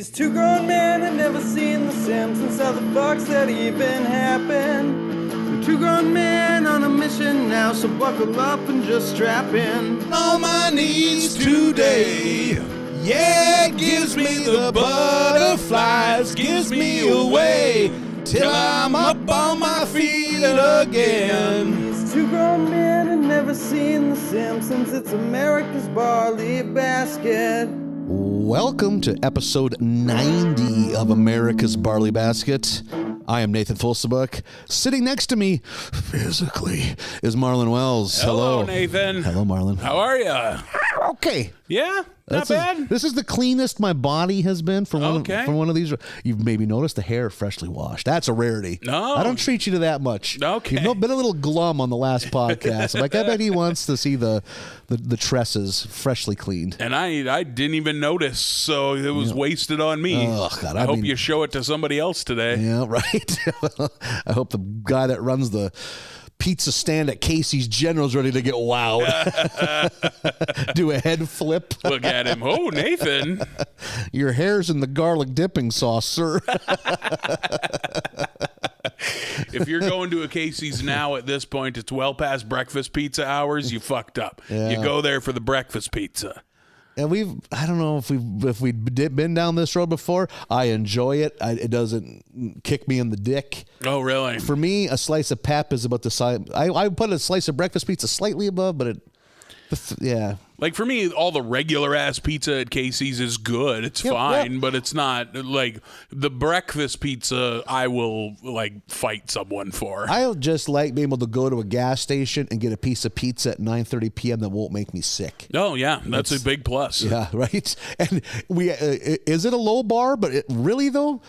These two grown men had never seen The Simpsons. How the fuck's that even happen? We're two grown men on a mission now, so buckle up and just strap in. On my knees today, yeah, gives me the butterflies, gives me away till I'm up on my feet again. These two grown men had never seen The Simpsons. It's America's Barley Basket. Welcome to episode 90 of America's Barley Basket. I am Nathan Fulsabuck. Sitting next to me, physically, is Marlon Wells. Hello, Nathan. Hello, Marlon. How are you? Okay. Yeah, not bad. This is the cleanest my body has been for one of these. You've maybe noticed the hair freshly washed. That's a rarity. No. I don't treat you to that much. Okay. You've been a little glum on the last podcast. I'm like, I bet he wants to see the tresses freshly cleaned. And I didn't even notice, so it was wasted on me. Oh, God, I hope you show it to somebody else today. Yeah, right. I hope the guy that runs the pizza stand at Casey's General's ready to get wowed. Do a head flip. Look at him. Oh, Nathan. Your hair's in the garlic dipping sauce, sir. If you're going to a Casey's now at this point, it's well past breakfast pizza hours. You fucked up. Yeah. You go there for the breakfast pizza. And I don't know if we've been down this road before. I enjoy it. It doesn't kick me in the dick. Oh, really? For me, a slice of pep is about the size. I put a slice of breakfast pizza slightly above, but yeah. Like, for me, all the regular-ass pizza at Casey's is good. It's fine, but it's not, like, the breakfast pizza I will, like, fight someone for. I'll just like being able to go to a gas station and get a piece of pizza at 9:30 p.m. that won't make me sick. Oh, yeah. That's a big plus. Yeah, right? And is it a low bar? But really, though,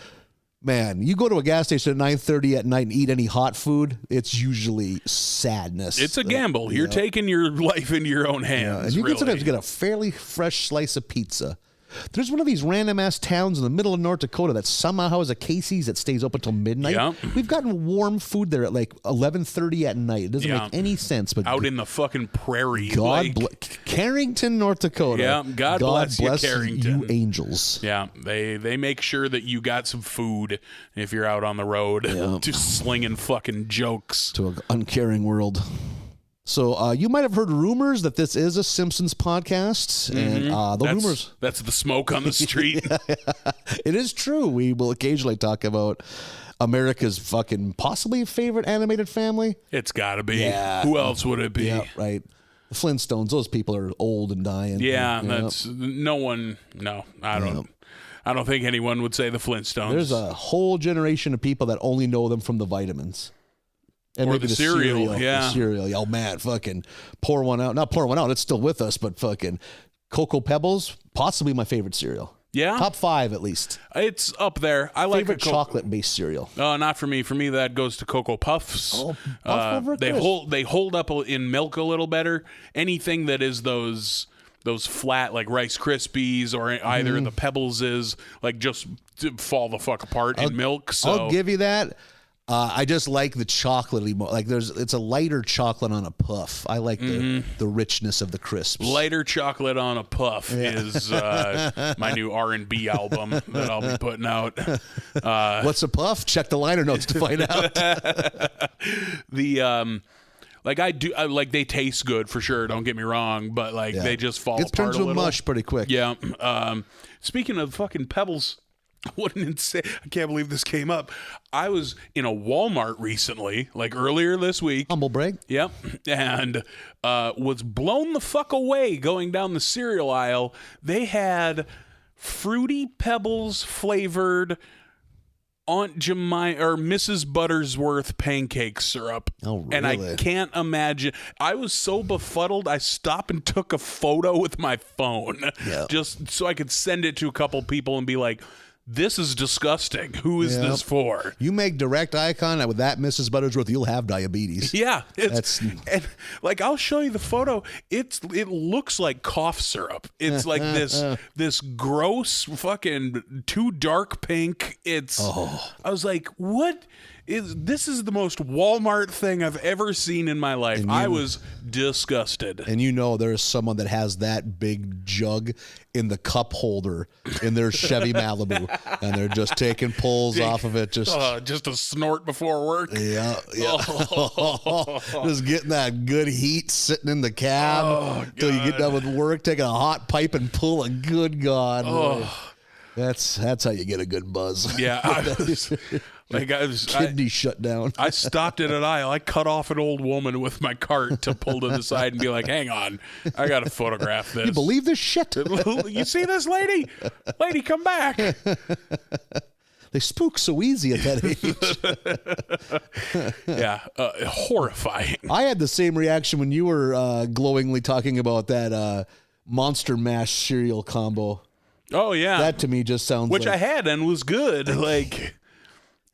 man, you go to a gas station at 9:30 at night and eat any hot food, it's usually sadness. It's a gamble. You're taking your life into your own hands. Yeah, and you can sometimes get a fairly fresh slice of pizza. There's one of these random-ass towns in the middle of North Dakota that somehow has a Casey's that stays open until midnight. Yeah. We've gotten warm food there at like 11:30 at night. It doesn't make any sense. But out in the fucking prairie. Carrington, North Dakota. Yeah, God bless you, Carrington. You angels. Yeah, they make sure that you got some food if you're out on the road. Yeah. Just slinging fucking jokes. To an uncaring world. So you might have heard rumors that this is a Simpsons podcast, and rumors. That's the smoke on the street. It is true. We will occasionally talk about America's fucking possibly favorite animated family. It's got to be. Yeah. Who else would it be? Yeah, right. The Flintstones. Those people are old and dying. Yeah, that's no one. No, I don't. I don't think anyone would say the Flintstones. There's a whole generation of people that only know them from the vitamins. And or the cereal, yeah. The cereal. Oh, man, fucking pour one out. Not pour one out. It's still with us, but fucking Cocoa Pebbles, possibly my favorite cereal. Yeah? Top 5, at least. It's up there. I like favorite chocolate-based cereal. Not for me. For me, that goes to Cocoa Puffs. Oh, they hold up in milk a little better. Anything that is those flat, like Rice Krispies or either of the Pebbles is, like, just fall the fuck apart in milk. So I'll give you that. I just like the chocolatey, like it's a lighter chocolate on a puff. I like the richness of the crisps. Lighter chocolate on a puff is my new R&B album that I'll be putting out. What's a puff? Check the liner notes to find out. Like they taste good for sure. Don't get me wrong, but they just fall apart a little. It turns to mush pretty quick. Yeah. Speaking of fucking Pebbles. What an insane... I can't believe this came up. I was in a Walmart recently, like earlier this week. Humble brag. Yep. And was blown the fuck away going down the cereal aisle. They had Fruity Pebbles flavored Aunt Jemima or Mrs. Buttersworth pancake syrup. Oh, really? And I can't imagine. I was so befuddled, I stopped and took a photo with my phone just so I could send it to a couple people and be like, this is disgusting. Who is this for? You make direct eye contact with that Mrs. Buttersworth, you'll have diabetes. Yeah. And like, I'll show you the photo. It looks like cough syrup. It's like this gross fucking too dark pink. I was like, what? this is the most Walmart thing I've ever seen in my life. I was disgusted. And you know there's someone that has that big jug in the cup holder in their Chevy Malibu, and they're just taking pulls off of it. Just a snort before work. Yeah. Just getting that good heat sitting in the cab until you get done with work, taking a hot pipe and pulling. Good God. That's how you get a good buzz. Yeah. Kidney shut down. I stopped at an aisle. I cut off an old woman with my cart to pull to the side and be like, hang on, I got to photograph this. You believe this shit? You see this lady? Lady, come back. They spook so easy at that age. Yeah, horrifying. I had the same reaction when you were glowingly talking about that Monster Mash cereal combo. Oh, yeah. That to me just sounds Which like... I had and was good. Like...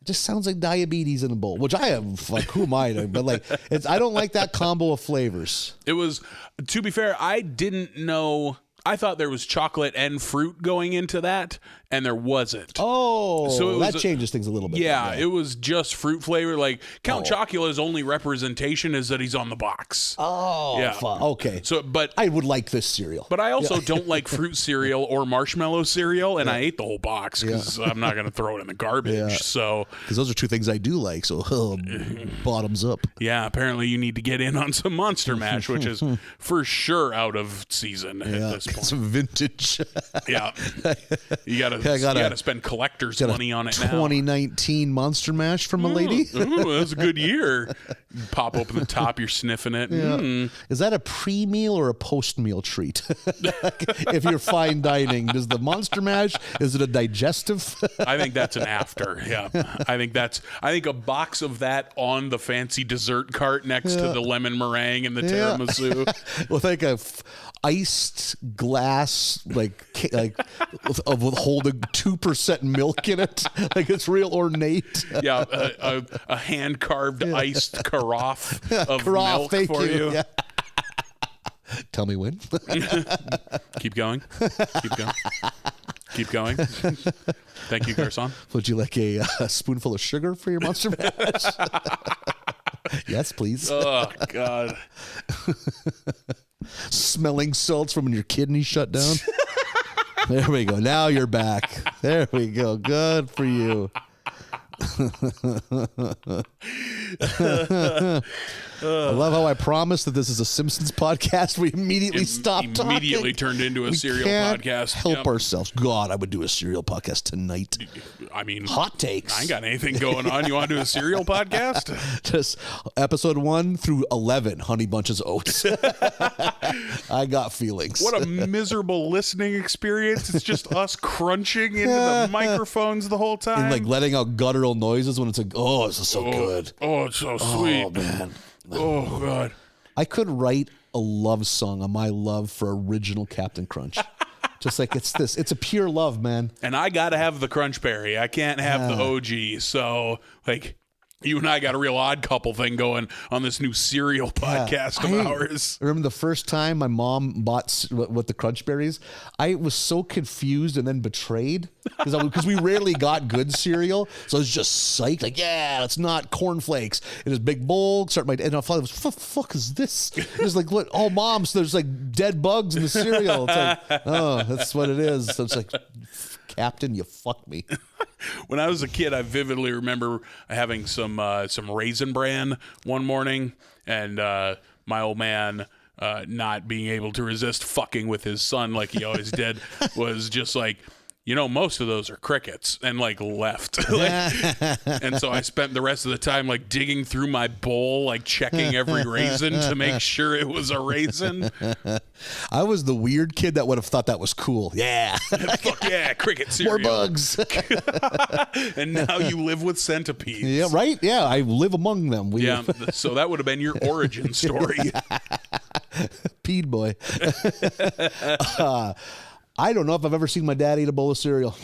It just sounds like diabetes in a bowl, which I have. Like, who am I? But like, I don't like that combo of flavors. It was, to be fair, I didn't know. I thought there was chocolate and fruit going into that, and there wasn't. Oh, so that was changes things a little bit. Yeah, it was just fruit flavor. Like Count Chocula's only representation is that he's on the box. Oh, yeah. Okay. So, but I would like this cereal. But I also don't like fruit cereal or marshmallow cereal, and I ate the whole box because I'm not going to throw it in the garbage. Yeah. So, because those are two things I do like. So bottoms up. Yeah, apparently you need to get in on some Monster Mash, which is for sure out of season at this point. Some vintage. Yeah, you gotta spend collector's money on it now. 2019 Monster Mash from a lady. Ooh, that's a good year. You pop open the top, you're sniffing it. Yeah. Is that a pre-meal or a post-meal treat? If you're fine dining, does the Monster Mash, is it a digestive? I think that's an after. Yeah, I think a box of that on the fancy dessert cart next to the lemon meringue and the tiramisu. With like a iced glass, like of holding 2% milk in it, like it's real ornate. Yeah, a hand carved iced carafe of milk for you. Yeah. Tell me when. Keep going. Keep going. Keep going. Thank you, Garcon. Would you like a spoonful of sugar for your Monster Mash? Yes, please. Oh, God. Smelling salts from when your kidneys shut down. There we go. Now you're back. There we go. Good for you. I love how I promised that this is a Simpsons podcast. We immediately stopped talking. Immediately turned into a cereal podcast. Help ourselves. God, I would do a cereal podcast tonight. I mean, hot takes. I ain't got anything going on. You want to do a cereal podcast? Just episode 1 through 11, Honey Bunches Oats. I got feelings. What a miserable listening experience. It's just us crunching into the microphones the whole time. And like letting out guttural noises when it's like, oh, this is so good. Oh, it's so sweet. Oh, man. Oh, God. I could write a love song on my love for original Captain Crunch. Just like it's a pure love, man. And I got to have the Crunch Berry. I can't have the OG. So, like, you and I got a real odd couple thing going on this new cereal podcast of ours. I remember the first time my mom bought with the Crunch Berries, I was so confused and then betrayed because we rarely got good cereal. So I was just psyched, like, yeah, it's not cornflakes. In this big bowl. And I thought, what the fuck is this? It was like, what? Oh, Mom, so there's like dead bugs in the cereal. It's like, oh, that's what it is. So it's like, Captain, you fucked me. When I was a kid, I vividly remember having some Raisin Bran one morning, and my old man, not being able to resist fucking with his son like he always did, was just like, you know, most of those are crickets, and like left. And so I spent the rest of the time like digging through my bowl, like checking every raisin to make sure it was a raisin. I was the weird kid that would have thought that was cool. Yeah. Fuck yeah, cricket cereal. More bugs. And now you live with centipedes. Yeah, right? Yeah, I live among them. Yeah, so that would have been your origin story. Peed boy. I don't know if I've ever seen my dad eat a bowl of cereal.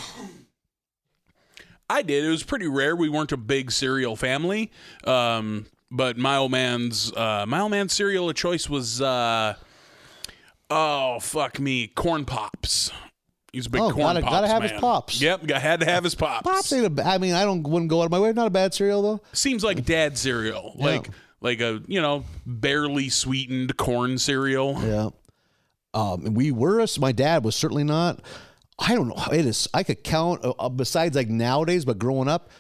I did. It was pretty rare. We weren't a big cereal family, but my old man's cereal of choice was corn pops. He's a big corn pops gotta have man. his pops. Yep, had to have his pops. Pops ain't I wouldn't go out of my way. Not a bad cereal though. Seems like dad cereal, like a barely sweetened corn cereal. Yeah. My dad was certainly not. I don't know. It is. I could count besides like nowadays, but growing up,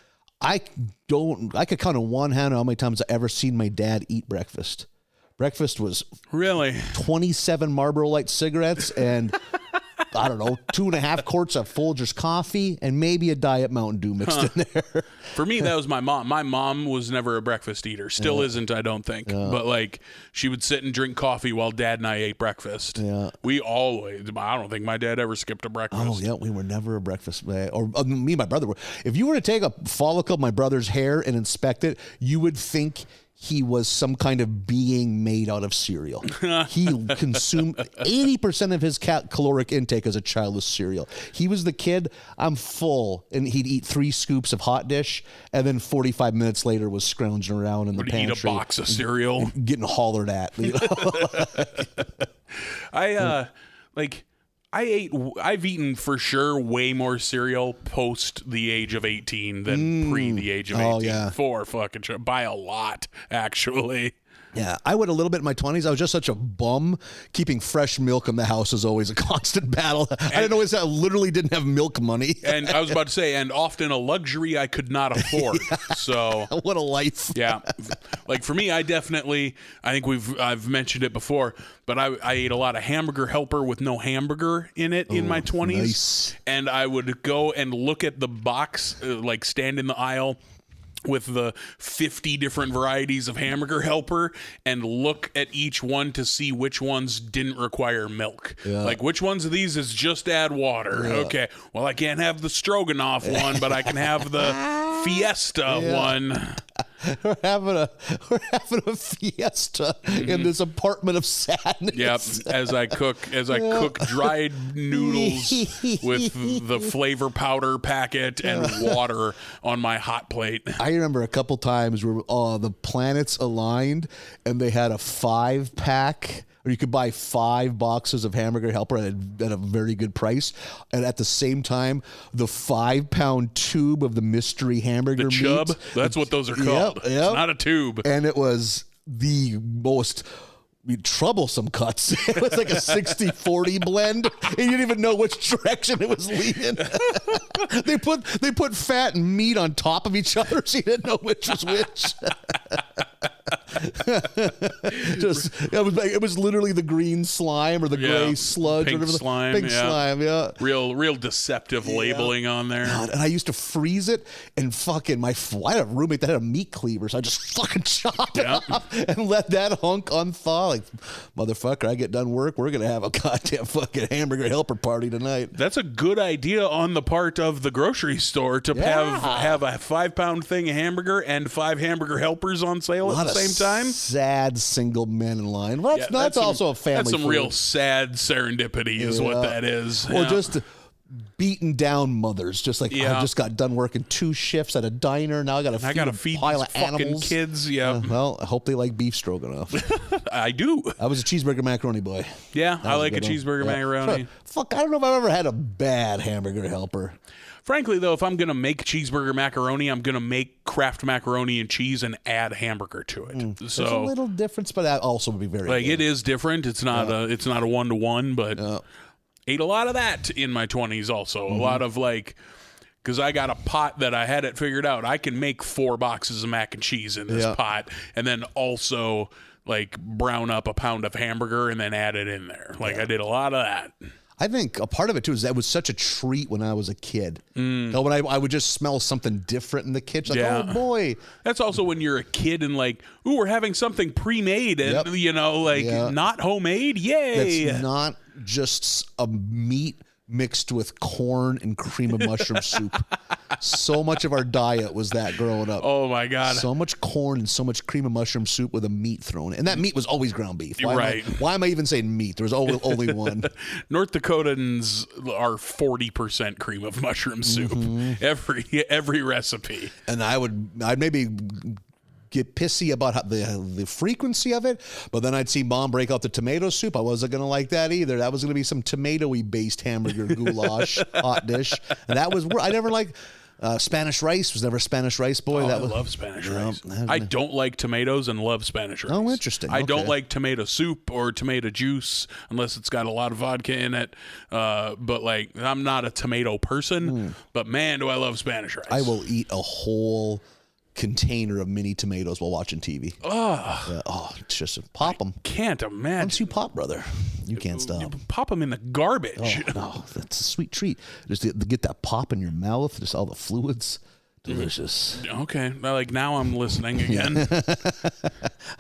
I could count on one hand how many times I ever seen my dad eat breakfast. Breakfast was really 27 Marlboro Light cigarettes and I don't know, 2.5 quarts of Folgers coffee and maybe a Diet Mountain Dew mixed in there. For me, that was my mom. My mom was never a breakfast eater. Still isn't, I don't think. But like, she would sit and drink coffee while Dad and I ate breakfast. Yeah. We always. I don't think my dad ever skipped a breakfast. Oh yeah, we were never a breakfast man. Or me and my brother were. If you were to take a follicle of my brother's hair and inspect it, you would think he was some kind of being made out of cereal. He consumed 80% of his caloric intake as a child was cereal. He was the kid, I'm full, and he'd eat 3 scoops of hot dish, and then 45 minutes later was scrounging around in the pantry. Eat a box of cereal. Getting hollered at. I've eaten for sure way more cereal post the age of 18 than pre the age of 18. Oh, yeah. For fucking sure. By a lot, actually. Yeah, I went a little bit in my 20s. I was just such a bum. Keeping fresh milk in the house is always a constant battle. I didn't know I literally didn't have milk money. And I was about to say, and often a luxury I could not afford. Yeah. So what a life. Yeah. Like for me, I think I've mentioned it before, but I ate a lot of hamburger helper with no hamburger in it in my 20s. Nice. And I would go and look at the box, like stand in the aisle with the 50 different varieties of hamburger helper and look at each one to see which ones didn't require milk. Yeah. Like which ones of these is just add water. Yeah. Okay. Well, I can't have the stroganoff one, but I can have the fiesta one. We're having a fiesta in this apartment of sadness. Yep. As I cook dried noodles with the flavor powder packet and water on my hot plate. I remember a couple times where the planets aligned and they had a 5-pack. Or you could buy 5 boxes of hamburger helper at a very good price. And at the same time, the 5-pound tube of the mystery hamburger meat. The chub? That's what those are called. Yep. It's not a tube. And it was the most troublesome cuts. It was like a 60-40 blend. And you didn't even know which direction it was leaning. They put fat and meat on top of each other, so you didn't know which was which. It was literally the green slime or the gray sludge, pink or whatever. Slime, pink slime, yeah. Real deceptive labeling on there. God, and I used to freeze it and fucking I had a roommate that had a meat cleaver, so I just fucking chopped it up and let that hunk unthaw. Like, motherfucker, I get done work, we're gonna have a goddamn fucking hamburger helper party tonight. That's a good idea on the part of the grocery store to have a 5-pound thing of hamburger and 5 hamburger helpers on sale at the same time. Sad single men in line. Well, that's also a family. That's some food. Real sad serendipity is what that is. Or just beaten down mothers. Just like I just got done working 2 shifts at a diner. Now I got to feed a pile of animals. Kids. Yeah. Well, I hope they like beef stroganoff. I do. I was a cheeseburger macaroni boy. Yeah, I like a cheeseburger macaroni. Fuck, I don't know if I've ever had a bad hamburger helper. Frankly, though, if I'm going to make cheeseburger macaroni, I'm going to make Kraft macaroni and cheese and add hamburger to it. So there's a little difference, but that also would be very good. It is different. It's not a 1-to-1, but ate a lot of that in my 20s also. A lot of because I got a pot that I had it figured out. I can make 4 boxes of mac and cheese in this pot and then also brown up a pound of hamburger and then add it in there. I did a lot of that. I think a part of it, too, is that was such a treat when I was a kid. When I would just smell something different in the kitchen. Oh, boy. That's also when you're a kid and ooh, we're having something pre-made and, not homemade. Yay. That's not just a meat mixed with corn and cream of mushroom soup. So much of our diet was that growing up. Oh, my God. So much corn and so much cream of mushroom soup with a meat thrown in. And that meat was always ground beef. Why am I even saying meat? There was only one. North Dakotans are 40% cream of mushroom soup. Every recipe. And I'd maybe get pissy about how the frequency of it, but then I'd see Mom break out the tomato soup. I wasn't going to like that either. That was going to be some tomato-y based hamburger goulash hot dish. And that was, I never liked Spanish rice. Was never a Spanish rice boy. I love Spanish rice. I don't like tomatoes and love Spanish rice. Oh, interesting. I don't like tomato soup or tomato juice unless it's got a lot of vodka in it. But like, I'm not a tomato person, but man, do I love Spanish rice. I will eat a whole container of mini tomatoes while watching TV. It's just pop them. Can't imagine. Once you pop, brother, you can't stop. You pop them in the garbage. Oh, no, that's a sweet treat. Just to get that pop in your mouth, just all the fluids. Delicious. Okay. Like now I'm listening again.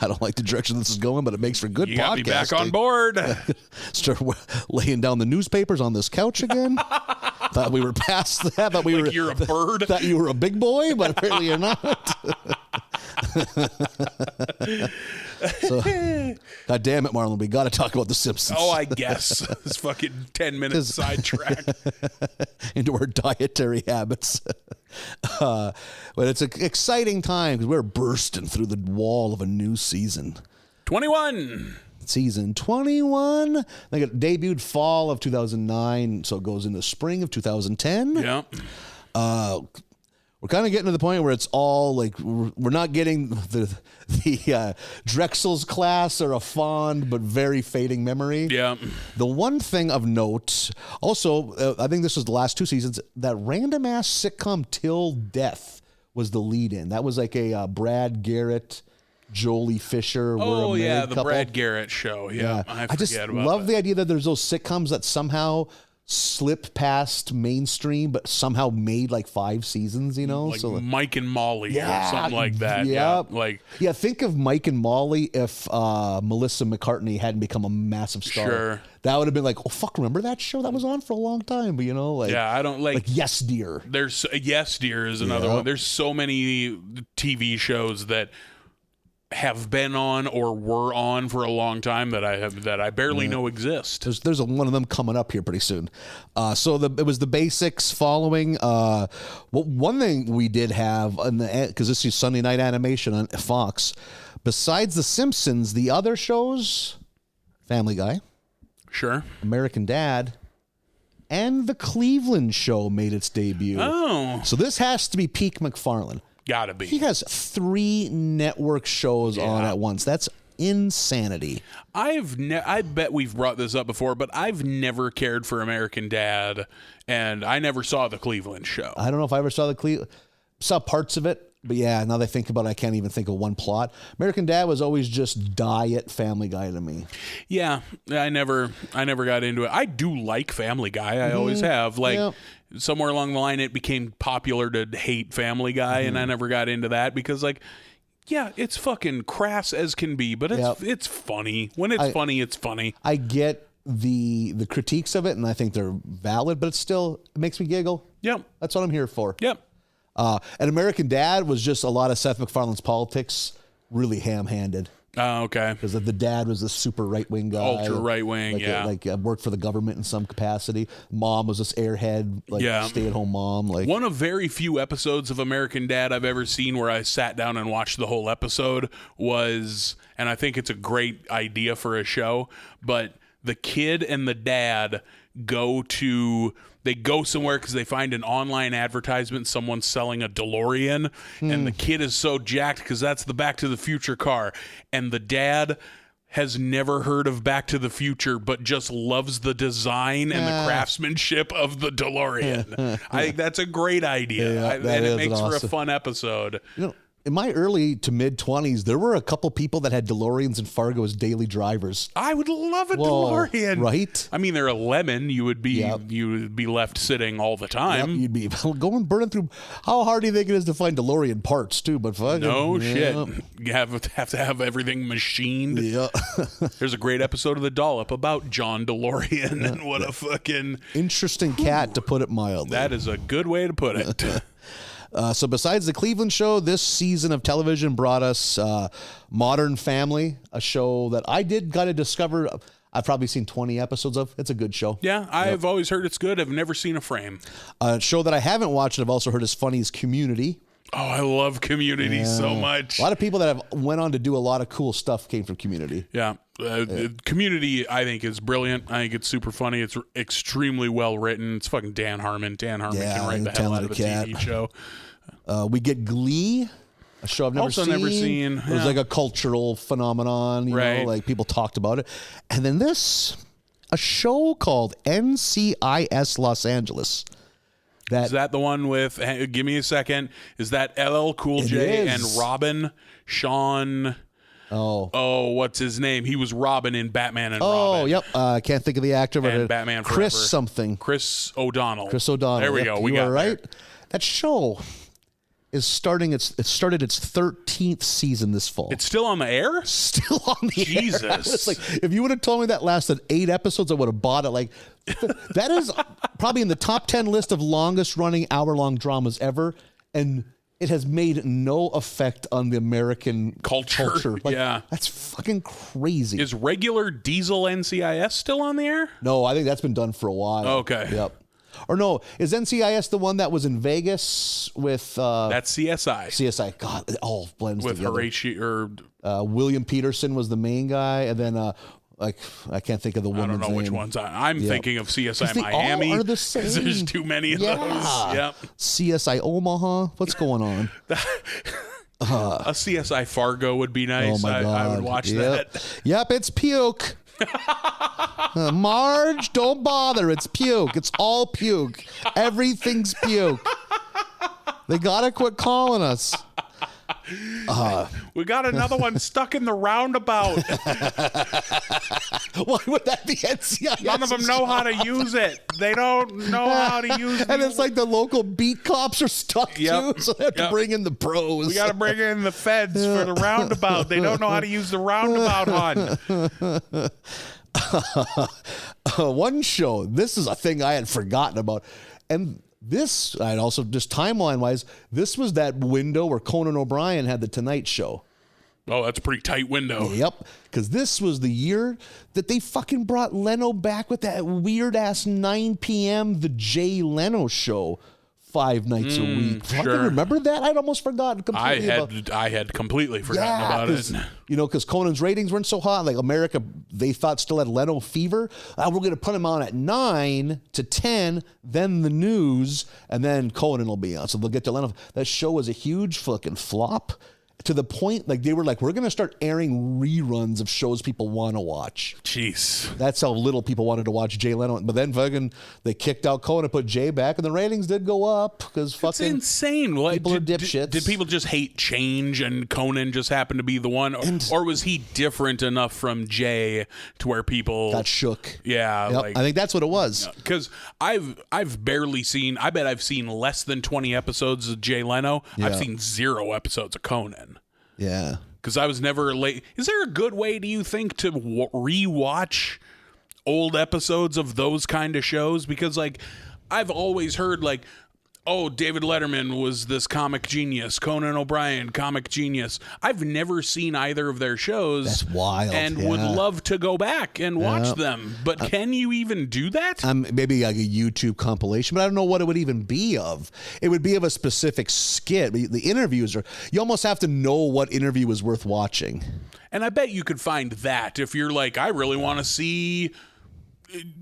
I don't like the direction this is going, but it makes for good podcasting. You got me back on board. Start laying down the newspapers on this couch again. Thought we were past that. Thought we were. You're a bird. Thought you were a big boy, but apparently you're not. So, God damn it, Marlon, we got to talk about The Simpsons. Oh, I guess. This fucking 10-minute sidetrack. Into our dietary habits. But it's an exciting time because we're bursting through the wall of a new season. 21. Season 21. I think it debuted fall of 2009, so it goes into spring of 2010. Yeah. We're kind of getting to the point where it's all like we're not getting the Drexel's class or a fond but very fading memory. Yeah. The one thing of note, also, I think this was the last 2 seasons, that random ass sitcom Till Death was the lead in. That was like a Brad Garrett, Jolie Fisher. Oh, yeah, the couple. Brad Garrett show. Yeah, I just forget about love that. the idea that there's those sitcoms that somehow slip past mainstream, but somehow made like 5 seasons, you know? Like so Mike and Molly or something like that. Yeah, think of Mike and Molly if Melissa McCartney hadn't become a massive star. Sure. That would have been like, oh, fuck, remember that show? That was on for a long time, but you know, like... Yeah, I don't like... Yes, Dear. There's Yes, Dear is another one. There's so many TV shows that have been on or were on for a long time that I barely know exist. There's one of them coming up here pretty soon. So it was the basics following. One thing we did have, because this is Sunday night animation on Fox, besides The Simpsons, the other shows, Family Guy, Sure, American Dad, and The Cleveland Show made its debut. Oh. So this has to be peak McFarlane. Gotta be. He has 3 network shows on at once. That's insanity. I bet we've brought this up before, but I've never cared for American Dad, and I never saw the Cleveland Show. I don't know if I ever saw saw parts of it, but yeah, now that I think about it, I can't even think of one plot. American Dad was always just diet Family Guy to me. Yeah, I never got into it. I do like Family Guy. I always have. Somewhere along the line, it became popular to hate Family Guy, and I never got into that because, like, yeah, it's fucking crass as can be, but it's funny. When it's funny, it's funny. I get the critiques of it, and I think they're valid, but it makes me giggle. Yep. That's what I'm here for. Yep. And American Dad was just a lot of Seth MacFarlane's politics, really ham-handed. Oh, okay. Because the dad was a super right-wing guy. Ultra right-wing, worked for the government in some capacity. Mom was this airhead, stay-at-home mom. One of very few episodes of American Dad I've ever seen where I sat down and watched the whole episode was, and I think it's a great idea for a show, but the kid and the dad go somewhere because they find an online advertisement, someone's selling a DeLorean, and the kid is so jacked because that's the Back to the Future car, and the dad has never heard of Back to the Future but just loves the design and the craftsmanship of the DeLorean. I think that's a great idea, and it makes for a fun episode. You know, in my early to mid 20s, there were a couple people that had DeLoreans in Fargo as daily drivers. I would love a DeLorean, right? I mean, they're a lemon. You would be left sitting all the time. You'd be going burning through. How hard do you think it is to find DeLorean parts too? But fucking, no shit, you have to have everything machined. Yeah. There's a great episode of The Dollop about John DeLorean, and what a fucking interesting cat, to put it mildly. That is a good way to put it. So besides the Cleveland Show, this season of television brought us Modern Family, a show that I did kind of discover. I've probably seen 20 episodes of. It's a good show. Yeah, I've always heard it's good. I've never seen a frame. A show that I haven't watched and I've also heard is funny is Community. Oh, I love Community so much. A lot of people that have went on to do a lot of cool stuff came from Community. Yeah. Community, I think, is brilliant. I think it's super funny. It's extremely well written. It's fucking Dan Harmon. Dan Harmon can write the hell out of a TV show. We get Glee, a show I've never seen. It was like a cultural phenomenon. You know, like people talked about it. And then a show called NCIS Los Angeles. Is that the one with, give me a second, is that LL Cool J and Robin, Sean, what's his name? He was Robin in Batman and Robin. Oh, yep. I can't think of the actor, but Batman Forever. Chris something. Chris O'Donnell. There we go. We got right. That show is started its 13th season this fall. It's still on the air? Still on the air. Jesus. It's like, if you would have told me that lasted 8 episodes, I would have bought it. Like, that is probably in the top 10 list of longest running hour-long dramas ever, and it has made no effect on the American culture. Like, that's fucking crazy. Is regular Diesel NCIS still on the air? No, I think that's been done for a while. Okay. Yep. Or no, is NCIS the one that was in Vegas with... that's CSI. CSI. God, it all blends with together. Horatio... William Peterson was the main guy, and then... I can't think of the woman's name. I don't know which ones. I'm thinking of CSI Miami. All are the same. There's too many of those. Yep. CSI Omaha. What's going on? A CSI Fargo would be nice. Oh my God. I would watch that. Yep, it's puke. Marge, don't bother. It's puke. It's all puke. Everything's puke. They gotta quit calling us. We got another one stuck in the roundabout. Why would that be NCIS? None of them know how to use it. They don't know how to use it. And it's like the local beat cops are stuck too, so they have to bring in the pros. We got to bring in the feds for the roundabout. They don't know how to use the roundabout, hon. One show, this is a thing I had forgotten about. And this, I'd also, just timeline-wise, this was that window where Conan O'Brien had the Tonight Show. Oh, that's a pretty tight window. Yep, because this was the year that they fucking brought Leno back with that weird-ass 9 p.m. The Jay Leno Show 5 nights a week. Sure. Fucking remember that? I'd almost forgotten completely. I had completely forgotten about it. You know, because Conan's ratings weren't so hot. Like America, they thought still had Leno fever. We're going to put him on at 9 to 10, then the news, and then Conan will be on. So they'll get to Leno. That show was a huge fucking flop. To the point, like, they were like, we're going to start airing reruns of shows people want to watch. Jeez. That's how little people wanted to watch Jay Leno. But then fucking, they kicked out Conan and put Jay back, and the ratings did go up because fucking... It's insane. People are dipshits. Did people just hate change and Conan just happened to be the one? Or was he different enough from Jay to where people... got shook. Yeah. Yep, I think that's what it was. Because I've barely seen... I bet I've seen less than 20 episodes of Jay Leno. Yeah. I've seen 0 episodes of Conan. Yeah. Because I was never late. Is there a good way, do you think, to rewatch old episodes of those kind of shows? Because, like, I've always heard, like, oh, David Letterman was this comic genius. Conan O'Brien, comic genius. I've never seen either of their shows. That's wild. And would love to go back and watch them. But can you even do that? Maybe like a YouTube compilation, but I don't know what it would even be of. It would be of a specific skit. The interviews are, you almost have to know what interview is worth watching. And I bet you could find that if you're like, I really want to see...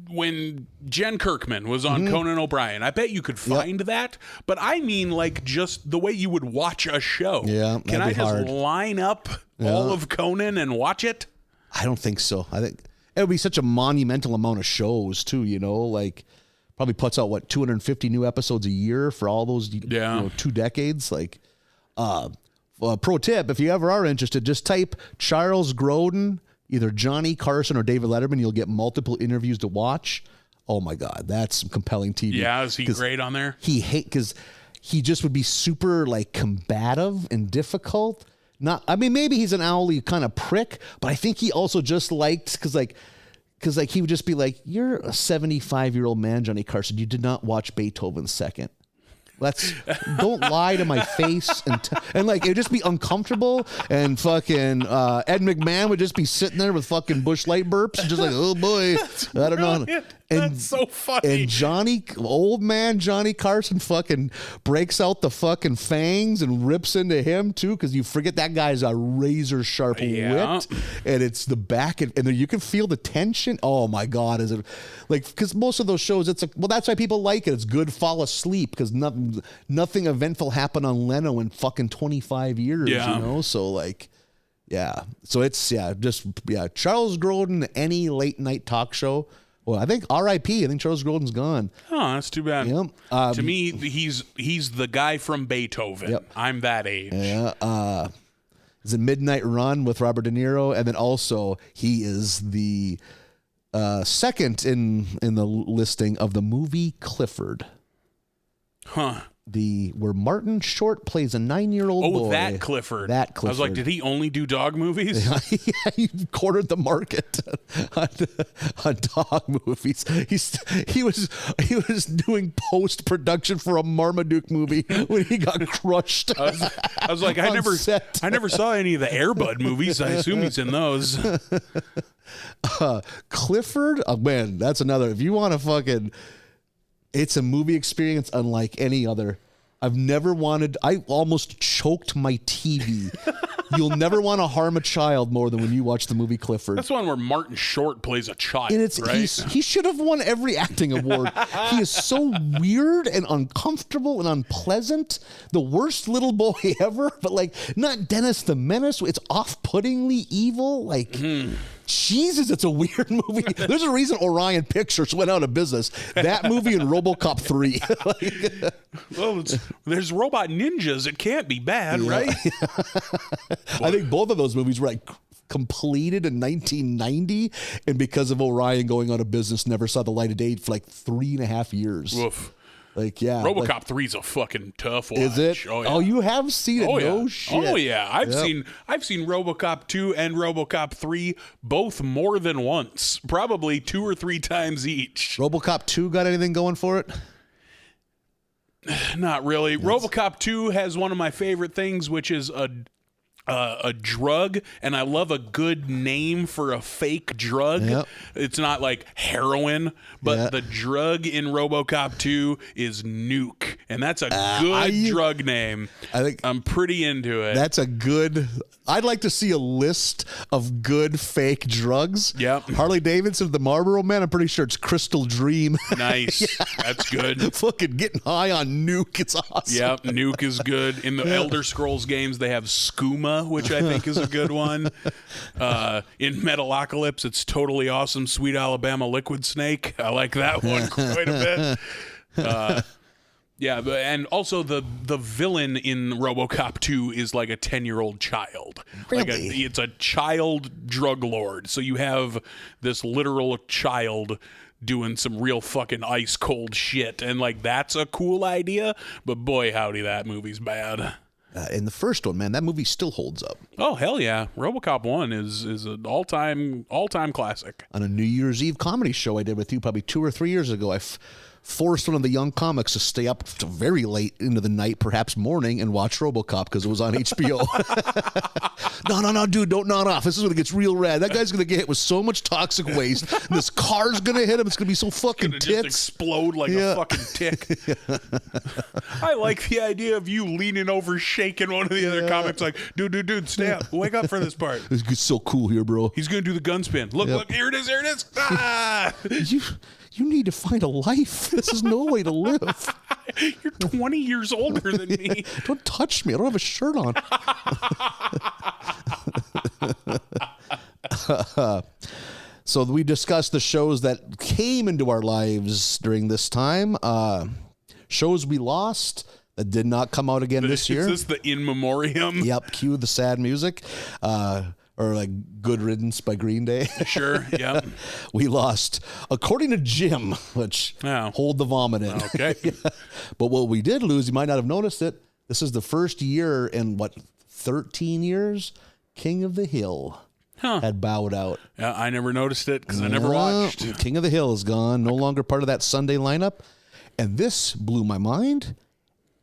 when Jen Kirkman was on Conan O'Brien, I bet you could find that. But I mean, like, just the way you would watch a show. Yeah, can I just line up all of Conan and watch it? I don't think so. I think it would be such a monumental amount of shows too. You know, like probably puts out 250 new episodes a year for all those 2 decades. Like, pro tip: if you ever are interested, just type Charles Grodin. Either Johnny Carson or David Letterman, you'll get multiple interviews to watch. Oh my God, that's some compelling TV. Yeah, is he great on there? Because he just would be super like combative and difficult. Maybe he's an owly kind of prick, but I think he also just liked because he would just be like, "You're a 75-year-old man, Johnny Carson. You did not watch Beethoven's Second. Don't lie to my face." And like, it'd just be uncomfortable. And fucking Ed McMahon would just be sitting there with fucking Bush Light burps. And just like, oh boy, I don't know. That's so funny. And old man Johnny Carson fucking breaks out the fucking fangs and rips into him too, because you forget that guy's a razor sharp wit, and it's the back, and you can feel the tension. Oh my God, is it like, because most of those shows, it's well, that's why people like it. It's good fall asleep because nothing eventful happened on Leno in fucking 25 years, you know? So like, yeah. So it's, Charles Grodin, any late night talk show. Well, I think R.I.P. I think Charles Grodin's gone. Oh, that's too bad. Yep. To me, he's the guy from Beethoven. Yep. I'm that age. Yeah. It's a Midnight Run with Robert De Niro, and then also he is the second in the listing of the movie Clifford. Huh. Where Martin Short plays a 9-year-old boy. Oh, that Clifford. That Clifford. I was like, did he only do dog movies? Yeah, he cornered the market on dog movies. He was doing post-production for a Marmaduke movie when he got crushed. I was like, I never saw any of the Air Bud movies. I assume he's in those. Clifford, oh man, that's another. If you want to fucking, it's a movie experience unlike any other. I almost choked my TV. You'll never want to harm a child more than when you watch the movie Clifford. That's one where Martin Short plays a child, and right? He should have won every acting award. He is so weird and uncomfortable and unpleasant. The worst little boy ever, but like not Dennis the Menace. It's off-puttingly evil. Like, Jesus, it's a weird movie. There's a reason Orion Pictures went out of business. That movie and RoboCop 3. Well, there's robot ninjas. It can't be bad, right? I think both of those movies were like completed in 1990, and because of Orion going out of business, never saw the light of day for like 3.5 years. Woof. Like, yeah. RoboCop 3 is a fucking tough watch. Is it? Oh, yeah. Oh, you have seen it? Oh, no yeah. shit. Oh, yeah. I've seen RoboCop 2 and RoboCop 3 both more than once. Probably 2 or 3 times each. RoboCop 2 got anything going for it? Not really. RoboCop 2 has one of my favorite things, which is a drug, and I love a good name for a fake drug. Yep. It's not like heroin, but the drug in RoboCop 2 is nuke, and that's a good drug name. I think I'm pretty into it. That's a good. I'd like to see a list of good fake drugs. Yep. Harley Davidson, the Marlboro Man. I'm pretty sure it's Crystal Dream. Nice. That's good. Fucking getting high on nuke. It's awesome. Yep, nuke is good. In the Elder Scrolls games, they have skooma, which I think is a good one. In Metalocalypse, it's totally awesome. Sweet Alabama Liquid Snake. I like that one quite a bit. Yeah, and also the villain in RoboCop 2 is like a 10-year-old child. Really? It's a child drug lord. So you have this literal child doing some real fucking ice cold shit, and like that's a cool idea. But boy, howdy, that movie's bad. In the first one, man, that movie still holds up. Oh hell yeah, RoboCop 1 is an all-time classic. On a New Year's Eve comedy show I did with you probably 2 or 3 years ago, I forced one of the young comics to stay up to very late into the night, perhaps morning, and watch RoboCop because it was on HBO. No, dude, don't nod off. This is when it gets real rad. That guy's going to get hit with so much toxic waste. And this car's going to hit him. It's going to be so fucking It's gonna tits. just explode like a fucking tick. I like the idea of you leaning over, shaking one of the other comics like, dude, stay up. Wake up for this part. It's so cool here, bro. He's going to do the gun spin. Look, here it is. Ah! You need to find a life. This is no way to live. You're 20 years older than me. Don't touch me. I don't have a shirt on. So we discussed the shows that came into our lives during this time. Shows we lost that did not come out again this year. Is this the in memoriam? Yep. Cue the sad music. Or like Good Riddance by Green Day. Sure, yep. We lost, according to Jim, which hold the vomit in. Okay. But what we did lose, you might not have noticed it, this is the first year in, 13 years, King of the Hill had bowed out. Yeah, I never noticed it because I never watched. King of the Hill is gone, no longer part of that Sunday lineup. And this blew my mind.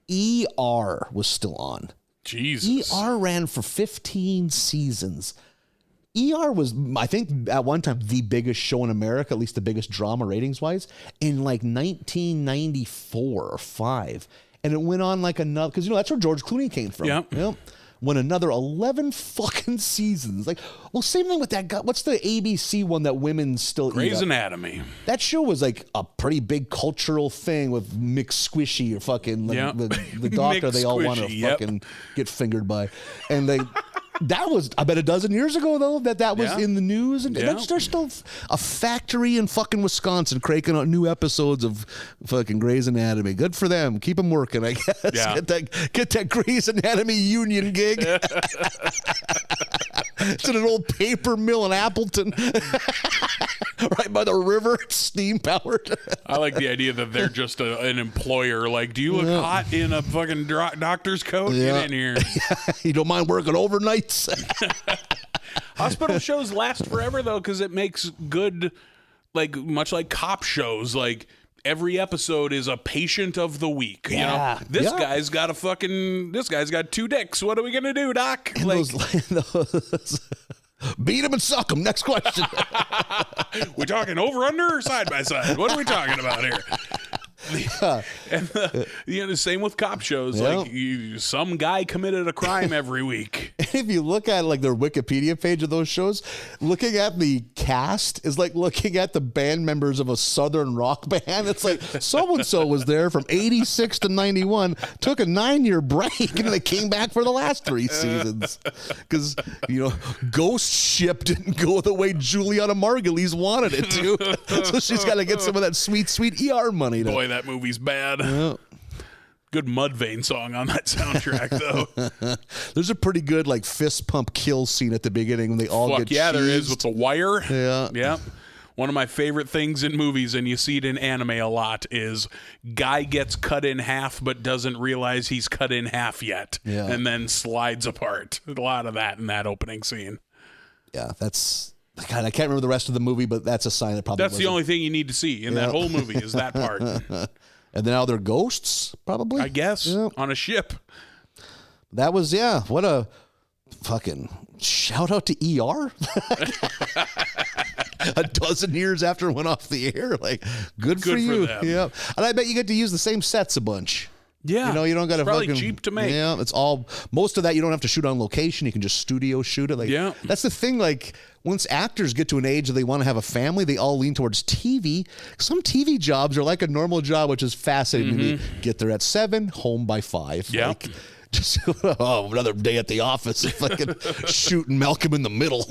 ER was still on. Jesus. ER ran for 15 seasons. ER was, I think, at one time the biggest show in America, at least the biggest drama ratings-wise, in like 1994 or 5. And it went on like another, because, that's where George Clooney came from. Yep. Went another 11 fucking seasons. Like, well, same thing with that guy. What's the ABC one that women still eat? Grey's Anatomy. That show was like a pretty big cultural thing with Mick Squishy or fucking the doctor they all want to fucking get fingered by. And that was, I bet, a dozen years ago, though, that was in the news. And there's still a factory in fucking Wisconsin cranking out new episodes of fucking Grey's Anatomy. Good for them. Keep them working, I guess. Yeah. Get that Grey's Anatomy union gig. It's in an old paper mill in Appleton. Right by the river. It's steam powered. I like the idea that they're just an employer. Like, do you look hot in a fucking doctor's coat? Get in here. You don't mind working overnights? Hospital shows last forever, though, because it makes good, like, much like cop shows. Like, every episode is a patient of the week. This guy's got this guy's got 2 dicks. What are we going to do, doc? And those beat him and suck him. Next question. We talking over, under, or side by side? What are we talking about here? And the same with cop shows. Like some guy committed a crime every week. And if you look at like their Wikipedia page of those shows, looking at the cast is like looking at the band members of a southern rock band. It's like so and so was there from 86 to 91, took a 9-year break, and they came back for the last 3 seasons because Ghost Ship didn't go the way Juliana Margulies wanted it to, so she's got to get some of that sweet ER money. Boy, that movie's bad. Good Mudvayne song on that soundtrack, though. There's a pretty good like fist pump kill scene at the beginning when they all get cheesed. There is with the wire. Yeah. One of my favorite things in movies, and you see it in anime a lot, is guy gets cut in half but doesn't realize he's cut in half yet, and then slides apart. A lot of that in that opening scene. Yeah, that's... God, I can't remember the rest of the movie, but that's a sign that probably That's the only thing you need to see in that whole movie is that part. And then now they're ghosts, probably? I guess, on a ship. That was, what a fucking shout out to ER. A dozen years after it went off the air. Like, good for you. them. Yeah. And I bet you get to use the same sets a bunch. Yeah. You don't got to probably fucking cheap to make. Yeah, it's all most of that you don't have to shoot on location. You can just studio shoot it. Like that's the thing. Like once actors get to an age that they want to have a family, they all lean towards TV. Some TV jobs are like a normal job, which is fascinating to me. Get there at 7, home by 5. Yeah. Like, just another day at the office, fucking shooting Malcolm in the Middle,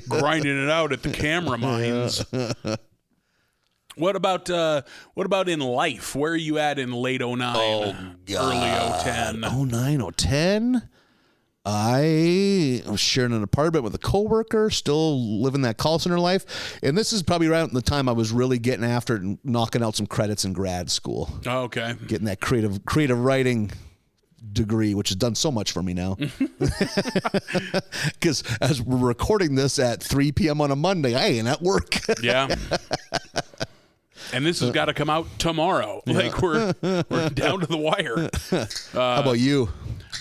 grinding it out at the camera mines. What about in life? Where are you at in late 09, early 010? 09, 010? I was sharing an apartment with a coworker, still living that call center life. And this is probably around the time I was really getting after it and knocking out some credits in grad school. Oh, okay. Getting that creative writing degree, which has done so much for me now. Because as we're recording this at 3 p.m. on a Monday, I ain't at work. Yeah. And this has got to come out tomorrow. Like we're down to the wire. How about you?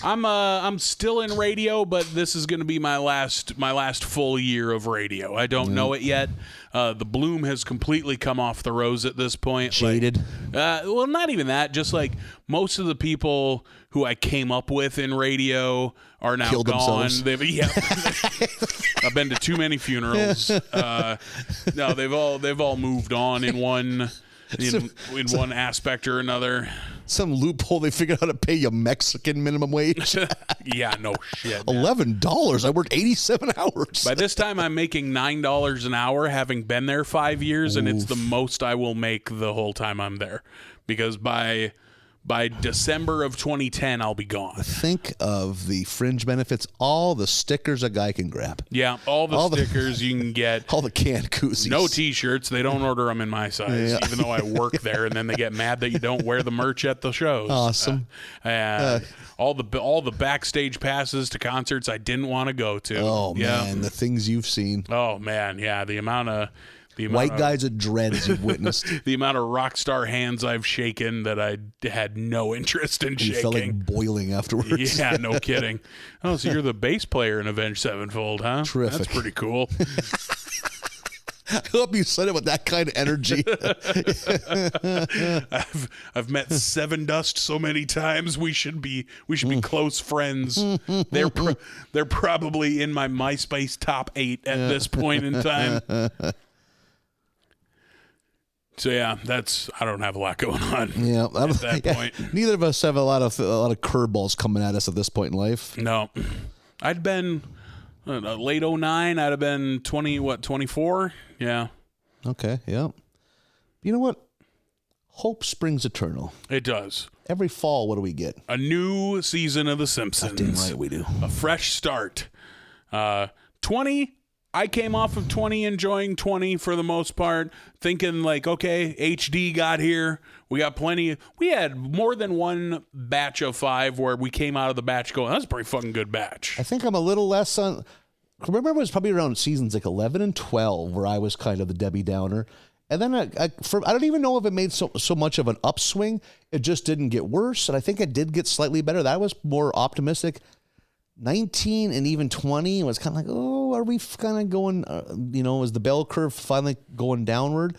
I'm still in radio, but this is going to be my last full year of radio. I don't know it yet. The bloom has completely come off the rose at this point. Jaded. Well, not even that. Just like most of the people who I came up with in radio are now killed gone. Themselves. I've been to too many funerals. No, they've all moved on in one aspect or another. Some loophole they figured out how to pay you Mexican minimum wage. Yeah, no shit. Man. $11. I worked 87 hours. By this time, I'm making $9 an hour, having been there 5 years, and it's the most I will make the whole time I'm there. Because by December of 2010, I'll be gone. Think of the fringe benefits, all the stickers a guy can grab. Yeah, all the stickers you can get. All the canned koozies. No T-shirts. They don't order them in my size, even though I work there, and then they get mad that you don't wear the merch at the shows. Awesome. All the backstage passes to concerts I didn't want to go to. Oh, man, the things you've seen. Oh, man, yeah, the amount of White guys at dreads you've witnessed. The amount of rock star hands I've shaken that I had no interest in shaking. You felt like boiling afterwards. Yeah, no kidding. Oh, so you're the bass player in Avenged Sevenfold, huh? Terrific. That's pretty cool. I hope you said it with that kind of energy. I've met Seven Dust so many times. We should be close friends. They're probably in my MySpace top 8 at this point in time. So yeah, I don't have a lot going on. Yeah, at that point. Neither of us have a lot of curveballs coming at us at this point in life. No, I'd been late 09. I'd have been 24. Yeah. Okay. Yeah. You know what? Hope springs eternal. It does. Every fall, what do we get? A new season of The Simpsons. Damn right we do. A fresh start. 20. I came off of 20 enjoying 20 for the most part, thinking like, okay, HD got here. We got plenty. We had more than one batch of 5 where we came out of the batch going, that's a pretty fucking good batch. I think I'm a little less on. I remember it was probably around seasons like 11 and 12 where I was kind of the Debbie Downer. And then I don't even know if it made so much of an upswing. It just didn't get worse. And I think it did get slightly better. That was more optimistic. 19 and even 20 was kind of like, oh, are we kind of going, is the bell curve finally going downward?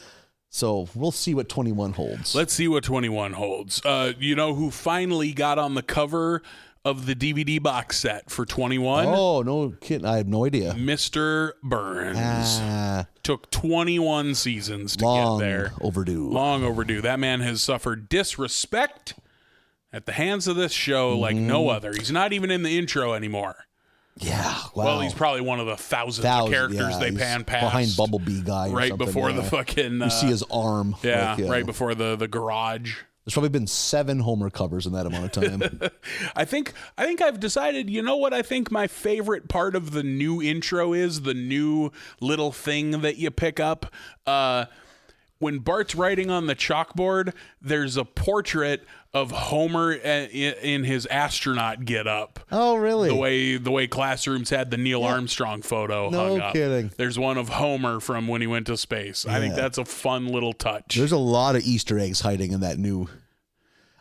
So we'll see what 21 holds. Let's see what 21 holds. You know who finally got on the cover of the DVD box set for 21? Oh, no kidding. I have no idea. Mr. Burns. Took 21 seasons to get there. Long overdue. That man has suffered disrespect at the hands of this show like no other. He's not even in the intro anymore. Yeah, wow. Well, he's probably one of the thousands of characters they pan past. Behind Bumblebee guy right before the fucking... you see his arm. Yeah, right before the garage. There's probably been 7 Homer covers in that amount of time. I think I've decided, you know what I think my favorite part of the new intro is? The new little thing that you pick up. When Bart's writing on the chalkboard, there's a portrait of Homer in his astronaut getup. Oh, really? The way classrooms had the Neil Armstrong photo hung up. No kidding. There's one of Homer from when he went to space. I think that's a fun little touch. There's a lot of Easter eggs hiding in that new.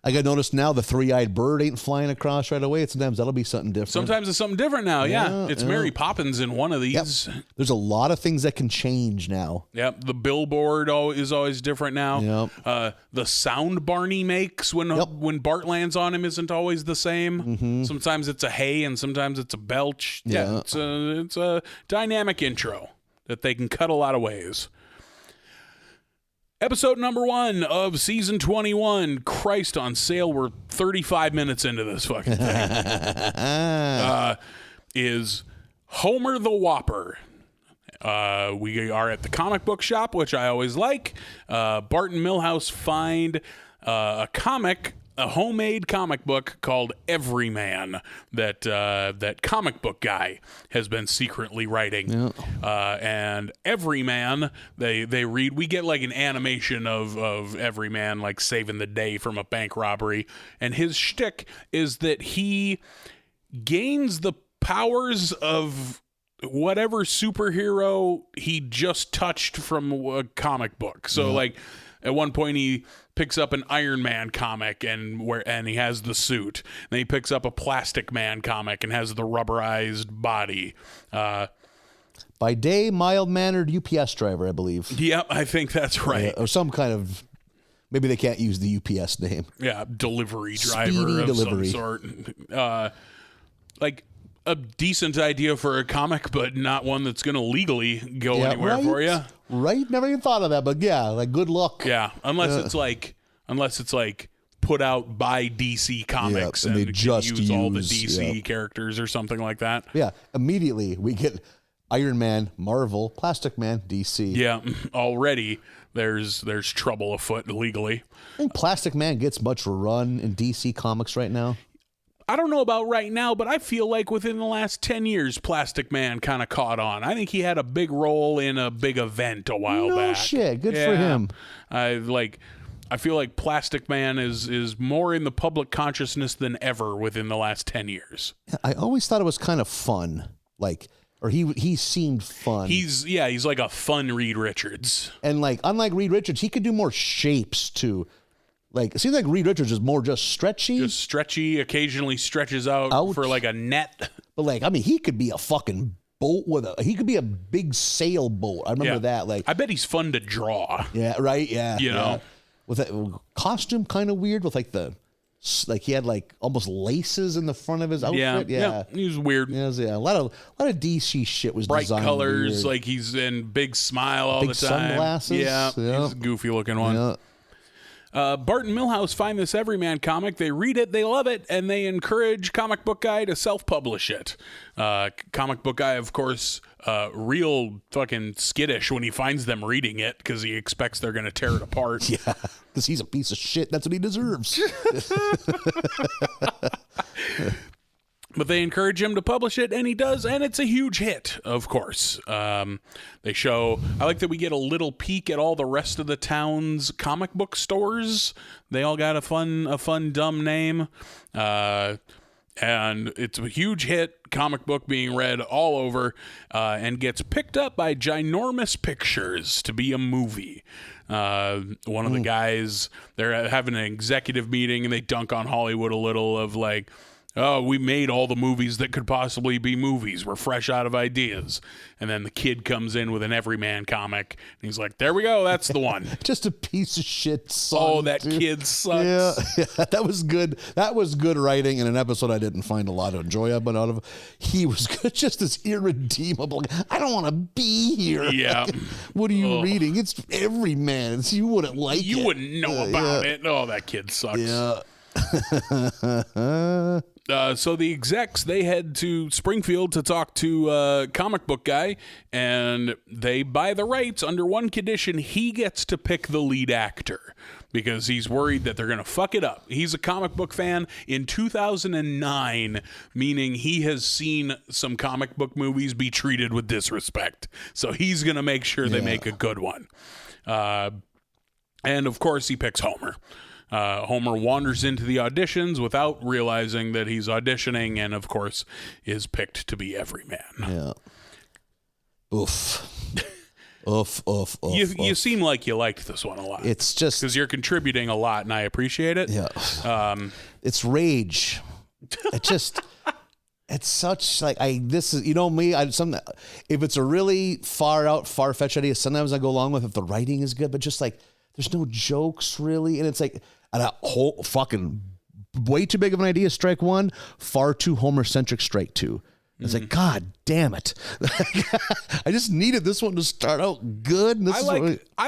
I got noticed now the 3-eyed bird ain't flying across right away. Sometimes that'll be something different. Sometimes it's something different now. Yeah. It's Mary Poppins in one of these. Yep. There's a lot of things that can change now. Yep. The billboard is always different now. Yep. The sound Barney makes when Bart lands on him isn't always the same. Mm-hmm. Sometimes it's a hey and sometimes it's a belch. Yeah. It's a dynamic intro that they can cut a lot of ways. Episode number 1 of season 21. Christ on sale. We're 35 minutes into this fucking thing. Is Homer the Whopper. We are at the comic book shop, which I always like. Bart and Milhouse find a homemade comic book called Everyman that comic book guy has been secretly writing. And Everyman, they read, we get like an animation of Everyman like saving the day from a bank robbery. And his shtick is that he gains the powers of whatever superhero he just touched from a comic book. So like at one point he picks up an Iron Man comic and he has the suit. Then he picks up a Plastic Man comic and has the rubberized body. By day, mild-mannered UPS driver, I believe. Yep, I think that's right. Or some kind of, maybe they can't use the UPS name. Yeah, delivery driver Speedy of delivery. some sort. Like a decent idea for a comic, but not one that's going to legally go anywhere for you. Right? Never even thought of that, but yeah, like good luck. Yeah, unless it's like put out by DC Comics and they just use all the DC characters or something like that. Yeah, immediately we get Iron Man, Marvel, Plastic Man, DC. Yeah, already there's trouble afoot legally. I think Plastic Man gets much run in DC Comics right now. I don't know about right now, but I feel like within the last 10 years, Plastic Man kind of caught on. I think he had a big role in a big event a while back. No shit, good for him. I feel like Plastic Man is more in the public consciousness than ever within the last 10 years. I always thought it was kind of fun. Like, Or he seemed fun. He's like a fun Reed Richards. And like unlike Reed Richards, he could do more shapes too. Like it seems like Reed Richards is more just stretchy. Just stretchy, occasionally stretches out for like a net. But like, I mean, he could be a fucking boat he could be a big sailboat. I remember that. Like, I bet he's fun to draw. Yeah, right. Yeah, you know, with that costume, kind of weird with like he had like almost laces in the front of his outfit. Yeah. He was weird. Yeah, a lot of DC shit was bright designed colors. weird. Like he's in big smile all big the time. Sunglasses. Yeah, he's a goofy looking one. Yeah. Bart and Milhouse find this Everyman comic. They read it, they love it, and they encourage Comic Book Guy to self-publish it. Comic Book Guy, of course, real fucking skittish when he finds them reading it because he expects they're going to tear it apart. Yeah, because he's a piece of shit. That's what he deserves. But they encourage him to publish it, and he does, and it's a huge hit, of course. They show, I like that we get a little peek at all the rest of the town's comic book stores. They all got a fun, dumb name. And it's a huge hit, comic book being read all over, and gets picked up by Ginormous Pictures to be a movie. One of the guys, they're having an executive meeting, and they dunk on Hollywood a little of like, oh, we made all the movies that could possibly be movies. We're fresh out of ideas. And then the kid comes in with an Everyman comic. And he's like, there we go. That's the one. Just a piece of shit song. Oh, that kid sucks. Yeah, that was good. That was good writing in an episode I didn't find a lot of enjoyment out of. He was good, just as irredeemable. I don't want to be here. Yeah. What are you reading? It's Everyman. You wouldn't like it. You wouldn't know about it. Oh, that kid sucks. Yeah. So the execs, they head to Springfield to talk to Comic Book Guy, and they buy the rights under one condition: he gets to pick the lead actor because he's worried that they're going to fuck it up. He's a comic book fan in 2009, meaning he has seen some comic book movies be treated with disrespect. So he's going to make sure they make a good one. And of course, he picks Homer. Homer wanders into the auditions without realizing that he's auditioning, and of course is picked to be Everyman. Yeah. Oof. Oof. You seem like you liked this one a lot. It's just because you're contributing a lot, and I appreciate it. Yeah. It's rage. It's such like this is, you know me. If it's a really far-fetched idea, sometimes I go along with if the writing is good, but just like there's no jokes really, and it's like. And a whole fucking way too big of an idea, strike one. Far too Homer-centric, strike two. It's like, God damn it. I just needed this one to start out good. And I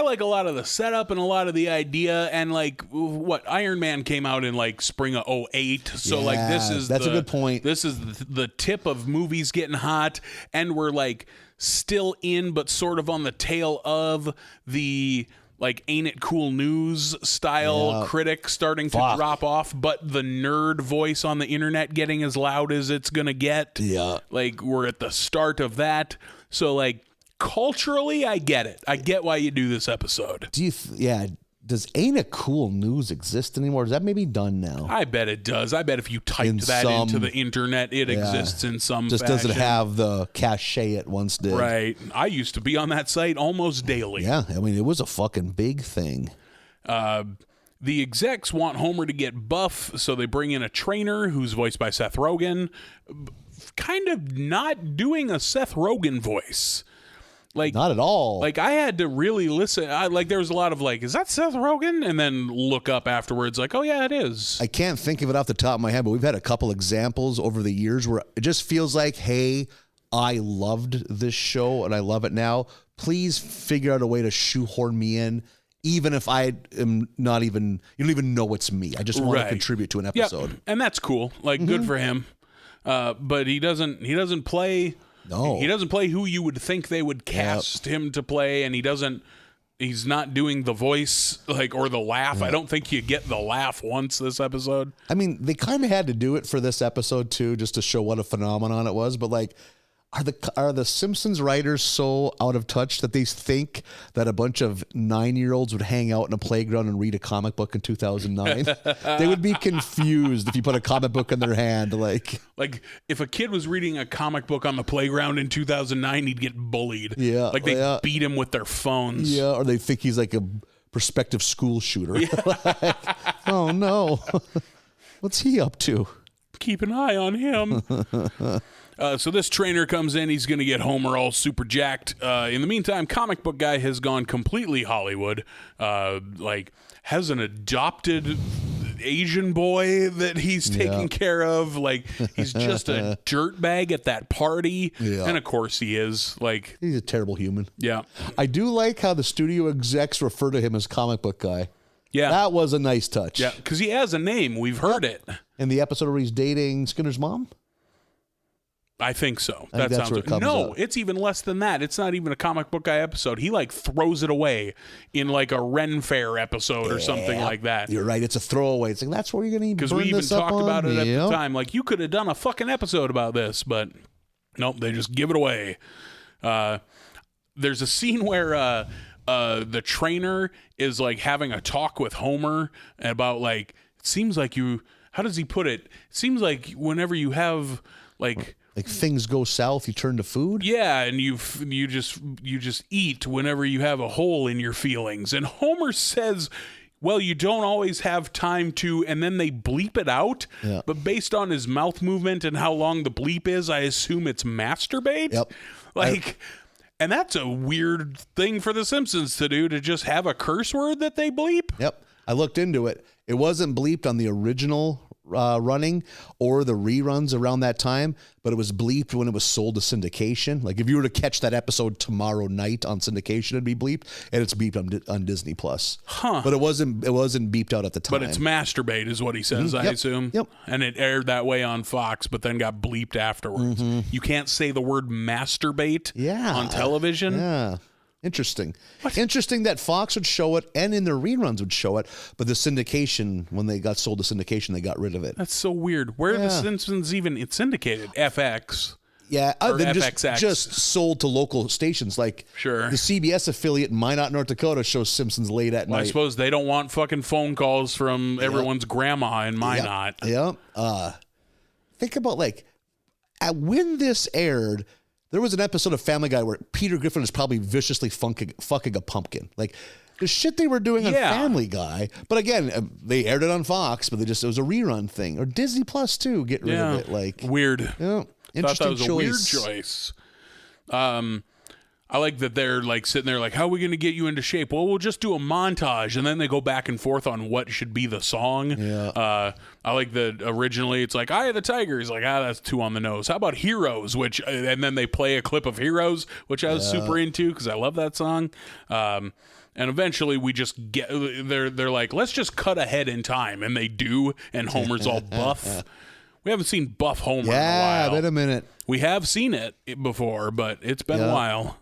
like a lot of the setup and a lot of the idea. And like what Iron Man came out in like spring of 2008. So like that's a good point. This is the tip of movies getting hot. And we're like still in, but sort of on the tail of the... like Ain't It Cool News style critic starting to drop off, but the nerd voice on the internet getting as loud as it's going to get. Yeah. Like we're at the start of that. So like culturally, I get it. I get why you do this episode. Does Ain't It Cool News exist anymore? Is that maybe done now? I bet it does. I bet if you typed into the internet, it exists in some just fashion. Doesn't have the cachet it once did. Right. I used to be on that site almost daily. Yeah. I mean, it was a fucking big thing. The execs want Homer to get buff, so they bring in a trainer who's voiced by Seth Rogen, kind of not doing a Seth Rogen voice. Like not at all. Like I had to really listen. There was a lot of like, is that Seth Rogen? And then look up afterwards, like, oh yeah, it is. I can't think of it off the top of my head, but we've had a couple examples over the years where it just feels like, hey, I loved this show and I love it now. Please figure out a way to shoehorn me in, even if I am not even. You don't even know it's me. I just want to contribute to an episode, and that's cool. Like good for him. But he doesn't play. No. He doesn't play who you would think they would cast him to play, and he's not doing the voice or the laugh. I don't think you get the laugh once this episode. I mean, they kind of had to do it for this episode too, just to show what a phenomenon it was, but like Are the Simpsons writers so out of touch that they think that a bunch of 9-year-olds would hang out in a playground and read a comic book in 2009? They would be confused if you put a comic book in their hand. Like if a kid was reading a comic book on the playground in 2009, he'd get bullied. Yeah, like they beat him with their phones. Yeah, or they think he's like a prospective school shooter. Yeah. Oh no, what's he up to? Keep an eye on him. So this trainer comes in. He's going to get Homer all super jacked. In the meantime, comic book guy has gone completely Hollywood. Has an adopted Asian boy that he's taking care of. Like, he's just a dirtbag at that party. Yeah. And of course he is. Like, he's a terrible human. Yeah. I do like how the studio execs refer to him as comic book guy. Yeah. That was a nice touch. Yeah, because he has a name. We've heard it. In the episode where he's dating Skinner's mom? I think so. That sounds right. No, it's even less than that. It's not even a comic book guy episode. He like throws it away in like a Ren Fair episode or something like that. You're right. It's a throwaway. It's like, that's where you're going to because we even talked about it at the time. Like, you could have done a fucking episode about this, but nope, they just give it away. There's a scene where the trainer is like having a talk with Homer about like, it seems like you, how does he put it? It seems like whenever you have like things go south, you turn to food. Yeah, and you just eat whenever you have a hole in your feelings. And Homer says, well, you don't always have time to, and then they bleep it out. Yeah. But based on his mouth movement and how long the bleep is, I assume it's masturbate. Yep. And that's a weird thing for The Simpsons to do, to just have a curse word that they bleep. Yep. I looked into it. It wasn't bleeped on the original running or the reruns around that time, but it was bleeped when it was sold to syndication. Like, if you were to catch that episode tomorrow night on syndication, it'd be bleeped, and it's bleeped on Disney Plus. Huh. But it wasn't beeped out at the time. But it's masturbate is what he says, I assume. Yep. And it aired that way on Fox, but then got bleeped afterwards. You can't say the word masturbate on television. Yeah. Interesting. Interesting that Fox would show it and in their reruns would show it, but the syndication, when they got sold to syndication, they got rid of it. That's so weird. Where are the Simpsons even? It's syndicated. FX. Yeah, then FXX. just sold to local stations. Like, sure, the CBS affiliate in Minot, North Dakota shows Simpsons late at night. I suppose they don't want fucking phone calls from everyone's grandma in Minot. Yeah. Think about, like, when this aired, there was an episode of Family Guy where Peter Griffin is probably viciously fucking a pumpkin. Like, the shit they were doing on Family Guy. But again, they aired it on Fox, but it was a rerun thing. Or Disney Plus too, get rid of it. Like, weird. Interesting thought that was choice. A weird choice. I like that they're like sitting there like, how are we going to get you into shape? Well, we'll just do a montage, and then they go back and forth on what should be the song. Yeah. I like that originally it's like, Eye of the Tiger. He's like, that's too on the nose. How about Heroes? And then they play a clip of Heroes, which I was super into because I love that song. And eventually we just they're like, let's just cut ahead in time. And they do, and Homer's all buff. We haven't seen buff Homer in a while. Yeah, been a minute. We have seen it before, but it's been a while.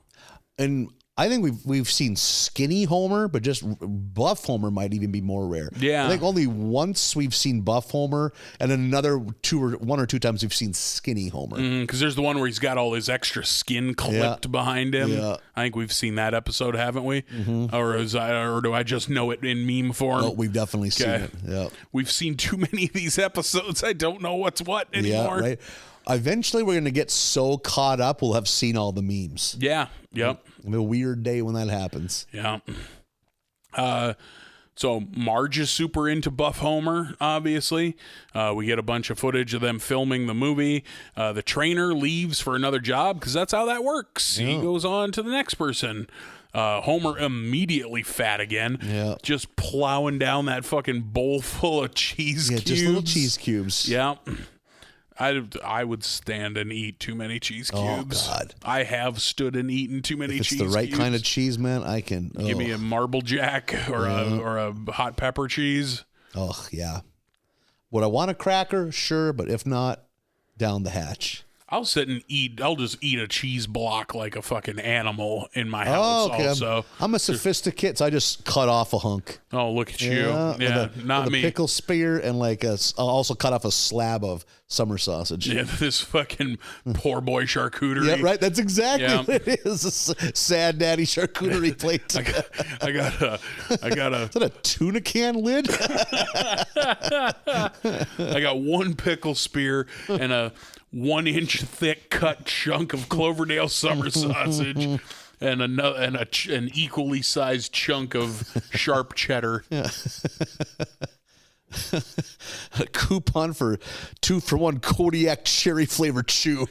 And I think we've seen skinny Homer, but just buff Homer might even be more rare. Yeah. I think only once we've seen buff Homer, and then another one or two times we've seen skinny Homer. Because there's the one where he's got all his extra skin clipped behind him. Yeah. I think we've seen that episode, haven't we? Or do I just know it in meme form? Oh, we've definitely seen it. Yeah. We've seen too many of these episodes. I don't know what's what anymore. Yeah, right. Eventually, we're going to get so caught up, we'll have seen all the memes. Yeah. Yep. It'll be a weird day when that happens. Yeah. So Marge is super into buff Homer, obviously. We get a bunch of footage of them filming the movie. The trainer leaves for another job because that's how that works. Yeah. He goes on to the next person. Homer immediately fat again. Yeah. Just plowing down that fucking bowl full of cheese cubes. Just little cheese cubes. Yeah. I would stand and eat too many cheese cubes. Oh, God. I have stood and eaten too many cheese cubes. If it's the right kind of cheese, man, I can. Give me a Marble Jack or a hot pepper cheese. Oh, yeah. Would I want a cracker? Sure, but if not, down the hatch. I'll sit and eat. I'll just eat a cheese block like a fucking animal in my house. Also, I'm a sophisticate, so I just cut off a hunk. Oh, look at you! Yeah, with me. A pickle spear and I'll also cut off a slab of summer sausage. Yeah, this fucking poor boy charcuterie. Yeah, right. That's exactly what it is. A sad daddy charcuterie plate. I got a. Is that a tuna can lid? I got one pickle spear and a 1-inch thick cut chunk of Cloverdale summer sausage, and an equally sized chunk of sharp cheddar. Yeah. A coupon for 2-for-1 Kodiak cherry flavored chew.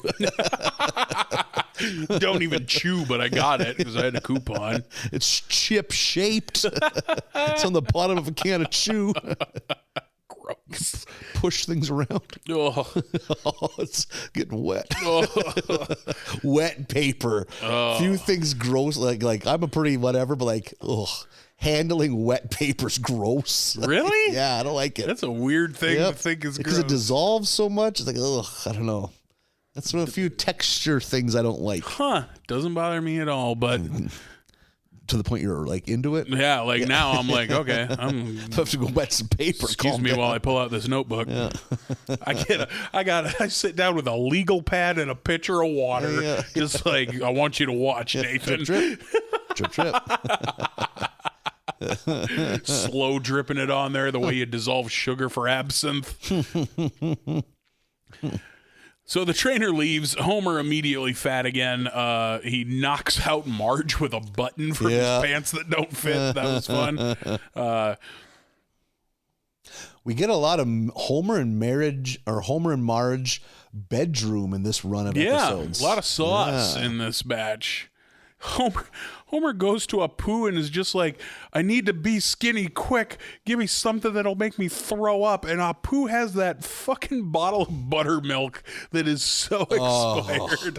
Don't even chew, but I got it because I had a coupon. It's chip shaped. It's on the bottom of a can of chew. Gross. Push things around. Oh, it's getting wet. Oh. Wet paper. Few things gross. Like I'm a pretty whatever, but handling wet paper's gross. Really? Yeah, I don't like it. That's a weird thing to think is because gross. it dissolves so much. It's like, I don't know. That's one of a few texture things I don't like. Doesn't bother me at all, but to the point you're into it. Yeah, now I'm like, okay, I have to go wet some paper. Excuse me while I pull out this notebook. Yeah. I sit down with a legal pad and a pitcher of water. Yeah. Just like, I want you to watch, Nathan. Drip, drip. Drip, drip. Slow dripping it on there the way you dissolve sugar for absinthe. So the trainer leaves. Homer immediately fat again. He knocks out Marge with a button from his pants that don't fit. That was fun. We get a lot of Homer and Marge bedroom in this run of episodes. A lot of sauce in this batch. Homer goes to Apu and is just like, I need to be skinny quick. Give me something that'll make me throw up. And Apu has that fucking bottle of buttermilk that is so expired.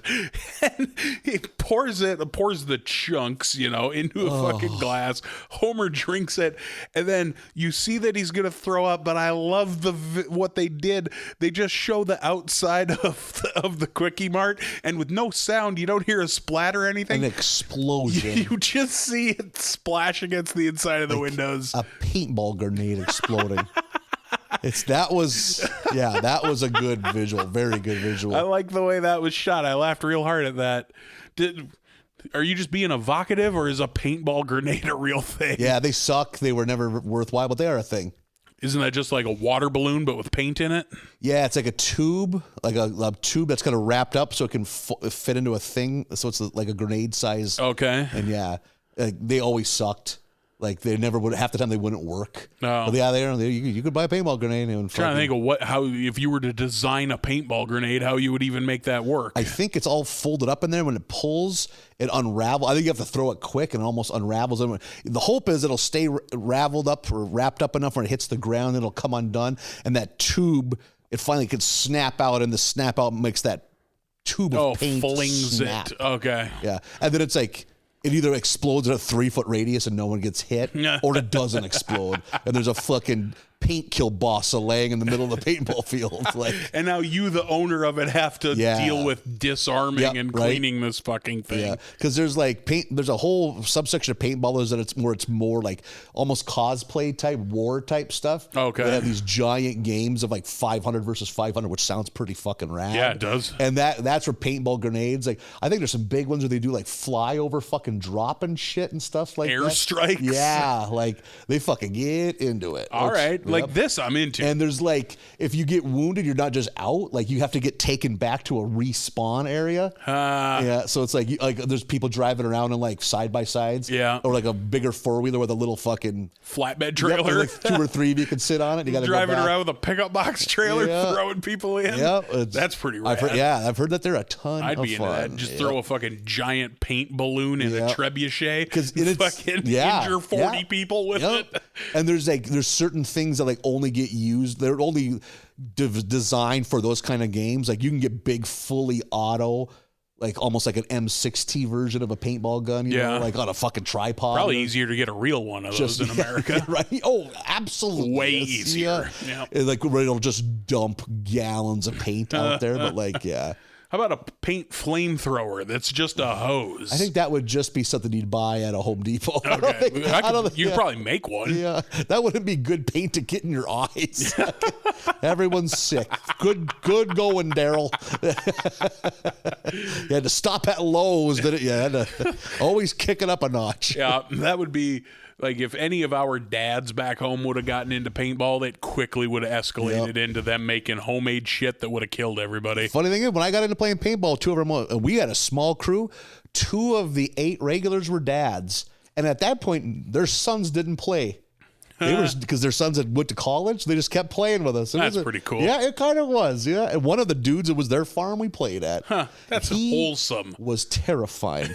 And he pours the chunks, into a fucking glass. Homer drinks it. And then you see that he's going to throw up. But I love what they did. They just show the outside of the Quickie Mart. And with no sound, you don't hear a splatter or anything. An explosion. You just see it splash against the inside of the windows. A paintball grenade exploding. That was a good visual. Very good visual. I like the way that was shot. I laughed real hard at that. Are you just being evocative, or is a paintball grenade a real thing? Yeah, they suck. They were never worthwhile, but they are a thing. Isn't that just like a water balloon but with paint in it? Yeah, it's like a tube, like a tube that's kind of wrapped up so it can fit into a thing. So it's like a grenade size. Okay. And they always sucked. Like they never would. Half the time they wouldn't work. No. But you could buy a paintball grenade. And trying to think of how if you were to design a paintball grenade, how you would even make that work. I think it's all folded up in there. When it pulls, it unravels. I think you have to throw it quick and it almost unravels. The hope is it'll stay raveled up or wrapped up enough when it hits the ground, it'll come undone, and that tube it finally could snap out, and the snap out makes that tube of paint flings snap. It. Okay. Yeah, and then it's like. It either explodes at a 3-foot radius and no one gets hit, or it doesn't explode, and there's a fucking paint kill boss laying in the middle of the paintball field. And now you, the owner of it, have to deal with disarming and cleaning this fucking thing. Yeah, because there's there's a whole subsection of paintballers that it's more like almost cosplay type, war type stuff. Okay. They have these giant games of like 500 versus 500, which sounds pretty fucking rad. Yeah, it does. And that's for paintball grenades. Like I think there's some big ones where they do like fly over fucking dropping shit and stuff like airstrikes. Yeah, like they fucking get into it. All right. Like this I'm into. And there's like, if you get wounded, you're not just out. Like you have to get taken back to a respawn area. Yeah. So it's like there's people driving around in like side by sides. Yeah. Or like a bigger 4-wheeler with a little fucking flatbed trailer. Like 2 or 3 of you can sit on it. You got to driving around with a pickup box trailer, throwing people in. Yeah. That's pretty rad. I've heard that they're a ton I'd of be into fun. that. Just throw a fucking giant paint balloon in a trebuchet. Because fucking injure 40 people with it. And there's certain things that like only get used. They're only designed for those kind of games. Like you can get big, fully auto, like almost like an M60 version of a paintball gun. You know, like on a fucking tripod. Probably easier to get a real one of those in America, right? Oh, absolutely, way easier. Like where it'll just dump gallons of paint out there. But like, How about a paint flamethrower that's just a hose? I think that would just be something you'd buy at a Home Depot. Okay. You could probably make one. Yeah, that wouldn't be good paint to get in your eyes. Everyone's sick. Good going, Daryl. You had to stop at Lowe's. You had to always kick it up a notch. Yeah, that would be like if any of our dads back home would have gotten into paintball, it quickly would have escalated into them making homemade shit that would have killed everybody. Funny thing is, when I got into playing paintball, we had a small crew. 2 of the 8 regulars were dads. And at that point, their sons didn't play. They were because their sons had went to college. They just kept playing with us. That's pretty cool. Yeah, it kind of was. Yeah, and one of the dudes, it was their farm we played at. That's wholesome. Was terrifying.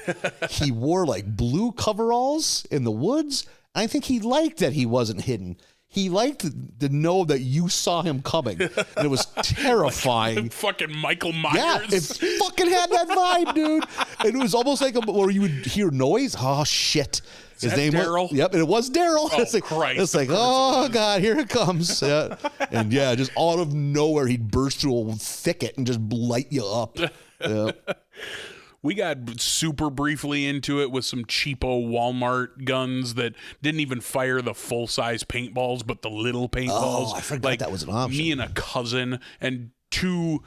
He wore like blue coveralls in the woods. I think he liked that he wasn't hidden. He liked to know that you saw him coming. And it was terrifying. Like fucking Michael Myers. Yeah, it fucking had that vibe, dude. And it was almost like where you would hear noise. Oh, shit. His name Daryl? Yep, and it was Daryl. Oh, it's like, Christ. It's like, oh, God, here it comes. Yeah. And yeah, just out of nowhere, he'd burst through a thicket and just light you up. Yeah. We got super briefly into it with some cheapo Walmart guns that didn't even fire the full-size paintballs, but the little paintballs. Oh, I forgot that was an option. Me and a cousin and two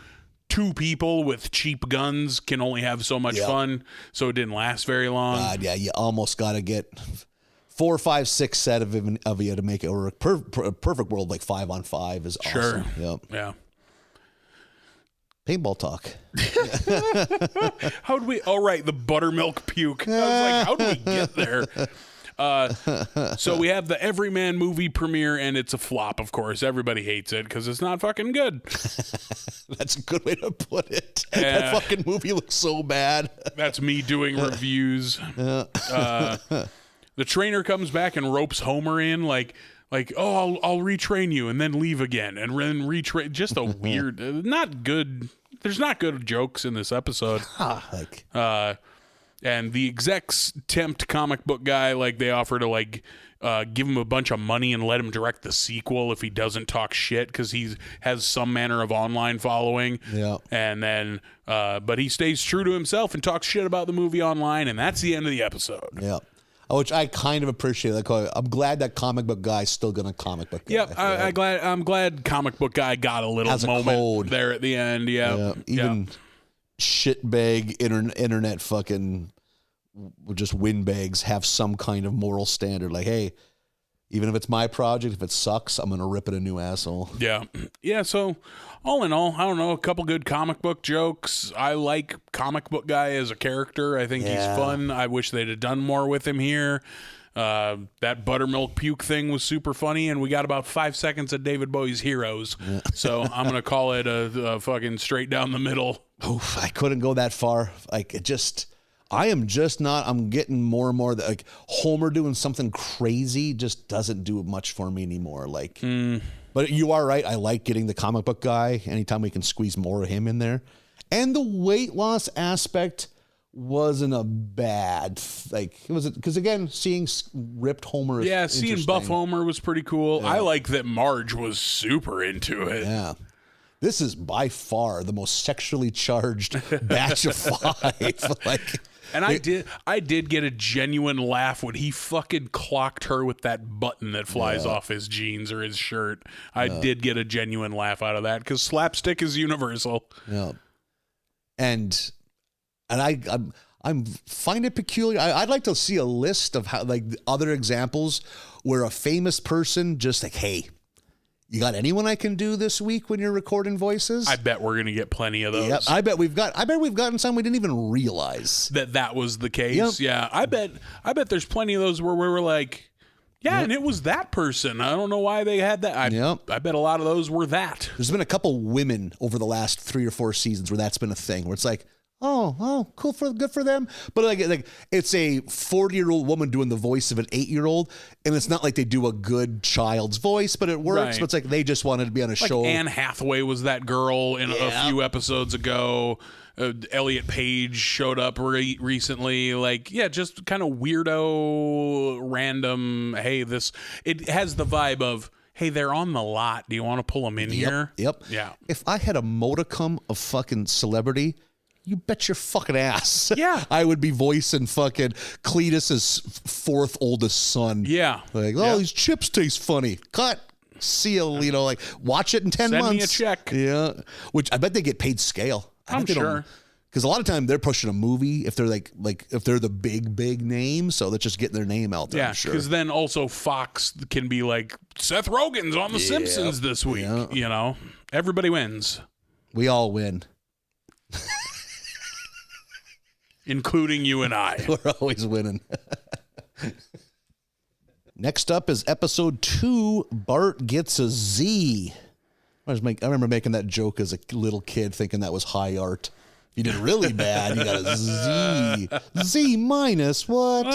people with cheap guns can only have so much fun, so it didn't last very long. God, yeah, you almost got to get 4, 5, 6 set of you to make it work. Perfect world, like 5-on-5 is sure. Awesome. Yep. Yeah. Paintball talk. How'd we? Oh, right, the buttermilk puke. I was like, how do we get there? So we have the Everyman movie premiere, and it's a flop, of course. Everybody hates it because it's not fucking good. That's a good way to put it. That fucking movie looks so bad. That's me doing reviews. The trainer comes back and ropes Homer in like, oh, I'll retrain you and then leave again and then retrain. Just a weird, not good. There's not good jokes in this episode. And the execs tempt comic book guy, like they offer to give him a bunch of money and let him direct the sequel if he doesn't talk shit because he has some manner of online following. Yeah. And then, but he stays true to himself and talks shit about the movie online, and that's the end of the episode. Yeah. Which I kind of appreciate. Like, I'm glad that comic book guy's still gonna comic book. Yep, I'm glad comic book guy got a little moment there at the end. Yeah, even shitbag internet fucking just windbags have some kind of moral standard. Like, hey, even if it's my project, if it sucks, I'm gonna rip it a new asshole. Yeah. So all in all, I don't know, a couple good comic book jokes. I like comic book guy as a character. I think he's fun. I wish they'd have done more with him here. That buttermilk puke thing was super funny, and we got about 5 seconds of David Bowie's Heroes. Yeah. So I'm gonna call it a fucking straight down the middle. Oof, I couldn't go that far. I'm getting more and more that like Homer doing something crazy just doesn't do much for me anymore. But you are right. I like getting the comic book guy anytime we can squeeze more of him in there. And the weight loss aspect wasn't a bad, it was, because again, seeing ripped Homer is seeing buff Homer was pretty cool. Yeah. I like that Marge was super into it. Yeah. This is by far the most sexually charged batch of 5. And I did get a genuine laugh when he fucking clocked her with that button that flies off his jeans or his shirt. I did get a genuine laugh out of that because slapstick is universal. Yeah. And I find it peculiar. I'd like to see a list of how other examples where a famous person just hey, you got anyone I can do this week when you're recording voices? I bet we're gonna get plenty of those. Yep. I bet we've gotten some we didn't even realize that was the case. Yep. Yeah. I bet there's plenty of those where we were like, and it was that person. I don't know why they had that. I bet a lot of those were that. There's been a couple women over the last 3 or 4 seasons where that's been a thing where it's like, oh, cool, good for them. But like it's a 40-year-old woman doing the voice of an 8-year-old, and it's not like they do a good child's voice, but it works. Right. But it's like they just wanted to be on a show. Anne Hathaway was that girl in a few episodes ago. Elliot Page showed up recently. Just kind of weirdo, random. Hey, it has the vibe of, hey, they're on the lot. Do you want to pull them in here? Yep. Yeah. If I had a modicum of fucking celebrity, You bet your fucking ass. Yeah. I would be voicing fucking Cletus's fourth oldest son. Yeah. Like, these chips taste funny. Cut. Seal, like watch it in 10 months. Send me a check. Yeah. Which I bet they get paid scale. I'm sure. Because a lot of time they're pushing a movie if they're like if they're the big name, so they're just getting their name out there. Yeah, I'm sure. because then also Fox can be like, Seth Rogen's on The Simpsons this week. Yeah. Everybody wins. We all win. Including you and I. We're always winning. Next up is episode 2, Bart Gets a Z. I remember making that joke as a little kid, thinking that was high art. If you did really bad, you got a Z. Z minus, what?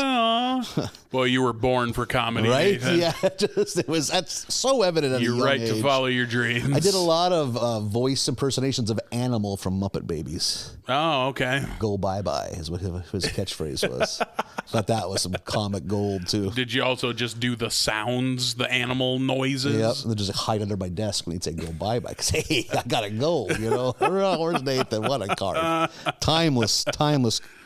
Well, you were born for comedy, right? Nathan. Yeah, that's so evident at a young You're right age. to follow your dreams. I did a lot of voice impersonations of Animal from Muppet Babies. Oh, okay. Go bye-bye is what his catchphrase was. Thought that was some comic gold, too. Did you also just do the sounds, the animal noises? Yep, and then just hide under my desk when he'd say go bye-bye. Because, hey, I got to go, Where's Nathan? What a card. Timeless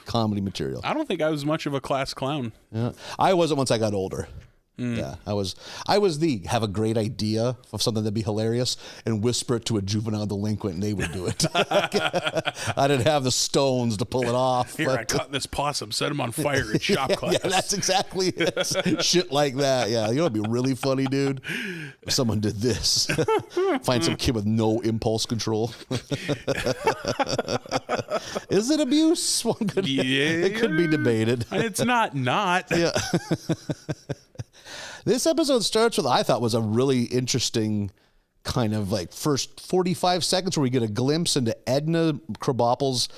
comedy material. I don't think I was much of a class clown. Yeah. I wasn't once I got older. Yeah, I was have a great idea of something that'd be hilarious and whisper it to a juvenile delinquent and they would do it. I didn't have the stones to pull it off. Here, I caught this possum, set him on fire in shop class. Yeah, that's exactly it. Shit like that. Yeah, it'd be really funny, dude. If someone did this. Find some kid with no impulse control. Is it abuse? It could be debated. It's not. Yeah. This episode starts with, I thought was a really interesting kind of like first 45 seconds where we get a glimpse into Edna Krabappel's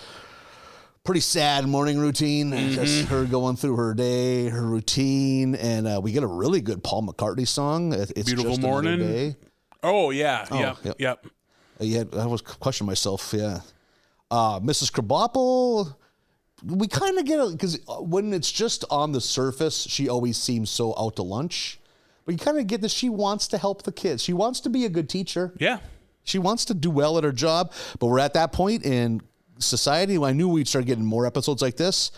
pretty sad morning routine. Just her going through her day, her routine. And we get a really good Paul McCartney song. It's Beautiful just Morning. Day. Oh, yeah. Yep. Yeah, I was questioning myself. Yeah. Mrs. Krabappel, we kind of get it because when it's just on the surface, she always seems so out to lunch. But you kind of get that she wants to help the kids. She wants to be a good teacher. Yeah. She wants to do well at her job. But we're at that point in society. I knew we'd start getting more episodes like this.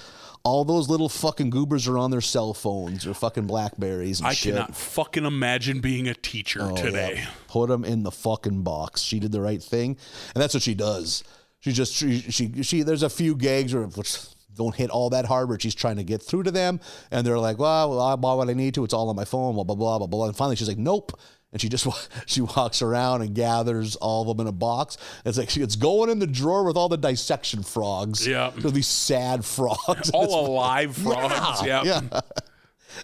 All those little fucking goobers are on their cell phones or fucking Blackberries and shit. I cannot fucking imagine being a teacher today. Yeah. Put them in the fucking box. She did the right thing. And that's what she does. She there's a few gags which don't hit all that hard where she's trying to get through to them. And they're like, well, I bought what I need to. It's all on my phone, blah, blah, blah, blah, blah. And finally she's like, nope. And she walks around and gathers all of them in a box. It's like it's going in the drawer with all the dissection frogs. Yeah. These sad frogs. All alive frogs. Yeah.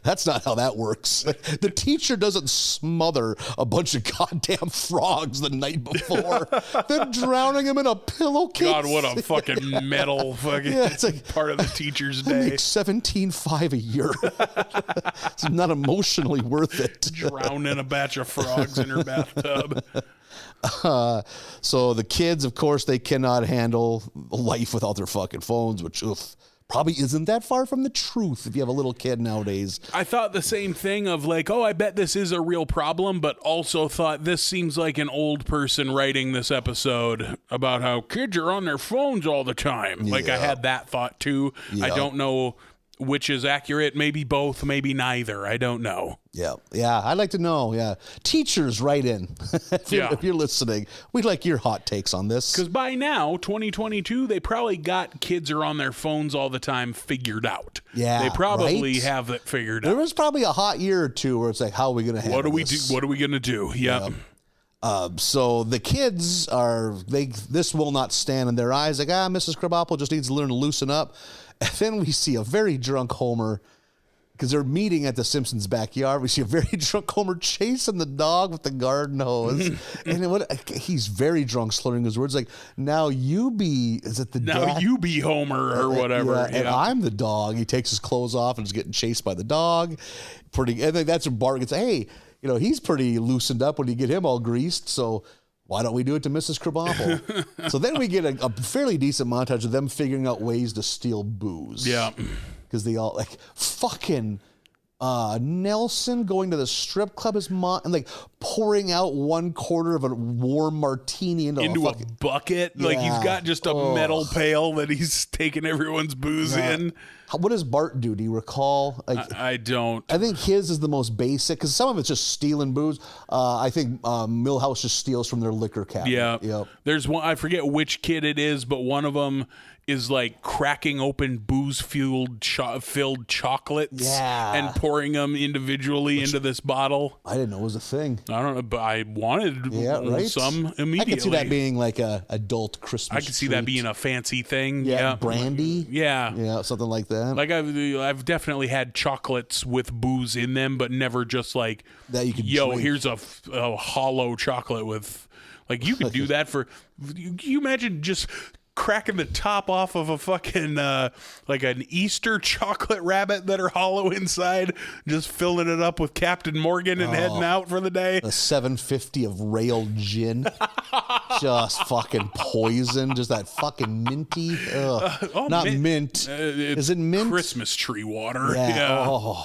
That's not how that works. The teacher doesn't smother a bunch of goddamn frogs the night before. They're drowning them in a pillowcase. God, what a fucking metal fucking it's like, part of the teacher's day. I make $17,500 a year. It's not emotionally worth it. Drown in a batch of frogs in her bathtub. So the kids, of course, they cannot handle life without their fucking phones, which probably isn't that far from the truth if you have a little kid nowadays. I thought the same thing of like, oh, I bet this is a real problem, but also thought this seems like an old person writing this episode about how kids are on their phones all the time. Like I had that thought too. I don't know which is accurate. Maybe both, maybe neither. I don't know. Yeah. I'd like to know. Yeah. Teachers, write in. If you're listening, we'd like your hot takes on this. Because by now, 2022, they probably got kids are on their phones all the time figured out. Yeah. They probably have it figured out. There was probably a hot year or two where it's like, how are we going to handle this? What are we going to do? Yeah. So the kids this will not stand in their eyes. Like, Mrs. Krabappel just needs to learn to loosen up. And then we see a very drunk Homer, because they're meeting at the Simpsons' backyard. We see a very drunk Homer chasing the dog with the garden hose. And he's very drunk, slurring his words like, now you be Homer or whatever. And I'm the dog. He takes his clothes off and is getting chased by the dog. And then that's when Bart gets, hey, he's pretty loosened up when you get him all greased. So why don't we do it to Mrs. Krabappel? So then we get a fairly decent montage of them figuring out ways to steal booze. Yeah. Because they all, like, fucking Nelson going to the strip club, his mom, and, like, pouring out 1/4 of a warm martini into a bucket. Like he's got just a metal pail that he's taking everyone's booze in. What does Bart do? Do you recall? Like, I don't. I think his is the most basic because some of it's just stealing booze. I think Milhouse just steals from their liquor cabinet. Yeah. Yep. There's one, I forget which kid it is, but one of them is like cracking open booze-filled chocolates and pouring them individually into this bottle. I didn't know it was a thing. I don't know, but I wanted some immediately. I could see that being like a adult Christmas I could see that being a fancy thing. Yeah, brandy. Yeah, something like that. Like I've definitely had chocolates with booze in them, but never just like that you could drink. Here's a hollow chocolate with, like, you could do that for. You imagine just cracking the top off of a fucking like an Easter chocolate rabbit that are hollow inside, just filling it up with Captain Morgan and heading out for the day. A 750 of rail gin, just fucking poison, just that fucking minty. Not mint. Is it mint? Christmas tree water. Yeah.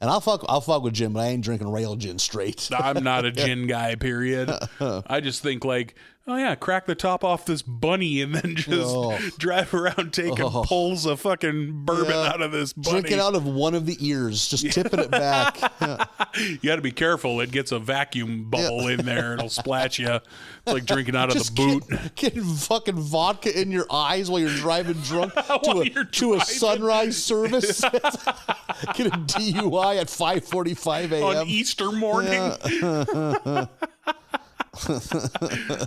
And I'll fuck with gin, but I ain't drinking rail gin straight. I'm not a gin guy, period. I just think like, oh yeah, crack the top off this bunny and then just drive around taking pulls of fucking bourbon out of this bunny. Drink it out of one of the ears, just tipping it back. You got to be careful. It gets a vacuum bubble in there. It'll splash you. It's like drinking out of the boot. Getting fucking vodka in your eyes while you're driving drunk to a sunrise service. Get a DUI at 5:45 a.m. on Easter morning.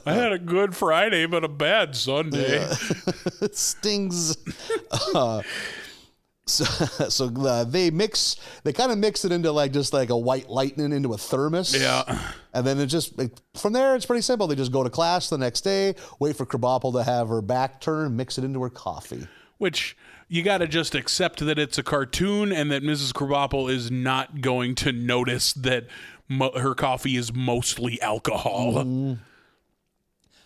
I had a good Friday, but a bad Sunday. It stings. So they kind of mix it into just like a white lightning into a thermos. Yeah. And then from there, it's pretty simple. They just go to class the next day, wait for Krabappel to have her back turned, mix it into her coffee. Which you got to just accept that it's a cartoon and that Mrs. Krabappel is not going to notice that her coffee is mostly alcohol. Mm-hmm.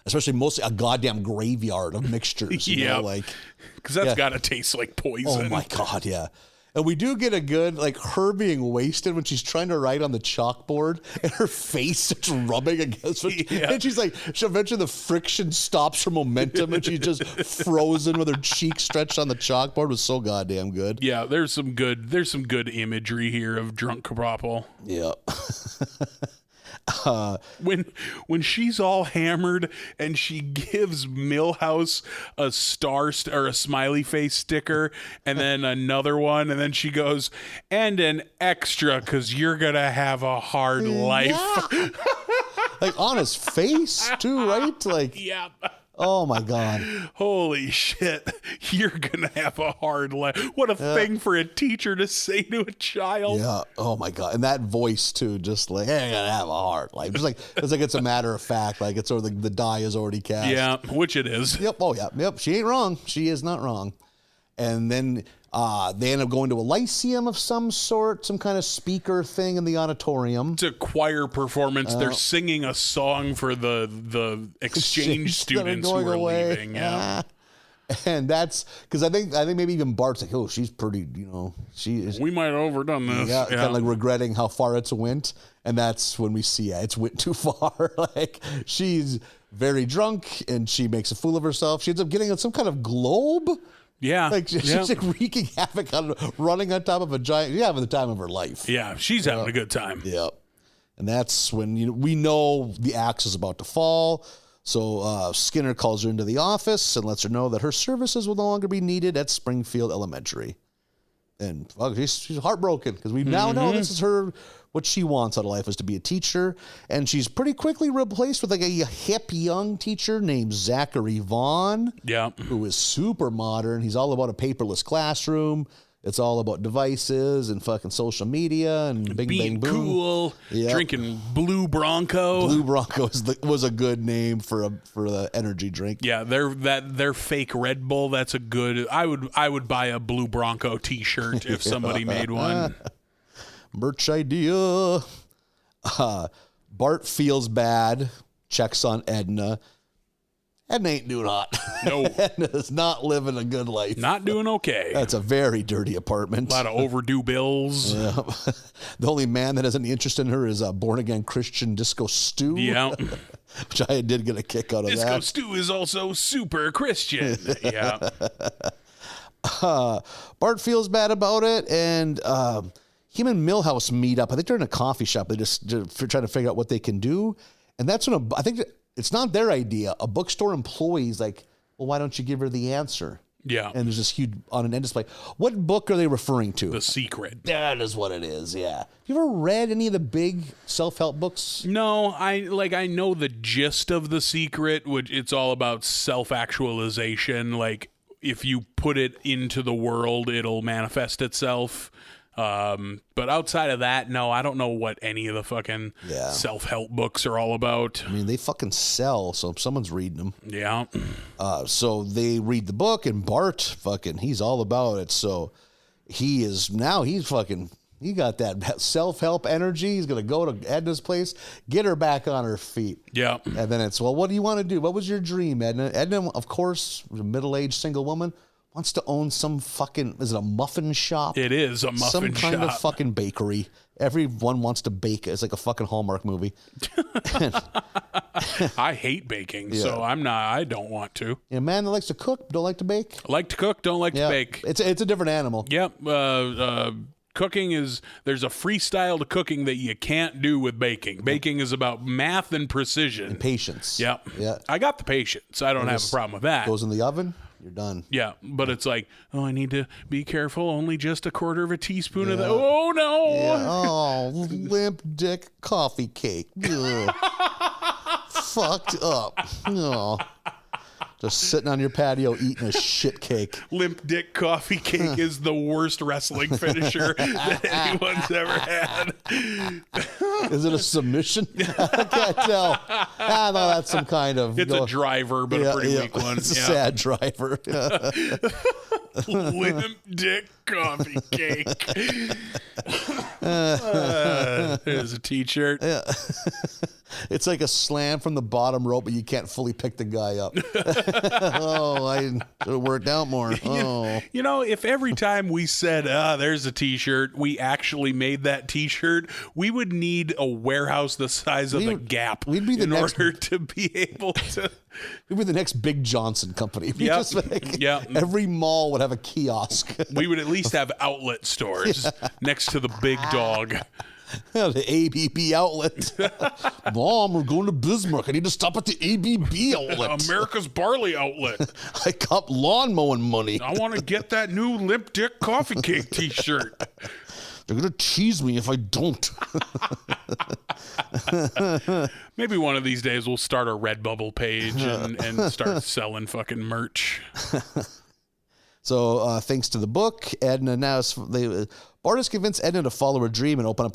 Especially mostly a goddamn graveyard of mixtures. Because that's got to taste like poison. Oh my God, yeah. And we do get a good, her being wasted when she's trying to write on the chalkboard and her face starts rubbing against it. Yeah. And she's like, eventually the friction stops her momentum and she's just frozen with her cheek stretched on the chalkboard. It was so goddamn good. Yeah, there's some good imagery here of drunk Krabappel. Yeah. When she's all hammered and she gives Milhouse a star or a smiley face sticker and then another one, and then she goes, and an extra because you're gonna have a hard life. Yeah. On his face too, right? Yeah. Oh my God. Holy shit. You're going to have a hard life. What a thing for a teacher to say to a child. Yeah. Oh my God. And that voice too, just like, hey, you're going to have a hard life. Just it's a matter of fact. It's sort of the die is already cast. Yeah, which it is. Yep. Oh yeah. Yep. She ain't wrong. She is not wrong. And then they end up going to a lyceum of some sort, some kind of speaker thing in the auditorium. It's a choir performance. They're singing a song for the exchange students who are leaving. Yeah. And that's because I think maybe even Bart's like, oh, she's pretty, she is. We might have overdone this. Yeah, kind of regretting how far it's went. And that's when we see, it's went too far. She's very drunk and she makes a fool of herself. She ends up getting some kind of globe. Yeah. She's wreaking havoc running on top of a giant. She's having the time of her life. Yeah, she's having a good time. Yep. And that's when we know the axe is about to fall. So Skinner calls her into the office and lets her know that her services will no longer be needed at Springfield Elementary. And she's heartbroken because we now know this is what she wants out of life is to be a teacher. And she's pretty quickly replaced with a hip young teacher named Zachary Vaughn. Yeah. Who is super modern. He's all about a paperless classroom. It's all about devices and fucking social media and bing being bang boom. Cool. Yep. Drinking Blue Bronco. Blue Bronco was a good name for the energy drink. Yeah, their fake Red Bull. That's a good. I would buy a Blue Bronco T-shirt if somebody made one. Merch idea. Bart feels bad. Checks on Edna. Edna ain't doing hot. No. Edna is not living a good life. Not doing okay. That's a very dirty apartment. A lot of overdue bills. Yeah. The only man that has any interest in her is a born-again Christian Disco Stew. Yeah. Which I did get a kick out of Disco that. Stew is also super Christian. Yeah. Bart feels bad about it, and him and Milhouse meet up. I think they're in a coffee shop. They just trying to figure out what they can do. And that's when I think it's not their idea. A bookstore employee's like, well, why don't you give her the answer? Yeah. And there's this huge on an end display. What book are they referring to? The Secret. That is what it is, yeah. Have you ever read any of the big self-help books? No, I know the gist of The Secret, which it's all about self-actualization. Like, if you put it into the world, it'll manifest itself. But outside of that, no, I don't know what any of the fucking self-help books are all about. I mean, they fucking sell, so someone's reading them. Yeah. So they read the book, and Bart he's all about it. So he got that self-help energy. He's going to go to Edna's place, get her back on her feet. Yeah. And then it's, well, what do you want to do? What was your dream, Edna? Edna, of course, a middle-aged single woman, wants to own some fucking, is it a muffin shop? It is a muffin shop. Some kind of fucking bakery. Everyone wants to bake. It's like a fucking Hallmark movie. I hate baking, so I don't want to. Yeah, a man that likes to cook, don't like to bake? Like to cook, don't like to bake. It's a different animal. Yep. Cooking there's a freestyle to cooking that you can't do with baking. Baking is about math and precision. And patience. Yep. Yeah. I got the patience. I don't have a problem with that. Goes in the oven. You're done. Yeah, but it's like, oh, I need to be careful. Only just a quarter of a teaspoon of that. Oh, no. Yeah. Oh, limp dick coffee cake. Fucked up. Oh. Just sitting on your patio eating a shit cake. Limp dick coffee cake is the worst wrestling finisher that anyone's ever had. Is it a submission? I can't tell. No, that's some kind of... It's a driver, but a pretty weak one. It's a sad driver. Limp dick coffee cake. There's a t-shirt. Yeah. It's like a slam from the bottom rope, but you can't fully pick the guy up. Oh, I should have worked out more. Oh. You know, if every time we said, there's a t-shirt, we actually made that t-shirt, we would need a warehouse the size of the Gap in order to be able to... We'd be the next Big Johnson company. Yep. Every mall would have a kiosk. We would at least have outlet stores next to the big dog. The ABB outlet. Mom, we're going to Bismarck. I need to stop at the ABB outlet. America's Barley Outlet. I got lawn mowing money. I want to get that new Limp Dick Coffee Cake t-shirt. They're going to tease me if I don't. Maybe one of these days we'll start a Redbubble page and start selling fucking merch. So thanks to the book, Edna Bart has convinced Edna to follow her dream and open up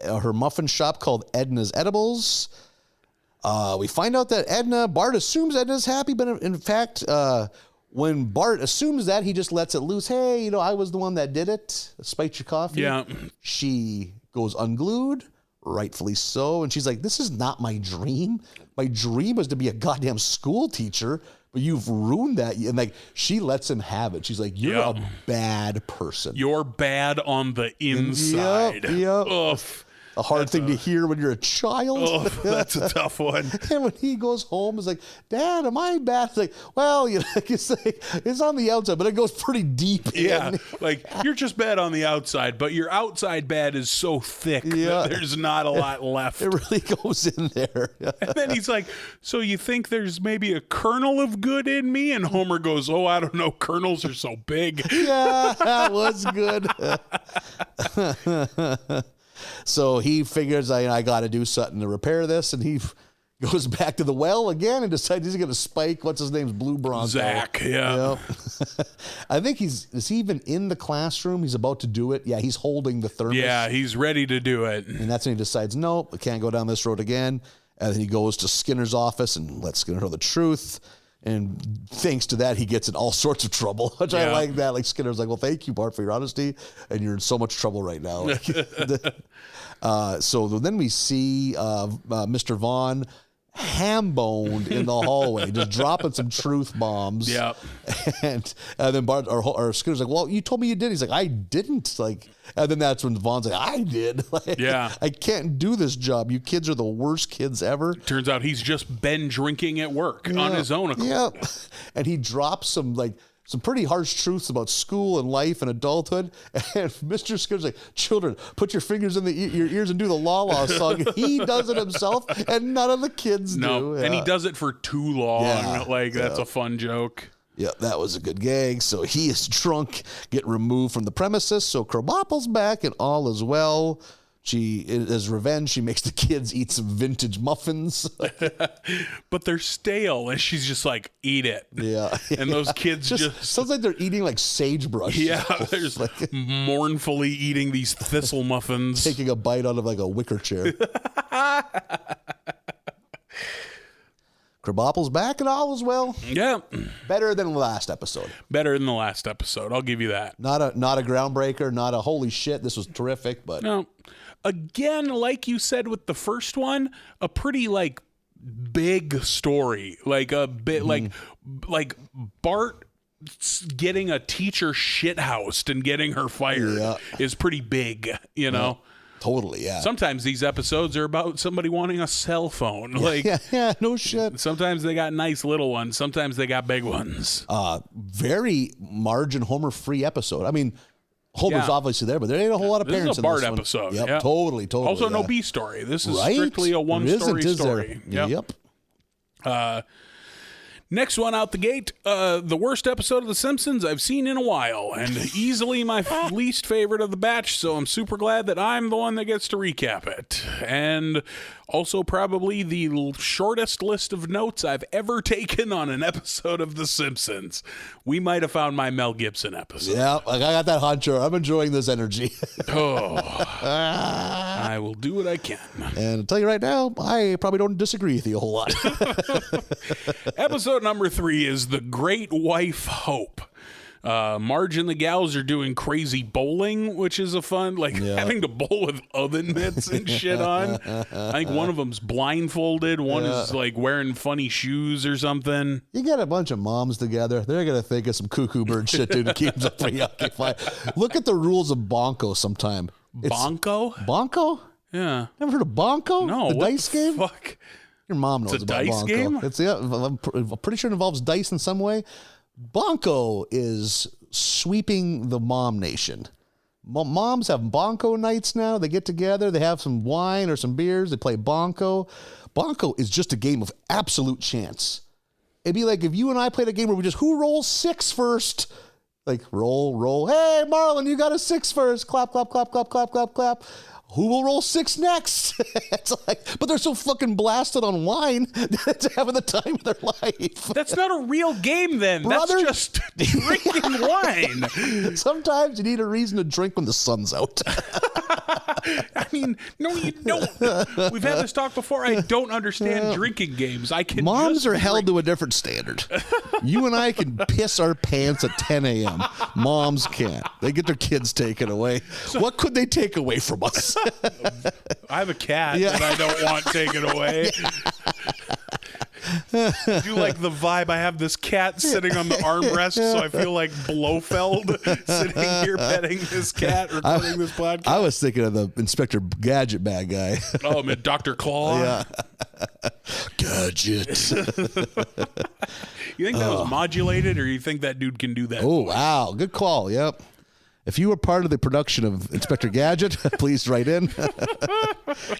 her muffin shop called Edna's Edibles. We find out that Bart assumes Edna's happy, but in fact, when Bart assumes that, he just lets it loose. Hey, I was the one that did it. Spiked your coffee. Yeah. She goes unglued, rightfully so. And she's like, this is not my dream. My dream was to be a goddamn school teacher, but you've ruined that. And she lets him have it. She's like, you're a bad person. You're bad on the inside. Yep. Ugh. A hard thing to hear when you're a child. Oh, that's a tough one. And when he goes home, it's like, Dad, am I bad? It's like, well, it's on the outside, but it goes pretty deep. Yeah, you're just bad on the outside, but your outside bad is so thick that there's not a lot left. It really goes in there. And then he's like, so you think there's maybe a kernel of good in me? And Homer goes, oh, I don't know. Kernels are so big. Yeah, that was good. So he figures, I got to do something to repair this, and he goes back to the well again and decides he's going to spike, what's his name's Blue Bronco. Zach, yeah. I think is he even in the classroom? He's about to do it. Yeah, he's holding the thermos. Yeah, he's ready to do it. And that's when he decides, nope, I can't go down this road again. And then he goes to Skinner's office and lets Skinner know the truth. And thanks to that, he gets in all sorts of trouble, which I like that. Like Skinner's like, well, thank you, Bart, for your honesty. And you're in so much trouble right now. So then we see Mr. Vaughn ham-boned in the hallway, just dropping some truth bombs. Yep. And then Bart or Scooter's like, well, you told me you did. He's like, I didn't. Like, and then that's when Vaughn's like, I did. Like, yeah. I can't do this job. You kids are the worst kids ever. Turns out he's just been drinking at work on his own accord. Yep. And he drops some pretty harsh truths about school and life and adulthood. And Mr. Scooter's like, children, put your fingers in your ears and do the La La song. And he does it himself, and none of the kids do. And he does it for too long. Yeah. That's a fun joke. Yeah, that was a good gag. So he is drunk, get removed from the premises. So Krabappel's back, and all is well. As revenge, she makes the kids eat some vintage muffins. But they're stale, and she's just like, eat it. Yeah. And those kids just sounds like they're eating like sagebrush. Yeah, they're just like mournfully eating these thistle muffins. Taking a bite out of like a wicker chair. Krabappel's back and all is well. Yeah. Better than the last episode. Better than the last episode. I'll give you that. Not a groundbreaker, not a holy shit, this was terrific, but no. Again, like you said with the first one, a pretty like big story. Like a bit like Bart getting a teacher shithoused and getting her fired is pretty big, you know. Totally, yeah. Sometimes these episodes are about somebody wanting a cell phone. No shit. Sometimes they got nice little ones. Sometimes they got big ones. Very Marge and Homer free episode. I mean, Homer's obviously there, but there ain't a whole lot of parents in this one. This is a Bart episode. Yep, totally. Also, no B story. This is strictly a one-story story. Yep. Next one out the gate, the worst episode of The Simpsons I've seen in a while, and easily my least favorite of the batch, so I'm super glad that I'm the one that gets to recap it. And also probably the shortest list of notes I've ever taken on an episode of The Simpsons. We might have found my Mel Gibson episode. Yeah, I got that honcho. I'm enjoying this energy. I will do what I can. And I'll tell you right now, I probably don't disagree with you a whole lot. Episode number 3 is The Great Wife Hope. Marge and the gals are doing crazy bowling, which is a fun, having to bowl with oven mitts and shit on. I think one of them's blindfolded. One is like wearing funny shoes or something. You get a bunch of moms together. They're going to think of some cuckoo bird shit, dude, to keep them preoccupied. Look at the rules of Bonko sometime. Bonko? Bonko? Yeah. Never heard of Bonko? No. The dice game? Fuck? Your mom knows about dice Bonko. Game? I'm pretty sure it involves dice in some way. Bonko is sweeping the mom nation. Moms have Bonko nights now. They get together. They have some wine or some beers. They play Bonko. Bonko is just a game of absolute chance. It'd be like if you and I played a game where we just, who rolls 6 first? Like, roll. Hey, Marlon, you got a 6 first. Clap, clap, clap, clap, clap, clap, clap. Who will roll 6 next? It's like, but they're so fucking blasted on wine that they're having the time of their life. That's not a real game then. Brother. That's just drinking wine. Sometimes you need a reason to drink when the sun's out. I mean, no, you don't. We've had this talk before. I don't understand drinking games. Moms are held to a different standard. You and I can piss our pants at 10 a.m. Moms can't. They get their kids taken away. What could they take away from us? I have a cat that I don't want taken away. Do like the vibe? I have this cat sitting on the armrest, so I feel like Blofeld sitting here petting this cat, recording this podcast. I was thinking of the Inspector Gadget bad guy. Oh, man, Dr. Claw. Yeah. Gadget. You think that was modulated, or you think that dude can do that? Oh, wow. Good call. Yep. If you were part of the production of Inspector Gadget, please write in.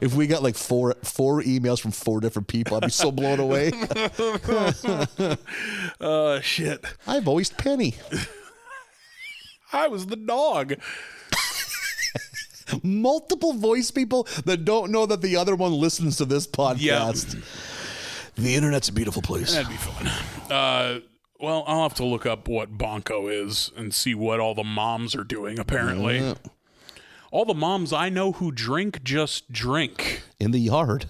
If we got like four emails from 4 different people, I'd be so blown away. Shit. I voiced Penny. I was the dog. Multiple voice people that don't know that the other one listens to this podcast. Yeah. The internet's a beautiful place. That'd be fun. Well, I'll have to look up what Bonko is and see what all the moms are doing, apparently. Yeah. All the moms I know who drink just drink. In the yard.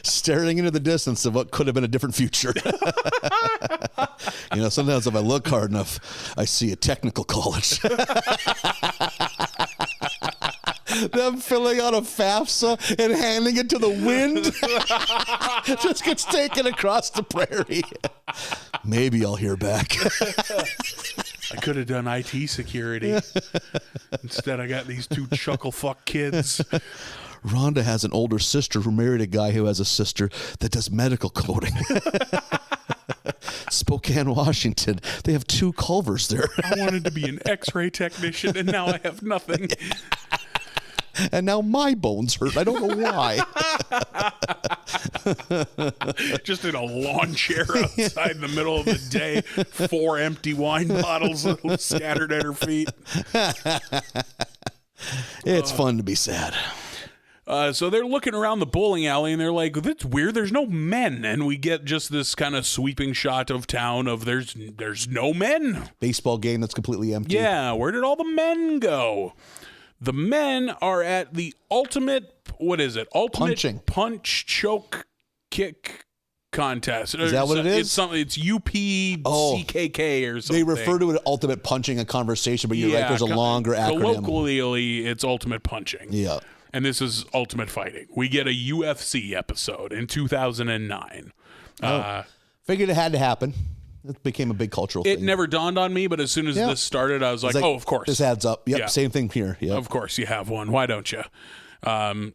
Staring into the distance of what could have been a different future. Sometimes if I look hard enough, I see a technical college. them filling out a FAFSA and handing it to the wind. Just gets taken across the prairie. Maybe I'll hear back. I could have done IT security. Instead, I got these two chuckle fuck kids. Rhonda has an older sister who married a guy who has a sister that does medical coding. Spokane, Washington. They have 2 Culvers there. I wanted to be an X-ray technician, and now I have nothing. And now my bones hurt. I don't know why. Just in a lawn chair outside in the middle of the day, 4 empty wine bottles scattered at her feet. It's fun to be sad. So they're looking around the bowling alley and they're like, that's weird. There's no men. And we get just this kind of sweeping shot of town of there's no men. Baseball game that's completely empty. Yeah. Where did all the men go? The men are at the ultimate, what is it? Ultimate punch choke kick contest. Is that what it is? It's something. It's UPCKK or something. They refer to it ultimate punching a conversation, but you're right. There's a longer acronym. Colloquially, it's ultimate punching. Yeah. And this is Ultimate Fighting. We get a UFC episode in 2009. Figured it had to happen. It became a big cultural thing. It never dawned on me, but as soon as this started, I was like, oh, of course. This adds up. Yep, same thing here. Yep. Of course you have one. Why don't you?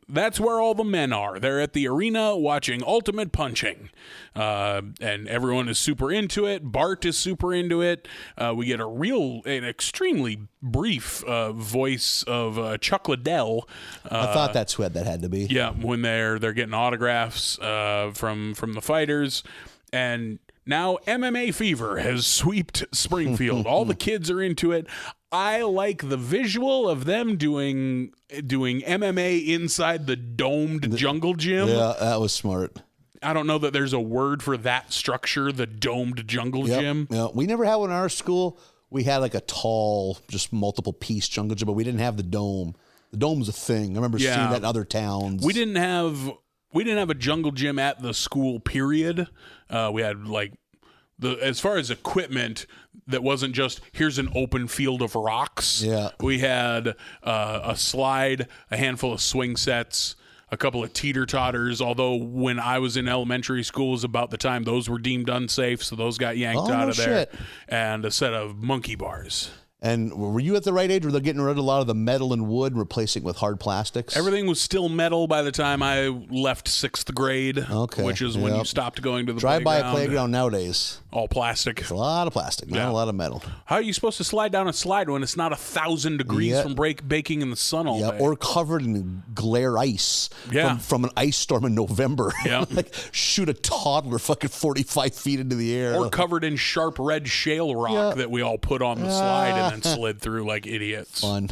That's where all the men are. They're at the arena watching Ultimate Punching. And everyone is super into it. Bart is super into it. We get an extremely brief voice of Chuck Liddell. I thought that's who that had to be. Yeah, when they're getting autographs from the fighters. And now MMA fever has swept Springfield. All the kids are into it. I like the visual of them doing MMA inside the domed jungle gym. Yeah, that was smart. I don't know that there's a word for that structure, the domed jungle gym. Yeah, we never had one in our school. We had like a tall, just multiple piece jungle gym, but we didn't have the dome. The dome's a thing. I remember seeing that in other towns. We didn't have a jungle gym at the school, period. We had as far as equipment, that wasn't just here's an open field of rocks. Yeah. We had a slide, a handful of swing sets, a couple of teeter-totters, although when I was in elementary school was about the time those were deemed unsafe, so those got yanked out of there. And a set of monkey bars. And were you at the right age where they're getting rid of a lot of the metal and wood, replacing with hard plastics? Everything was still metal by the time I left 6th grade, which is when you stopped going to the playground. Drive by a playground nowadays. All plastic. It's a lot of plastic, not a lot of metal. How are you supposed to slide down a slide when it's not 1,000 degrees from baking in the sun all day? Or covered in glare ice from an ice storm in November. Yeah. Like shoot a toddler fucking 45 feet into the air. Or covered in sharp red shale rock that we all put on the slide and then slid through like idiots. Fun.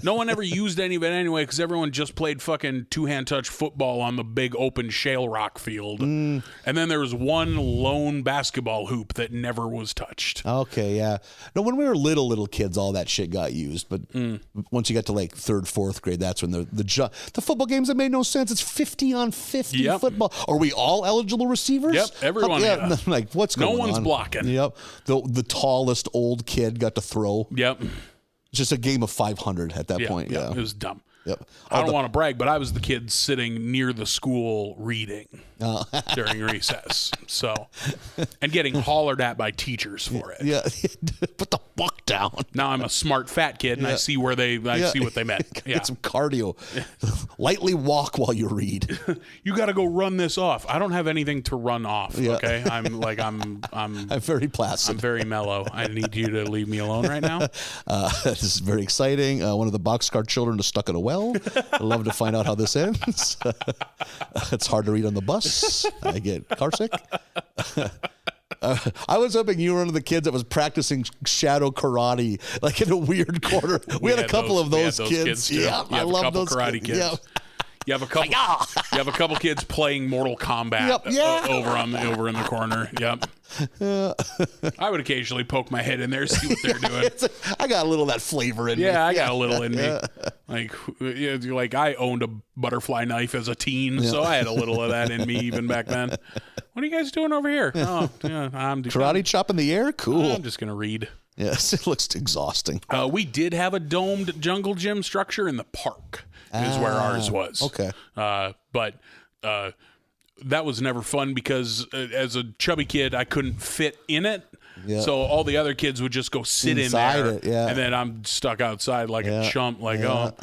No one ever used any of it anyway because everyone just played fucking two-hand touch football on the big open shale rock field. And then there was one lone basketball hoop that never was touched. Okay, yeah. No, when we were little kids, all that shit got used. But once you got to like 3rd, 4th grade, that's when the football games that made no sense. It's 50 on 50 football. Are we all eligible receivers? Yep, everyone. Yeah. Like what's going on? No one's blocking. Yep. The tallest old kid got to throw. Yep. It's just a game of 500 at that point. Yeah. It was dumb. Yep. I don't want to brag, but I was the kid sitting near the school reading during recess. So, and getting hollered at by teachers for it. Yeah. Put the fuck down. Now I'm a smart fat kid and I see where I see what they meant. Get some cardio. Lightly walk while you read. You got to go run this off. I don't have anything to run off. Okay. I'm very placid. I'm very mellow. I need you to leave me alone right now. This is very exciting. One of the boxcar children is stuck in a well. I'd love to find out how this ends. It's hard to read on the bus. I get car sick. I was hoping you were one of the kids that was practicing shadow karate, like in a weird corner. We had a couple of those kids. Yeah, I love those karate kids. Yeah. You have a couple kids playing Mortal Kombat over in the corner. Yep. I would occasionally poke my head in there, see what they're doing. I got a little of that flavor in me. Yeah, I got a little in me. Like I owned a butterfly knife as a teen, so I had a little of that in me even back then. What are you guys doing over here? Oh, yeah, karate chop in the air? Cool. I'm just gonna read. Yes, it looks exhausting. We did have a domed jungle gym structure in the park. is where ours was. Okay. But that was never fun because as a chubby kid, I couldn't fit in it. Yeah. So all the other kids would just go sit inside in there. It, yeah. And then I'm stuck outside like a chump, like, oh,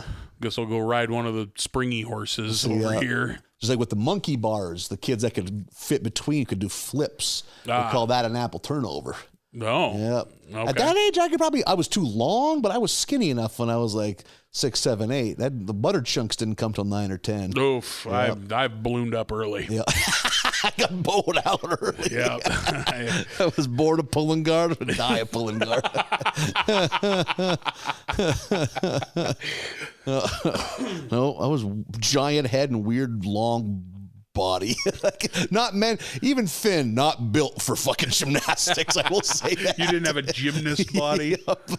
guess I'll go ride one of the springy horses over here. Just like with the monkey bars, the kids that could fit between could do flips. We call that an apple turnover. No. Yeah. Okay. At that age, I was too long, but I was skinny enough when I was like 6, 7, 8. The butter chunks didn't come till 9 or 10. Oof. Yeah. I ballooned up early. Yeah. I got bowed out early. Yeah. I was born a pulling guard and die a pulling guard. No, I was giant head and weird long body. Not men, even Finn, not built for fucking gymnastics. I will say that. You didn't have a gymnast body. Yep.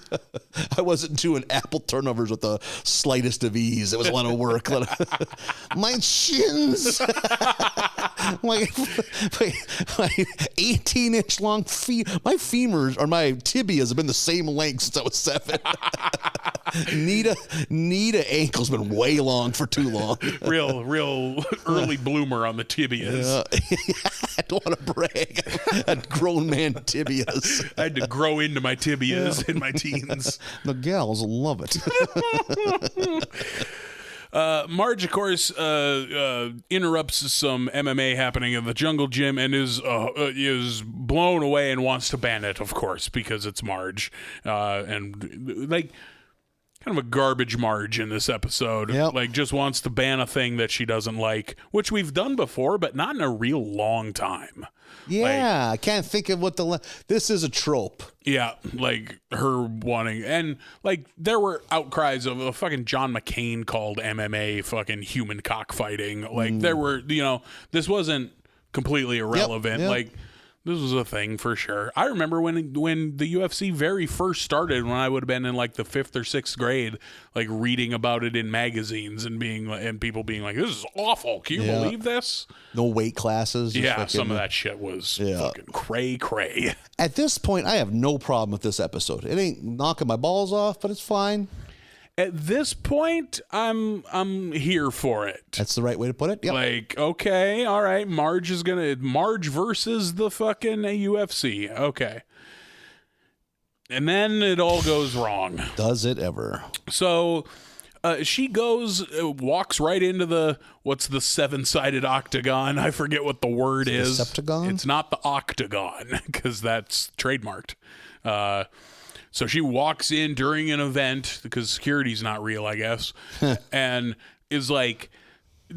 I wasn't doing apple turnovers with the slightest of ease. It was a lot of work. My shins, my 18-inch long feet. My femurs or my tibias have been the same length since I was 7. Nita ankle's been way long for too long. Real early bloomer on the tibias. I don't want to brag. I had grown man tibias. I had to grow into my tibias in my teens. The gals love it. Marge, of course, interrupts some MMA happening in the jungle gym and is blown away and wants to ban it, of course, because it's Marge. And like, kind of a garbage Marge in this episode. Yep. Like, just wants to ban a thing that she doesn't like, which we've done before, but not in a real long time. Yeah, I can't think of what this is a trope. Yeah, like her wanting, and like there were outcries of a fucking John McCain called MMA fucking human cockfighting. Like there were, this wasn't completely irrelevant. Yep. Like this was a thing for sure. I remember when the UFC very first started, when I would have been in like the 5th or 6th grade, like reading about it in magazines and people being like, "This is awful. Can you believe this?" No weight classes. Yeah, some of that shit was fucking cray. At this point, I have no problem with this episode. It ain't knocking my balls off, but it's fine. At this point, I'm here for it. That's the right way to put it. Yep. Like, okay, all right, Marge versus the fucking UFC. Okay. And then it all goes wrong. Does it ever? So she walks right into what's the 7-sided octagon? I forget what the word is. The septagon? It's not the octagon, because that's trademarked. So she walks in during an event because security's not real, I guess, and is like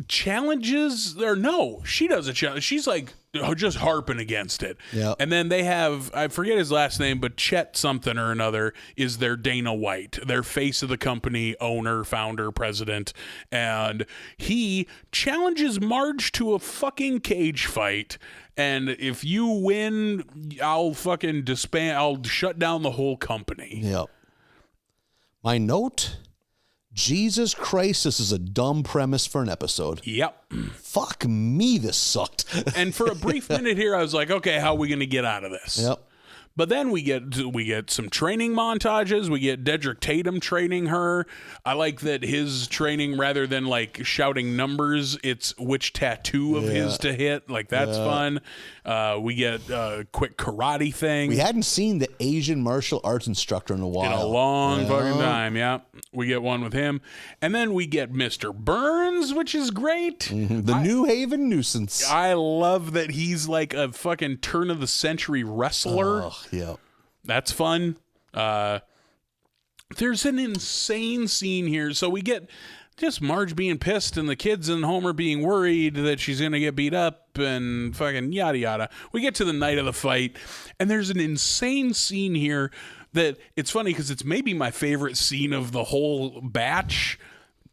challenges or no, she doesn't challenge. She's like just harping against it. Yeah. And then they have, I forget his last name, but Chet something or another is their Dana White, their face of the company, owner, founder, president. And he challenges Marge to a fucking cage fight. And if you win, I'll fucking disband. I'll shut down the whole company. Yep. My note: Jesus Christ, this is a dumb premise for an episode. Yep. Fuck me, this sucked. And for a brief minute here, I was like, okay, how are we going to get out of this? Yep. But then we get some training montages. We get Dedrick Tatum training her. I like that his training, rather than like shouting numbers, it's which tattoo of his to hit. Like, that's fun. We get a quick karate thing. We hadn't seen the Asian martial arts instructor in a while. In a long fucking time, yeah. We get one with him. And then we get Mr. Burns, which is great. Mm-hmm. The New Haven nuisance. I love that he's like a fucking turn-of-the-century wrestler. Oh, yeah. That's fun. There's an insane scene here. So we get just Marge being pissed and the kids and Homer being worried that she's going to get beat up and fucking yada yada. We get to the night of the fight, and there's an insane scene here that it's funny because it's maybe my favorite scene of the whole batch,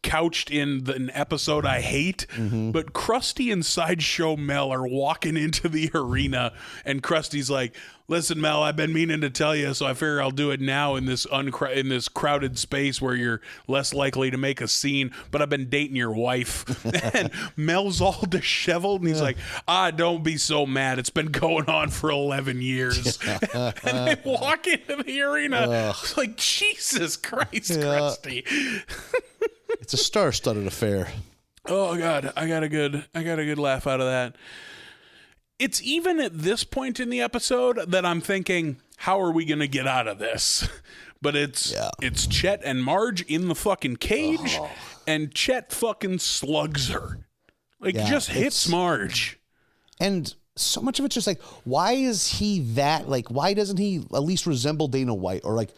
couched in an episode I hate. But Krusty and Sideshow Mel are walking into the arena, and Krusty's like, "Listen, Mel, I've been meaning to tell you, so I figure I'll do it now in this crowded space where you're less likely to make a scene, but I've been dating your wife." And Mel's all disheveled, and he's like, "Don't be so mad. It's been going on for 11 years. And they walk into the arena. It's like, Jesus Christ, Krusty. It's a star-studded affair. Oh God, I got a good laugh out of that. It's even at this point in the episode that I'm thinking, how are we going to get out of this? But it's Chet and Marge in the fucking cage, and Chet fucking slugs her. Like, just hits Marge. And so much of it's just like, why is he that? Like, why doesn't he at least resemble Dana White? Or like,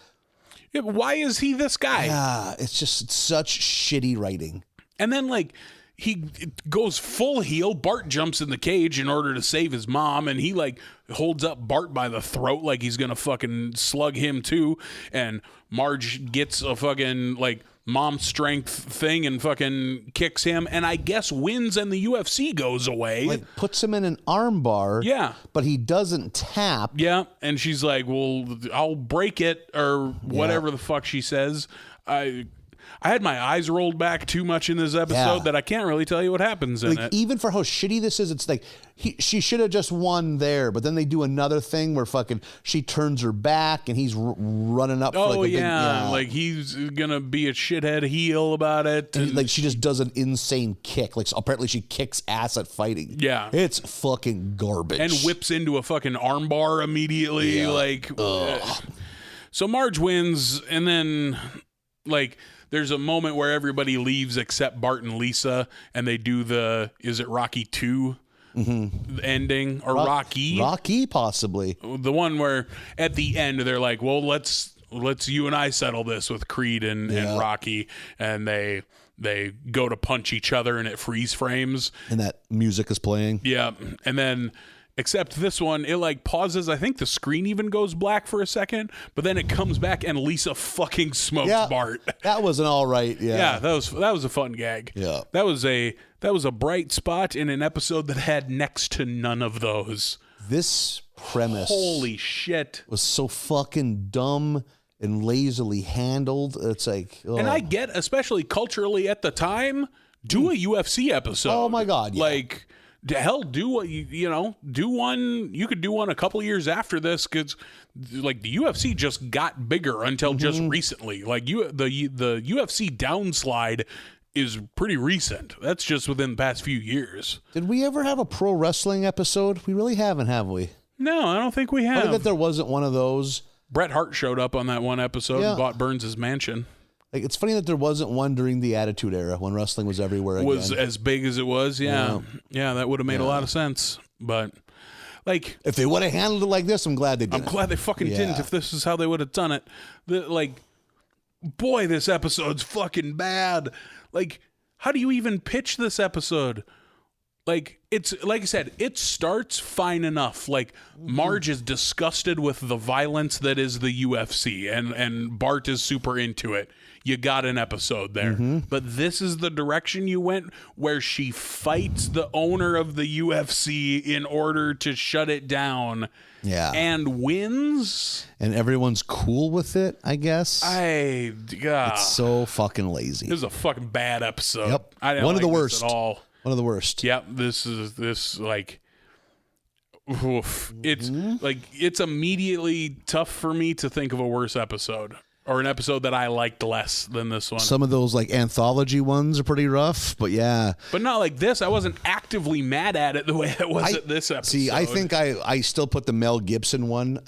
why is he this guy? Yeah, it's just such shitty writing. And then, like, he goes full heel. Bart jumps in the cage in order to save his mom, and he, like, holds up Bart by the throat like he's going to fucking slug him, too. And Marge gets a fucking, like, mom strength thing and fucking kicks him, and I guess wins, and the UFC goes away. Like, puts him in an arm bar. Yeah. But he doesn't tap. Yeah, and she's like, well, I'll break it, or whatever the fuck she says. I had my eyes rolled back too much in this episode that I can't really tell you what happens in it. Even for how shitty this is, it's like she should have just won there, but then they do another thing where fucking she turns her back and he's running up. Oh, for like like he's gonna be a shithead heel about it. And like she just does an insane kick. Like, so apparently she kicks ass at fighting. Yeah, it's fucking garbage. And whips into a fucking armbar immediately. Like, so Marge wins, and then like, there's a moment where everybody leaves except Bart and Lisa, and they do is it Rocky 2 ending, or Rocky? Rocky, possibly. The one where at the end they're like, well, let's you and I settle this with Creed and Rocky, and they go to punch each other, and it freeze frames. And that music is playing. Yeah, and then... Except this one, it like pauses. I think the screen even goes black for a second, but then it comes back and Lisa fucking smokes Bart. That was an all right. Yeah, that was a fun gag. Yeah, that was a bright spot in an episode that had next to none of those. This premise, holy shit, was so fucking dumb and lazily handled. It's like, and I get, especially culturally at the time, do a UFC episode. Oh my God, yeah. Like. Hell, do what do one. You could do one a couple years after this, because like the UFC just got bigger until just recently. Like the UFC downslide is pretty recent. That's just within the past few years. Did we ever have a pro wrestling episode? We really haven't, have we? No, I don't think we have. Funny that there wasn't one of those. Bret Hart showed up on that one episode and bought Burns' mansion. Like, it's funny that there wasn't one during the Attitude Era when wrestling was everywhere again. Was as big as it was, yeah, that would have made a lot of sense. But like, if they would have handled it like this, I'm glad they didn't. I'm glad they fucking didn't. If this is how they would have done it, boy, this episode's fucking bad. Like, how do you even pitch this episode? Like, it's like I said, it starts fine enough. Like, Marge is disgusted with the violence that is the UFC, and Bart is super into it. You got an episode there. But this is the direction you went, where she fights the owner of the UFC in order to shut it down. Yeah. And wins. And everyone's cool with it, I guess. It's so fucking lazy. This is a fucking bad episode. Yep. I didn't One like of the this worst. at all. One of the worst. Yep. This like, oof. It's like, it's immediately tough for me to think of a worse episode, or an episode that I liked less than this one. Some of those like anthology ones are pretty rough, but yeah. But not like this. I wasn't actively mad at it the way I was at this episode. See, I think I still put the Mel Gibson one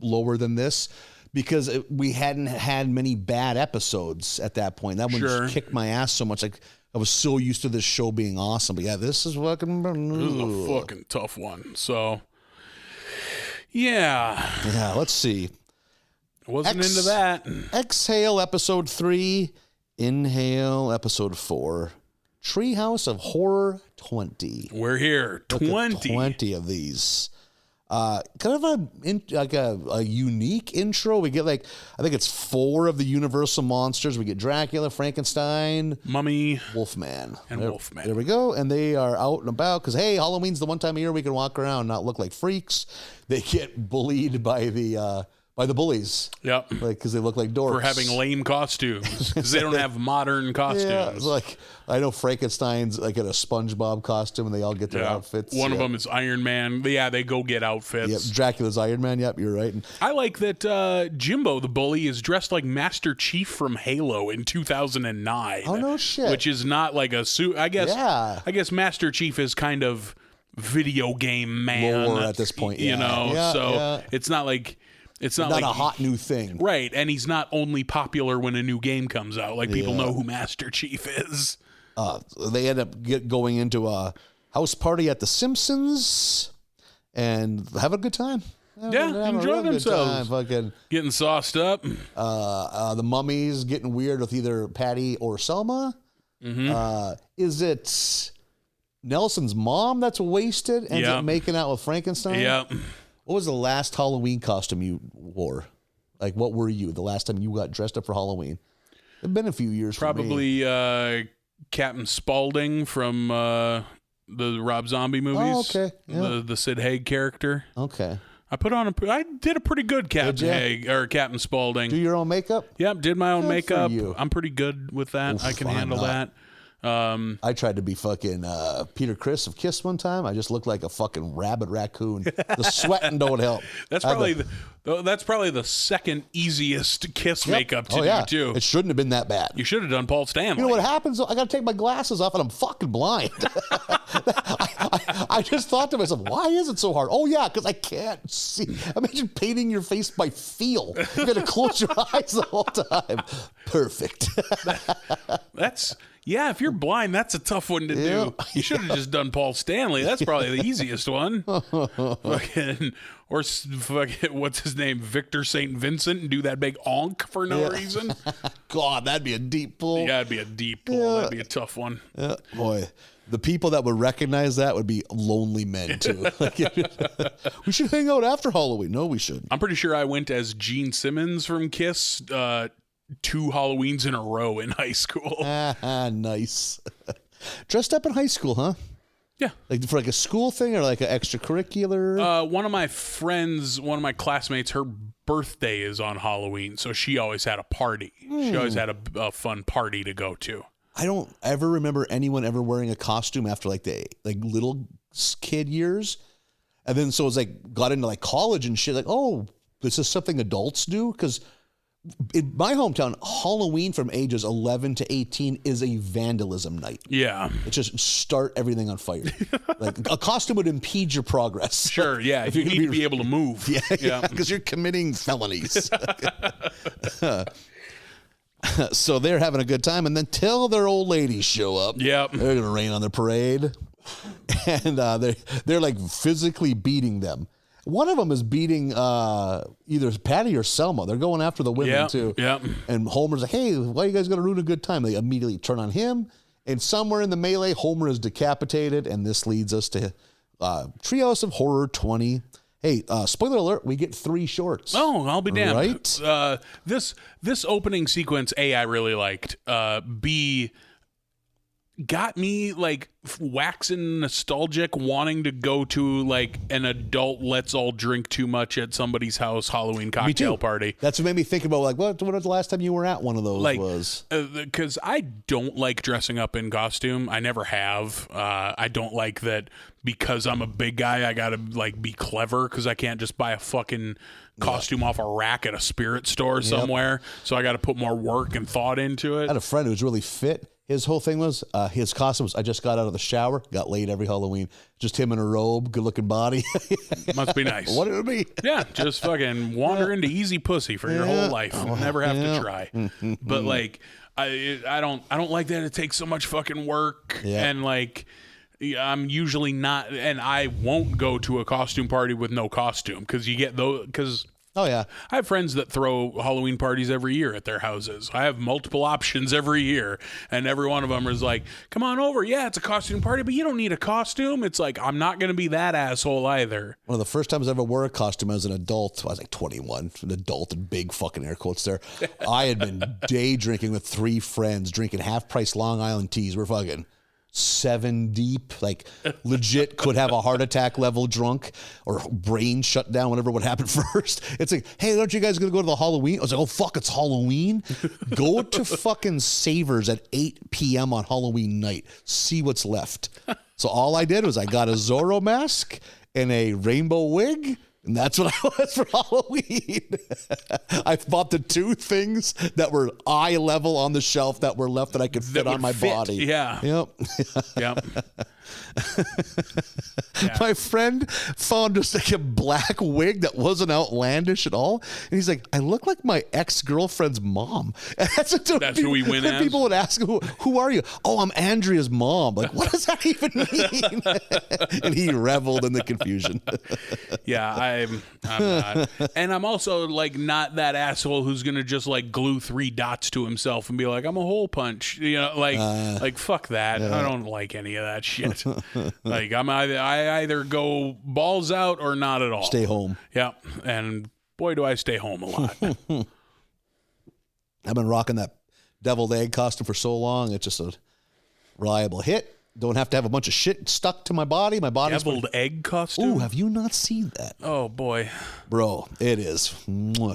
lower than this, because we hadn't had many bad episodes at that point. That one just kicked my ass so much. Like, I was so used to this show being awesome. But yeah, this is fucking... This is a fucking tough one. So, yeah. Yeah, let's see. Wasn't into that. Exhale, episode 3. Inhale, episode 4. Treehouse of Horror 20. We're here. 20 of these. Kind of a unique intro. We get I think it's 4 of the Universal monsters. We get Dracula, Frankenstein, Mummy, Wolfman. Wolfman. There we go. And they are out and about because, hey, Halloween's the one time a year we can walk around and not look like freaks. They get bullied by the by the bullies. Yep. Like, because they look like dorks. For having lame costumes. Because they don't have modern costumes. Yeah, it's like, I know Frankenstein's like in a SpongeBob costume and they all get their outfits. One of them is Iron Man. Yeah, they go get outfits. Yep, Dracula's Iron Man. Yep, you're right. I like that Jimbo the bully is dressed like Master Chief from Halo in 2009. Oh, no shit. Which is not like a suit. I guess Master Chief is kind of video game man. Lore at this point, you know, it's not like... It's not like a hot new thing. Right, and he's not only popular when a new game comes out. Like, people know who Master Chief is. They end up going into a house party at The Simpsons and have a good time. Enjoy themselves. Getting sauced up. The mummies getting weird with either Patty or Selma. Mm-hmm. Is it Nelson's mom that's wasted and ends up making out with Frankenstein? Yep. What was the last Halloween costume you wore? Like, what were you the last time you got dressed up for Halloween? It's been a few years. Probably Captain Spaulding from the Rob Zombie movies. Oh, okay. Yeah. The Sid Haig character. Okay. I did a pretty good Captain Haig or Captain Spaulding. Do your own makeup? Yep, did my own Good makeup. for you. I'm pretty good with that. Oof, I can handle that. I tried to be fucking Peter Criss of Kiss one time. I just looked like a fucking rabid raccoon. The sweating don't help. That's probably the second easiest Kiss makeup to do too. It shouldn't have been that bad. You should have done Paul Stanley. You know what happens? I got to take my glasses off and I'm fucking blind. I just thought to myself, why is it so hard? Oh yeah, because I can't see. Imagine painting your face by feel. You got to close your eyes the whole time. Perfect. Yeah, if you're blind, that's a tough one to do. You should have just done Paul Stanley. That's probably the easiest one. Or what's his name? Victor St. Vincent and do that big onk for no reason. God, that'd be a deep pull. Yeah, it'd be a deep pull. That'd be a tough one. Boy, the people that would recognize that would be lonely men, too. We should hang out after Halloween. No, we shouldn't. I'm pretty sure I went as Gene Simmons from Kiss 2 Halloweens in a row in high school. Nice. Dressed up in high school, huh? Yeah. Like for like a school thing or like an extracurricular? One of my classmates, her birthday is on Halloween, so she always had a party. She always had a fun party to go to. I don't ever remember anyone ever wearing a costume after like the little kid years. And then so it's like got into like college and shit, like, oh, this is something adults do? Because in my hometown, Halloween from ages 11 to 18 is a vandalism night. Yeah. It's just start everything on fire. Like a costume would impede your progress. Sure, yeah. If you need to be able to move. Yeah, because you're committing felonies. So they're having a good time, and then till their old ladies show up, yep, they're going to rain on their parade. And they're like physically beating them. One of them is beating either Patty or Selma. They're going after the women, too. Yep. And Homer's like, hey, why are you guys going to ruin a good time? They immediately turn on him. And somewhere in the melee, Homer is decapitated. And this leads us to Treehouse of Horror 20. Hey, spoiler alert, we get 3 shorts. Oh, I'll be damned. Right? This opening sequence, A, I really liked. B, got me like waxing nostalgic, wanting to go to like an adult let's all drink too much at somebody's house Halloween cocktail party. That's what made me think about like what was the last time you were at one of those was? Because I don't like dressing up in costume. I never have. I don't like that because I'm a big guy. I gotta like be clever because I can't just buy a fucking costume off a rack at a spirit store somewhere. So I got to put more work and thought into it. I had a friend who was really fit. His whole thing was, his costume was, I just got out of the shower, got laid every Halloween. Just him in a robe, good-looking body. Must be nice. What it would be. Yeah, just fucking wander into easy pussy for your whole life. Never have to try. But, like, I don't like that it takes so much fucking work. Yeah. And, like, I'm usually not, and I won't go to a costume party with no costume because you get those, because... Oh, yeah. I have friends that throw Halloween parties every year at their houses. I have multiple options every year, and every one of them is like, come on over. Yeah, it's a costume party, but you don't need a costume. It's like, I'm not going to be that asshole either. One of the first times I ever wore a costume as an adult, I was like 21, an adult in big fucking air quotes there. I had been day drinking with 3 friends, drinking half-price Long Island teas. We're fucking 7 deep, like legit could have a heart attack level drunk or brain shut down, whatever would happen first. It's like, hey, aren't you guys going to go to the Halloween? I was like, oh, fuck, it's Halloween. Go to fucking Savers at 8 p.m. on Halloween night. See what's left. So all I did was I got a Zorro mask and a rainbow wig. And that's what I was for Halloween. I bought the 2 things that were eye level on the shelf that were left that I could fit on my body. Yeah. Yep. Yep. Yeah. My friend found just like a black wig that wasn't outlandish at all. And he's like, I look like my ex-girlfriend's mom. And that's who we went as? People would ask, who are you? Oh, I'm Andrea's mom. Like, what does that even mean? And he reveled in the confusion. Yeah, I'm not. And I'm also like not that asshole who's going to just like glue 3 dots to himself and be like, I'm a hole punch. You know, like fuck that. I don't like any of that shit. Like I either go balls out or not at all. Stay home. Yeah. And boy, do I stay home a lot. I've been rocking that deviled egg costume for so long. It's just a reliable hit. Don't have to have a bunch of shit stuck to my body. My body's deviled egg costume. Ooh, have you not seen that? Oh boy, bro, it is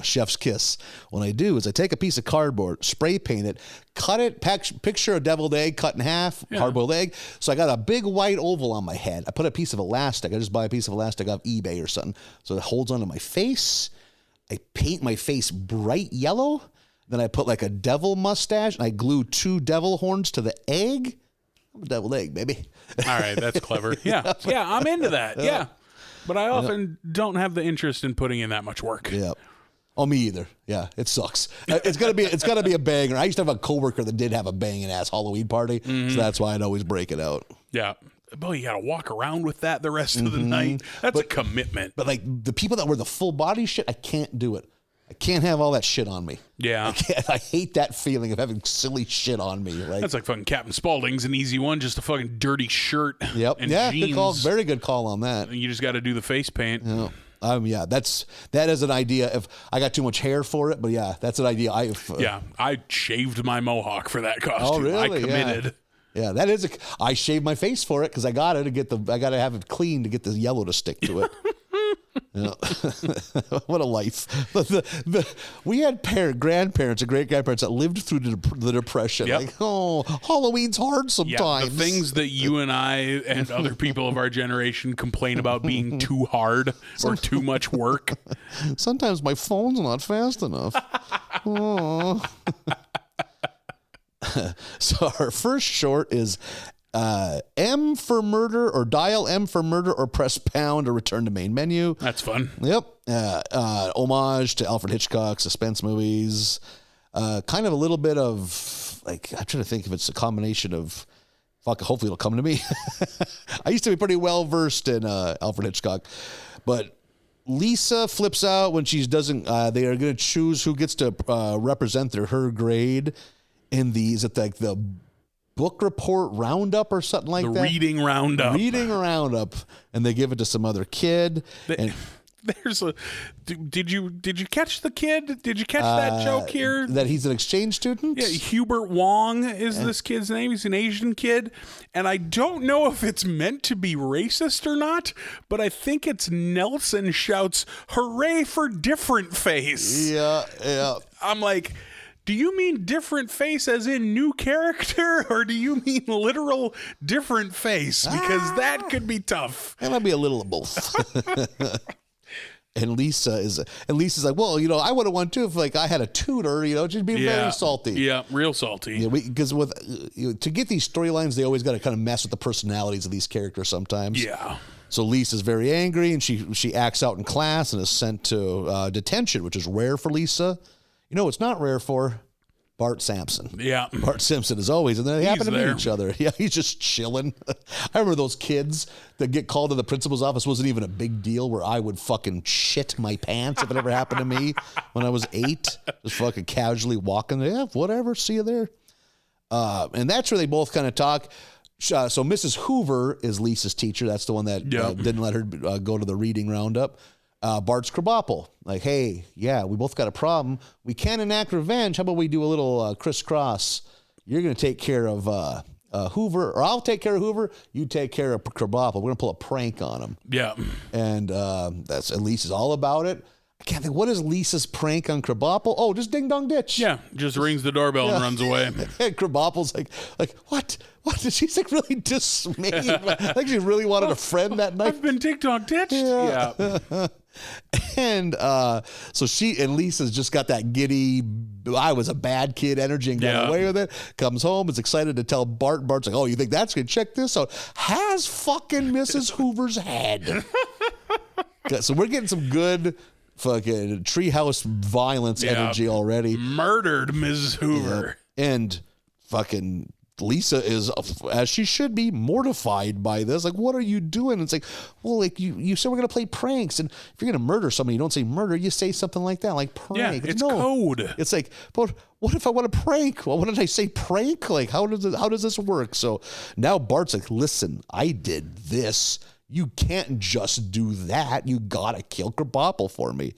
chef's kiss. What I do is I take a piece of cardboard, spray paint it, cut it, picture a deviled egg cut in half, hard-boiled egg. So I got a big white oval on my head. I put a piece of elastic. I just buy a piece of elastic off eBay or something, so it holds onto my face. I paint my face bright yellow. Then I put like a devil mustache, and I glue 2 devil horns to the egg. I'm a deviled egg, baby. All right, that's clever. Yeah, I'm into that. Yeah, but I often don't have the interest in putting in that much work. Yeah. Oh, me either. Yeah, it sucks. It's gotta be a banger. I used to have a coworker that did have a banging ass Halloween party, so that's why I'd always break it out. Yeah. Boy, you got to walk around with that the rest of the night. That's a commitment. But like the people that wear the full body shit, I can't do it. I can't have all that shit on me. Yeah. I hate that feeling of having silly shit on me. Like, that's like fucking Captain Spaulding's an easy one, just a fucking dirty shirt. Yep. And jeans. Good call. Very good call on that. And you just got to do the face paint. Yeah. That is an idea. If I got too much hair for it, but yeah, that's an idea. I shaved my mohawk for that costume. Oh, really? I committed. Yeah, that is I shaved my face for it because I got it I got to have it clean to get the yellow to stick to it. Yeah. What a life. We had grandparents and great-grandparents that lived through the Depression. Yep. Like, oh, Halloween's hard sometimes. Yeah, the things that you and I and other people of our generation complain about being too hard or too much work. Sometimes my phone's not fast enough. Oh. So our first short is M for murder, or dial M for murder, or press pound to return to main menu. That's fun. Yep. Homage to Alfred Hitchcock suspense movies. Kind of a little bit of like, I'm trying to think if it's a combination of hopefully it'll come to me. I used to be pretty well versed in Alfred Hitchcock, but Lisa flips out when she doesn't. They are going to choose who gets to represent her grade in is it like the book report roundup or something like that? Reading roundup. And they give it to some other kid. Did you catch the kid? Did you catch that joke here? That he's an exchange student? Yeah, Hubert Wong is this kid's name. He's an Asian kid. And I don't know if it's meant to be racist or not, but I think it's Nelson shouts, "Hooray for different face." Yeah. I'm like, do you mean different face as in new character, or do you mean literal different face? Because that could be tough. It might be a little of both. And Lisa's like, well, I would have won too if like I had a tutor, just being very salty. Yeah, real salty. Yeah, because to get these storylines, they always got to kind of mess with the personalities of these characters sometimes. Yeah. So Lisa's very angry, and she acts out in class and is sent to detention, which is rare for Lisa. It's not rare for Bart Simpson. Yeah. Bart Simpson is always, and they happen to meet each other. Yeah, he's just chilling. I remember those kids that get called to the principal's office wasn't even a big deal, where I would fucking shit my pants if it ever happened to me when I was 8. Just fucking casually walking. Yeah, whatever. See you there. And that's where they both kind of talk. So Mrs. Hoover is Lisa's teacher. That's the one that didn't let her go to the reading roundup. Bart's Krabappel. Like, hey, yeah, we both got a problem. We can't enact revenge. How about we do a little crisscross? You're going to take care of Hoover, or I'll take care of Hoover. You take care of Krabappel. We're going to pull a prank on him. Yeah. And Lisa's all about it. I can't think, what is Lisa's prank on Krabappel? Oh, just ding dong ditch. Yeah, just rings the doorbell and runs away. And Krabappel's like, what? What? She's like really dismayed. I think she really wanted a friend that night. I've been ding-dong ditched. Yeah. And so Lisa's just got that giddy, I was a bad kid energy and got away with it. Comes home, is excited to tell Bart. Bart's like, oh, you think that's good? Check this out. Has fucking Mrs. Hoover's head. So we're getting some good fucking treehouse violence energy already. Murdered Mrs. Hoover. And fucking Lisa is, as she should be, mortified by this. Like, what are you doing? It's like, well, like you said we're going to play pranks. And if you're going to murder somebody, you don't say murder. You say something like that, like prank. Yeah, it's code. It's like, but what if I want to prank? Well, what did I say? Prank? Like, how does this work? So now Bart's like, listen, I did this. You can't just do that. You got to kill Krabappel for me.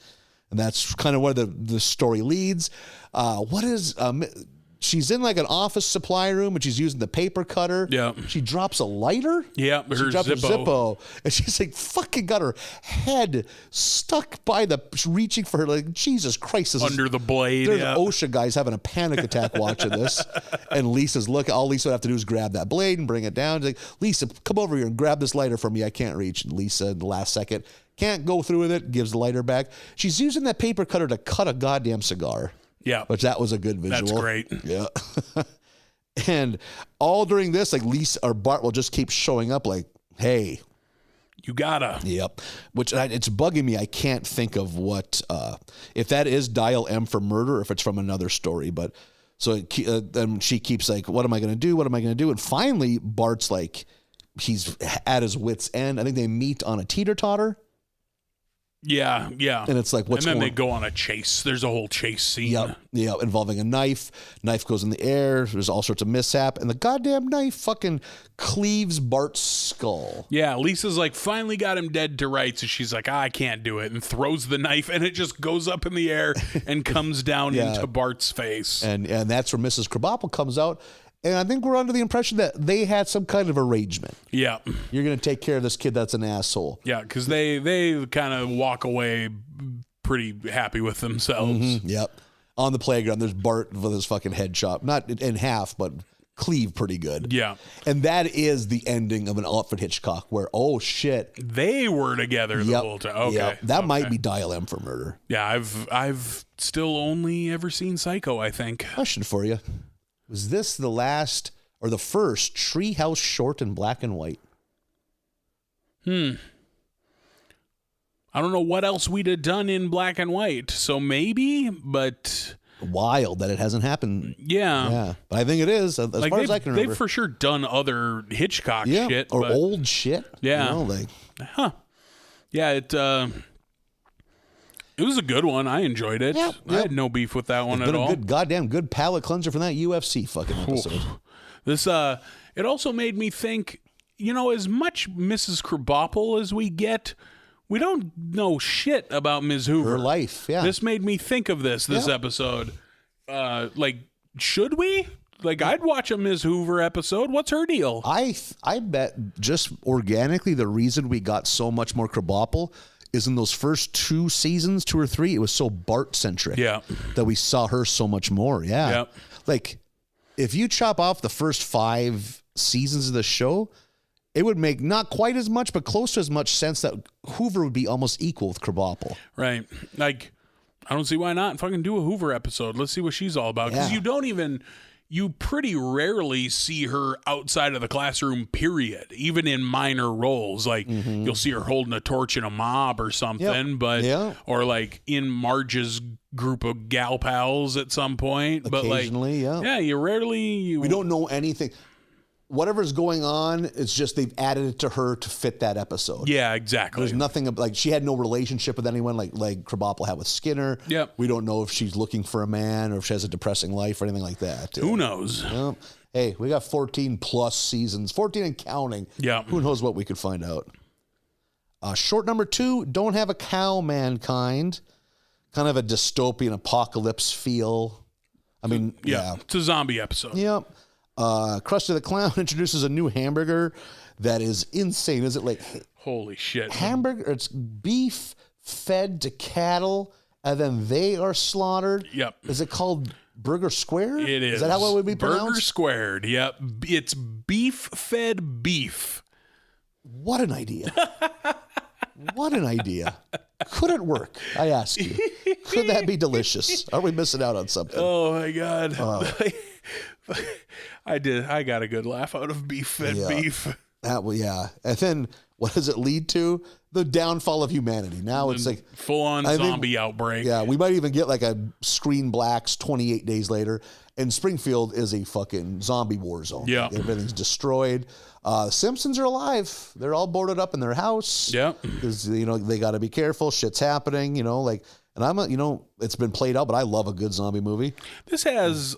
And that's kind of where the story leads. She's in like an office supply room and she's using the paper cutter. Yeah. She drops a lighter. Yeah, she drops her Zippo. And she's like fucking got her head stuck by reaching for her. Like, Jesus Christ. Under the blade. There's OSHA guys having a panic attack watching this. And Lisa's all Lisa would have to do is grab that blade and bring it down. She's like, Lisa, come over here and grab this lighter from me. I can't reach. And Lisa, in the last second, can't go through with it, gives the lighter back. She's using that paper cutter to cut a goddamn cigar. Yeah. Which that was a good visual. That's great. Yeah. And all during this, like Lisa or Bart will just keep showing up like, hey. You gotta. Yep. Which it's bugging me. I can't think of what, if that is dial M for murder, or if it's from another story. But so then she keeps like, what am I going to do? What am I going to do? And finally, Bart's like, he's at his wit's end. I think they meet on a teeter-totter. Yeah, yeah. And it's like, what's going on? And then they go on a chase. There's a whole chase scene. Yep, yeah, involving a knife. Knife goes in the air. There's all sorts of mishap. And the goddamn knife fucking cleaves Bart's skull. Yeah, Lisa's like, finally got him dead to rights. And she's like, I can't do it. And throws the knife. And it just goes up in the air and comes down into Bart's face. And that's where Mrs. Krabappel comes out. And I think we're under the impression that they had some kind of arrangement. Yeah. You're going to take care of this kid that's an asshole. Yeah, because they kind of walk away pretty happy with themselves. Mm-hmm. Yep. On the playground, there's Bart with his fucking head chopped. Not in half, but cleave pretty good. Yeah. And that is the ending of an Alfred Hitchcock where, oh, shit. They were together the whole time. Okay. Yep. That might be dial M for murder. Yeah, I've still only ever seen Psycho, I think. Question for you. Was this the last or the first Treehouse short in black and white? I don't know what else we'd have done in black and white, so maybe, but... Wild that it hasn't happened. Yeah. Yeah, but I think it is, as far as I can remember. They've for sure done other Hitchcock shit. Or old shit. Yeah. You know, Yeah, it was a good one. I enjoyed it. Yep. I had no beef with that one at all. Good palate cleanser from that UFC fucking episode. This it also made me think, as much Mrs. Krabappel as we get, we don't know shit about Ms. Hoover. Her life, yeah. This made me think of this episode. Should we? Like, I'd watch a Ms. Hoover episode. What's her deal? I bet just organically the reason we got so much more Krabappel is in those first 2 seasons, 2 or 3, it was so Bart-centric that we saw her so much more. Yeah. Yep. Like, if you chop off the first 5 seasons of the show, it would make not quite as much, but close to as much sense that Hoover would be almost equal with Krabappel. Right. Like, I don't see why not fucking do a Hoover episode. Let's see what she's all about. Because you pretty rarely see her outside of the classroom, period, even in minor roles. Like, you'll see her holding a torch in a mob or something, or like in Marge's group of gal pals at some point. Occasionally, you rarely... We don't know anything. Whatever's going on, it's just they've added it to her to fit that episode. Yeah, exactly. There's nothing like she had no relationship with anyone like Krabappel had with Skinner. Yep. We don't know if she's looking for a man or if she has a depressing life or anything like that. Who knows? Well, hey, we got 14 plus seasons, 14 and counting. Yeah. Who knows what we could find out? Short number 2, Don't Have a Cow, Mankind. Kind of a dystopian apocalypse feel. I mean, It's a zombie episode. Yep. Krusty the Clown introduces a new hamburger that is insane. Is it like holy shit hamburger? It's beef fed to cattle, and then they are slaughtered. Yep. Is it called Burger Square? It is. Is that how it would be pronounced? Burger Squared. Yep. It's beef fed beef. What an idea. What an idea. Could it work? I ask you. Could that be delicious? Are we missing out on something? Oh my God. I got a good laugh out of beef fed beef. Yeah. And then what does it lead to? The downfall of humanity. Now it's like full on zombie outbreak. Yeah, we might even get like a Screen Blacks 28 days later. And Springfield is a fucking zombie war zone. Yeah. Like everything's destroyed. Simpsons are alive. They're all boarded up in their house. Yeah. Because, they got to be careful. Shit's happening, and it's been played out, but I love a good zombie movie. This has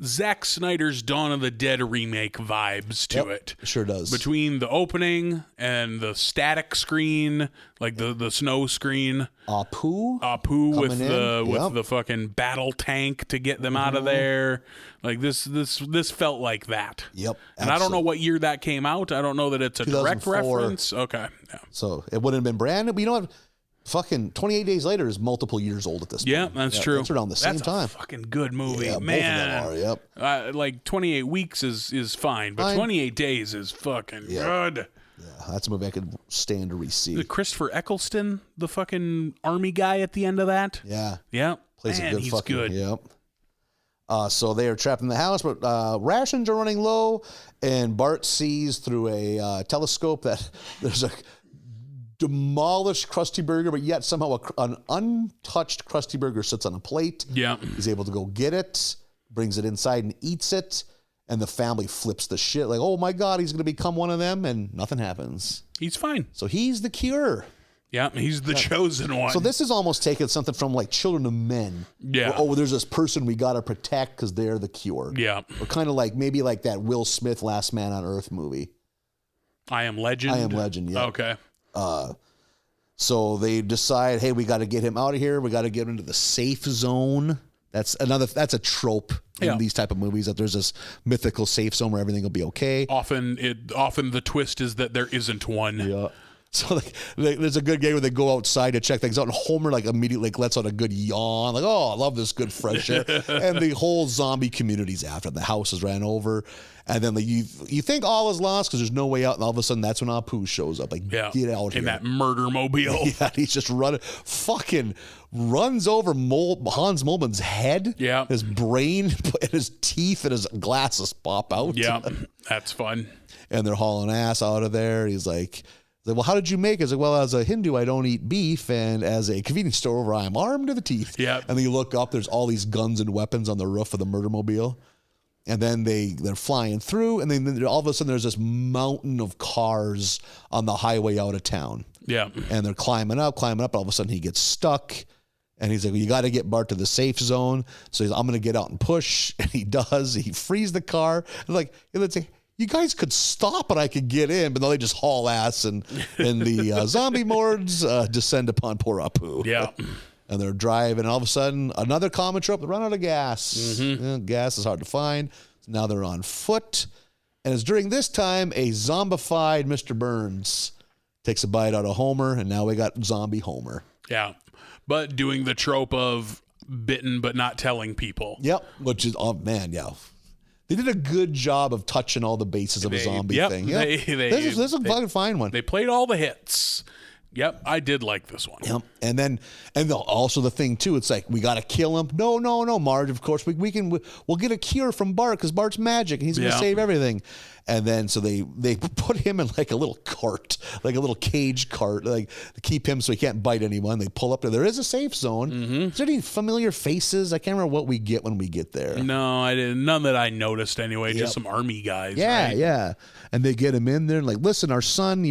Zack Snyder's Dawn of the Dead remake vibes to it. It sure does. Between the opening and the static screen, like the snow screen. Apu with the fucking battle tank to get them out of there. Like this felt like that. Yep. And I don't know what year that came out. I don't know that it's a direct reference. Okay. Yeah. So it wouldn't have been brand new, but you know what? Fucking 28 Days Later is multiple years old at this point. Yeah, that's true. That's around the same time. That's a fucking good movie, yeah, man. Both of them are, yep. Like 28 weeks is fine, but 28 days is fucking good. Yeah, that's a movie I could stand to re-see. Christopher Eccleston, the fucking army guy at the end of that. Yeah. Yeah. Plays a good he's fucking, good. Yep. So they are trapped in the house, but rations are running low, and Bart sees through a telescope that there's a demolished Krusty Burger, but yet somehow an untouched Krusty Burger sits on a plate. Yeah. He's able to go get it, brings it inside and eats it, and the family flips the shit. Like, oh my God, he's going to become one of them, and nothing happens. He's fine. So he's the cure. Yeah, he's the chosen one. So this is almost taking something from like Children of Men. Yeah. Where, there's this person we got to protect because they're the cure. Yeah. Or kind of like maybe like that Will Smith Last Man on Earth movie. I Am Legend? I Am Legend, yeah. Okay. So they decide, hey, we got to get him out of here. We got to get him into the safe zone. That's a trope in these type of movies, that there's this mythical safe zone where everything will be okay. Often the twist is that there isn't one. Yeah. So there's a good game where they go outside to check things out, and Homer immediately lets out a good yawn, like, oh, I love this good fresh air. And the whole zombie community's after. The house is ran over, and then you think all is lost because there's no way out, and all of a sudden that's when Apu shows up. Get out here. In that murder mobile. Yeah, he's just runs over Hans Moleman's head. Yeah. His brain and his teeth and his glasses pop out. Yeah, that's fun. And they're hauling ass out of there. He's like, well, how did you make it? He's like, well, as a Hindu, I don't eat beef, and as a convenience store owner, I'm armed to the teeth. Yeah. And then you look up, there's all these guns and weapons on the roof of the murder mobile. And then they're flying through, and then all of a sudden there's this mountain of cars on the highway out of town. Yeah. And they're climbing up, and all of a sudden he gets stuck. And he's like, well, you got to get Bart to the safe zone. So he's like, I'm going to get out and push. And he does. He frees the car. And like, let's say, you guys could stop and I could get in, but no, they just haul ass, and the zombie mords descend upon poor Apu. Yeah. And they're driving, and all of a sudden, another common trope, they run out of gas. Mm-hmm. Gas is hard to find. So now they're on foot. And it's during this time, a zombified Mr. Burns takes a bite out of Homer, and now we got zombie Homer. Yeah. But doing the trope of bitten but not telling people. Yep. Which is, oh man, yeah. They did a good job of touching all the bases of a zombie thing. Yep. This is a fucking fine one. They played all the hits. Yep, I did like this one. Yep. And also the thing too, it's like, we got to kill him. No, Marge, of course we'll get a cure from Bart because Bart's magic and he's going to save everything. And then so they put him in like a little cart, like a little cage cart, like to keep him so he can't bite anyone. They pull up there is a safe zone. Mm-hmm. Is there any familiar faces? I can't remember what we get when we get there. No, I didn't. None that I noticed anyway. Just some army guys. Yeah, right? yeah. And they get him in there and like, listen, our son,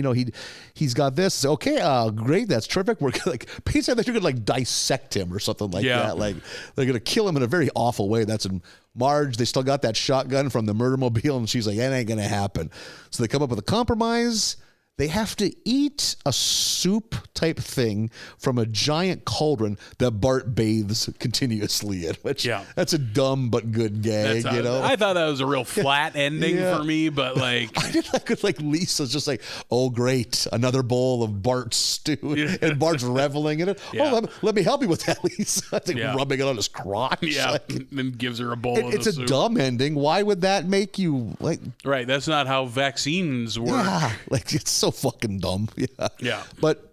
he's got this. Okay, great, that's terrific. We're like, basically they're gonna like dissect him or something like that. Like they're gonna kill him in a very awful way. That's in Marge. They still got that shotgun from the murder mobile, and she's like, that ain't gonna happen. So they come up with a compromise. They have to eat a soup type thing from a giant cauldron that Bart bathes continuously in, which that's a dumb but good gag, you know? I thought that was a real flat ending for me, but like... I did like with like Lisa's just like, oh, great, another bowl of Bart's stew, and Bart's reveling in it. Oh, let me help you with that, Lisa. I think rubbing it on his crotch. Yeah, like, and gives her a bowl of It's the a soup. dumb ending. Why would that make you like... Right, that's not how vaccines work. Yeah, like it's so fucking dumb. Yeah. But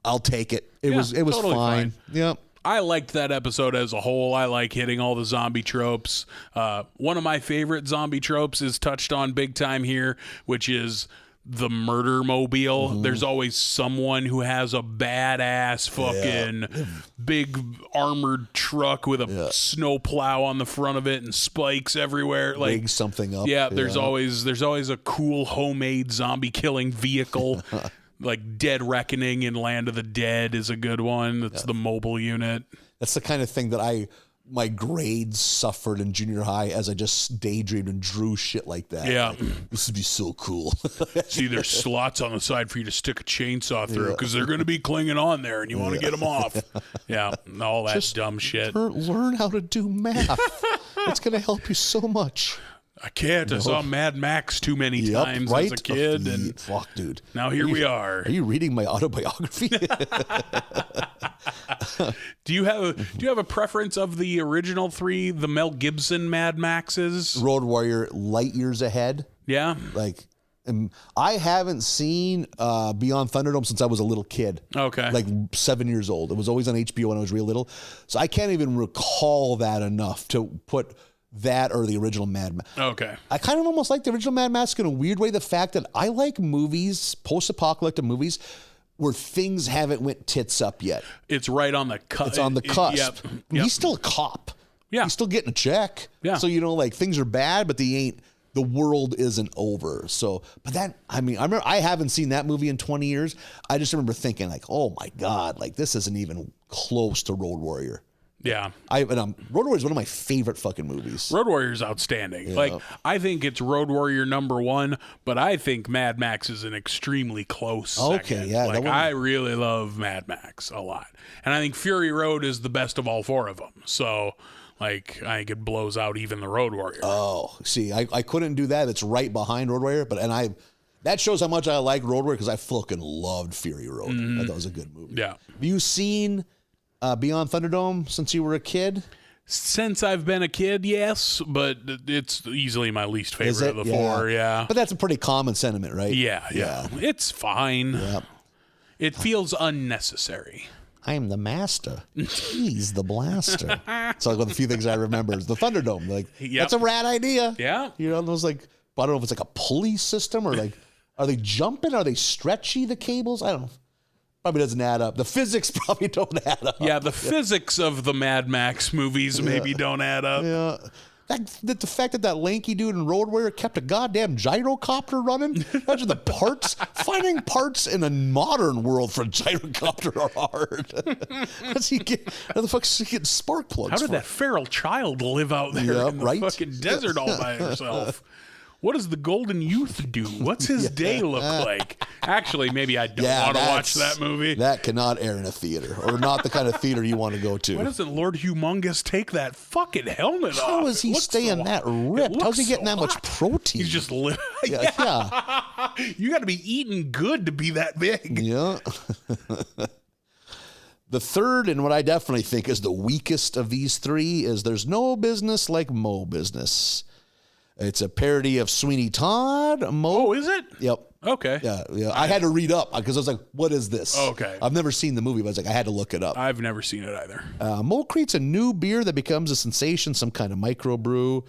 I'll take it. It was totally fine. Yeah. I liked that episode as a whole. I like hitting all the zombie tropes. One of my favorite zombie tropes is touched on big time here, which is the murder mobile. There's always someone who has a badass fucking big armored truck with a snow plow on the front of it and spikes everywhere. Like rig something up. Yeah, there's always a cool homemade zombie killing vehicle. Like Dead Reckoning in Land of the Dead is a good one. That's the mobile unit. That's the kind of thing that my grades suffered in junior high as I just daydreamed and drew shit like that. Yeah. Like, this would be so cool. See, there's slots on the side for you to stick a chainsaw through because they're going to be clinging on there and you want to get them off. Yeah, all that just dumb shit. Learn how to do math. It's going to help you so much. I can't. I saw Mad Max too many times as a kid, and fuck, dude. Now here we are. Are you reading my autobiography? Do you have a preference of the original three, the Mel Gibson Mad Maxes? Road Warrior, light years ahead. Yeah, like. And I haven't seen Beyond Thunderdome since I was a little kid. Okay. Like 7 years old. It was always on HBO when I was real little. So I can't even recall that enough to put that or the original Mad Max. Okay. I kind of almost like the original Mad Max in a weird way. The fact that I like movies, post-apocalyptic movies, where things haven't went tits up yet. It's right on the cusp. It's on the cusp. Yep. He's still a cop. Yeah. He's still getting a check. Yeah. So, like things are bad, but the world isn't over. So, but that, I remember I haven't seen that movie in 20 years. I just remember thinking like, oh my God, like this isn't even close to Road Warrior. Yeah. Road Warrior is one of my favorite fucking movies. Road Warrior's outstanding. Yeah. Like, I think it's Road Warrior #1, but I think Mad Max is an extremely close second. Yeah. Like, I really love Mad Max a lot. And I think Fury Road is the best of all four of them. So, like, I think it blows out even the Road Warrior. Oh, see, I couldn't do that. It's right behind Road Warrior, that shows how much I like Road Warrior because I fucking loved Fury Road. I thought it was a good movie. Yeah. Have you seen Beyond Thunderdome since you were a kid? Since I've been a kid, yes, but it's easily my least favorite of the four, yeah. But that's a pretty common sentiment, right? Yeah. It's fine. Yep. It feels unnecessary. I'm the master. He's the blaster. It's like one of the few things I remember is the Thunderdome. Like, that's a rad idea. Yeah. Those like, I don't know if it's like a pulley system or like, are they jumping? Are they stretchy, the cables? I don't know. Probably doesn't add up. The physics probably don't add up. Yeah, the physics of the Mad Max movies maybe don't add up. Yeah. The fact that lanky dude in Road Warrior kept a goddamn gyrocopter running. Imagine the parts. Finding parts in a modern world for a gyrocopter are hard. How the fuck is he getting spark plugs? How did that feral child live out there in the fucking desert all by herself? What does the Golden Youth do? What's his day look like? Actually, maybe I don't want to watch that movie. That cannot air in a theater, or not the kind of theater you want to go to. Why doesn't Lord Humongous take that fucking helmet off? How is he staying that ripped? How's he getting that much protein? He's just living. Yeah. You got to be eating good to be that big. Yeah. The third, and what I definitely think is the weakest of these three, is There's No Business Like Mo Business. It's a parody of Sweeney Todd. Oh, is it? Yep. Okay. Yeah. I had to read up because I was like, what is this? Okay. I've never seen the movie, but I was like, I had to look it up. I've never seen it either. Mo creates a new beer that becomes a sensation, some kind of microbrew.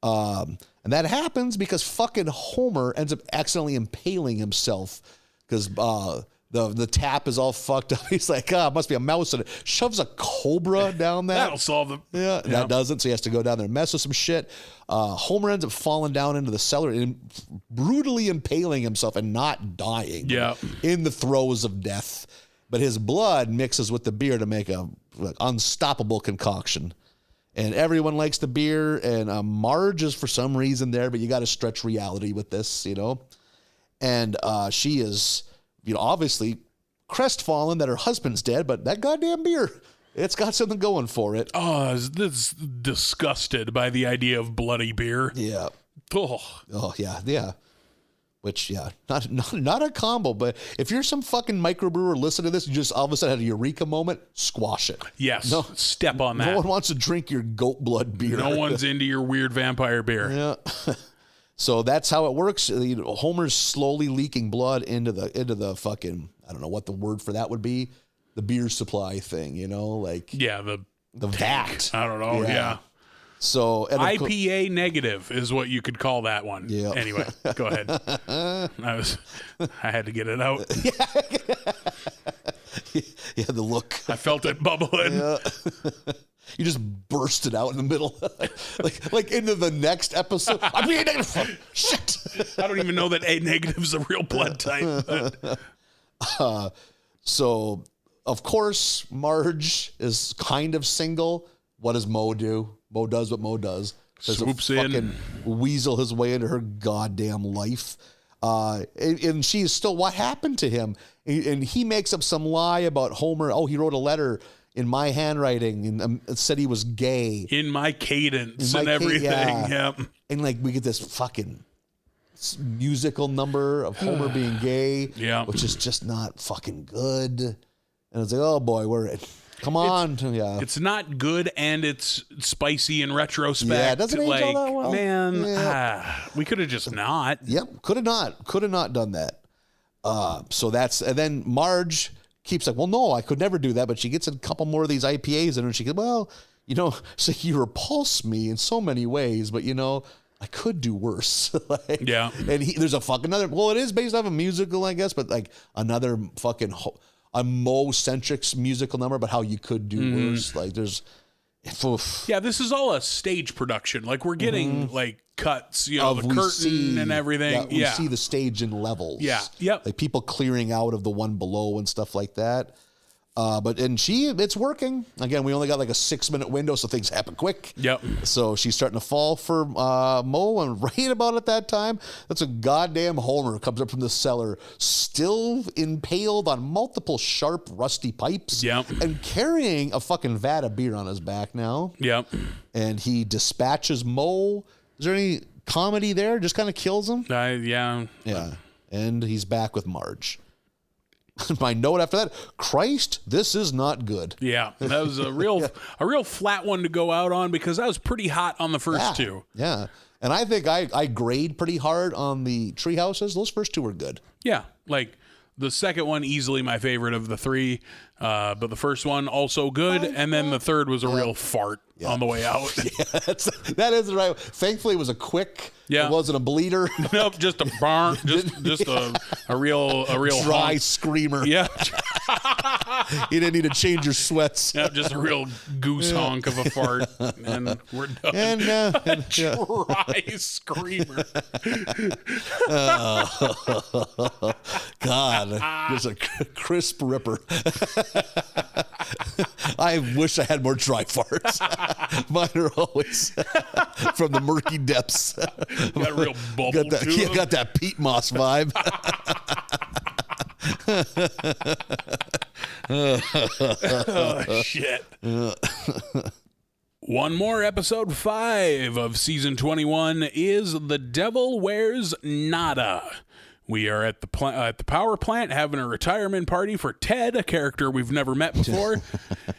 And that happens because fucking Homer ends up accidentally impaling himself because the tap is all fucked up. He's like, it must be a mouse in it. Shoves a cobra down that. That'll solve the... Yeah, that doesn't. So he has to go down there and mess with some shit. Homer ends up falling down into the cellar and brutally impaling himself and not dying. Yeah. In the throes of death. But his blood mixes with the beer to make a unstoppable concoction. And everyone likes the beer. And Marge is for some reason there, but you got to stretch reality with this, And she is obviously crestfallen that her husband's dead, but that goddamn beer, it's got something going for it. Oh, this disgusted by the idea of bloody beer. Yeah. Oh yeah. Which, not a combo, but if you're some fucking microbrewer listening to this, you just all of a sudden had a eureka moment, squash it. Yes, step on that. No one wants to drink your goat blood beer. No one's into your weird vampire beer. Yeah. So that's how it works. Homer's slowly leaking blood into the fucking, I don't know what the word for that would be, the beer supply thing, like the vat. I don't know. Yeah. So IPA negative is what you could call that one. Yeah. Anyway, go ahead. I had to get it out. Yeah, the look. I felt it bubbling. Yeah. You just burst it out in the middle, like into the next episode. I'm being negative. Shit. I don't even know that A negative is a real blood type. So, of course, Marge is kind of single. What does Mo do? Mo does what Mo does. Swoops in. Weasel his way into her goddamn life. And she's still, what happened to him? And he makes up some lie about Homer. Oh, he wrote a letter in my handwriting and said he was gay. In my cadence and everything. Yeah. And we get this fucking musical number of Homer being gay. Yeah. Which is just not fucking good. And it's like, oh boy, come on. It's not good, and it's spicy in retrospect. Yeah, it doesn't age all that well. Man, we could have just not. Yep, could have not done that. So that's, and then Marge keeps like, well, no, I could never do that. But she gets a couple more of these IPAs in her, and she goes, well, so you repulse me in so many ways, but I could do worse. Yeah. And there's a fucking another, well, it is based off a musical, I guess, but another fucking a Mo-centric musical number about how you could do worse. There's... Yeah, this is all a stage production. We're getting cuts, the curtain and everything. We see the stage in levels. Yeah, yep. People clearing out of the one below and stuff like that. It's working. Again, we only got a 6-minute window, so things happen quick. Yep. So she's starting to fall for Mo, and right about at that time, that's a goddamn Homer comes up from the cellar, still impaled on multiple sharp, rusty pipes. Yep. And carrying a fucking vat of beer on his back now. Yep. And he dispatches Mo. Is there any comedy there? Just kind of kills him? Yeah. Yeah. And he's back with Marge. My note after that, Christ, this is not good. Yeah, that was a real flat one to go out on, because I was pretty hot on the first two. Yeah, and I think I grade pretty hard on the tree houses. Those first two were good. Yeah, the second one, easily my favorite of the three, but the first one also good, and then the third was a real fart on the way out. Yeah, that is the right. Thankfully, it was a quick. Yeah. It wasn't a bleeder. Nope, just a barn, just a real dry honk. Screamer. Yeah. You didn't need to change your sweats. Yeah, just a real goose honk of a fart, and we're done. And dry screamer. God, there's a crisp ripper. I wish I had more dry farts. Mine are always from the murky depths. Got a real bubble to them. Got that peat moss vibe. Oh, shit. One more, episode 5 of season 21 is The Devil Wears Nada. We are at the power plant having a retirement party for Ted, a character we've never met before.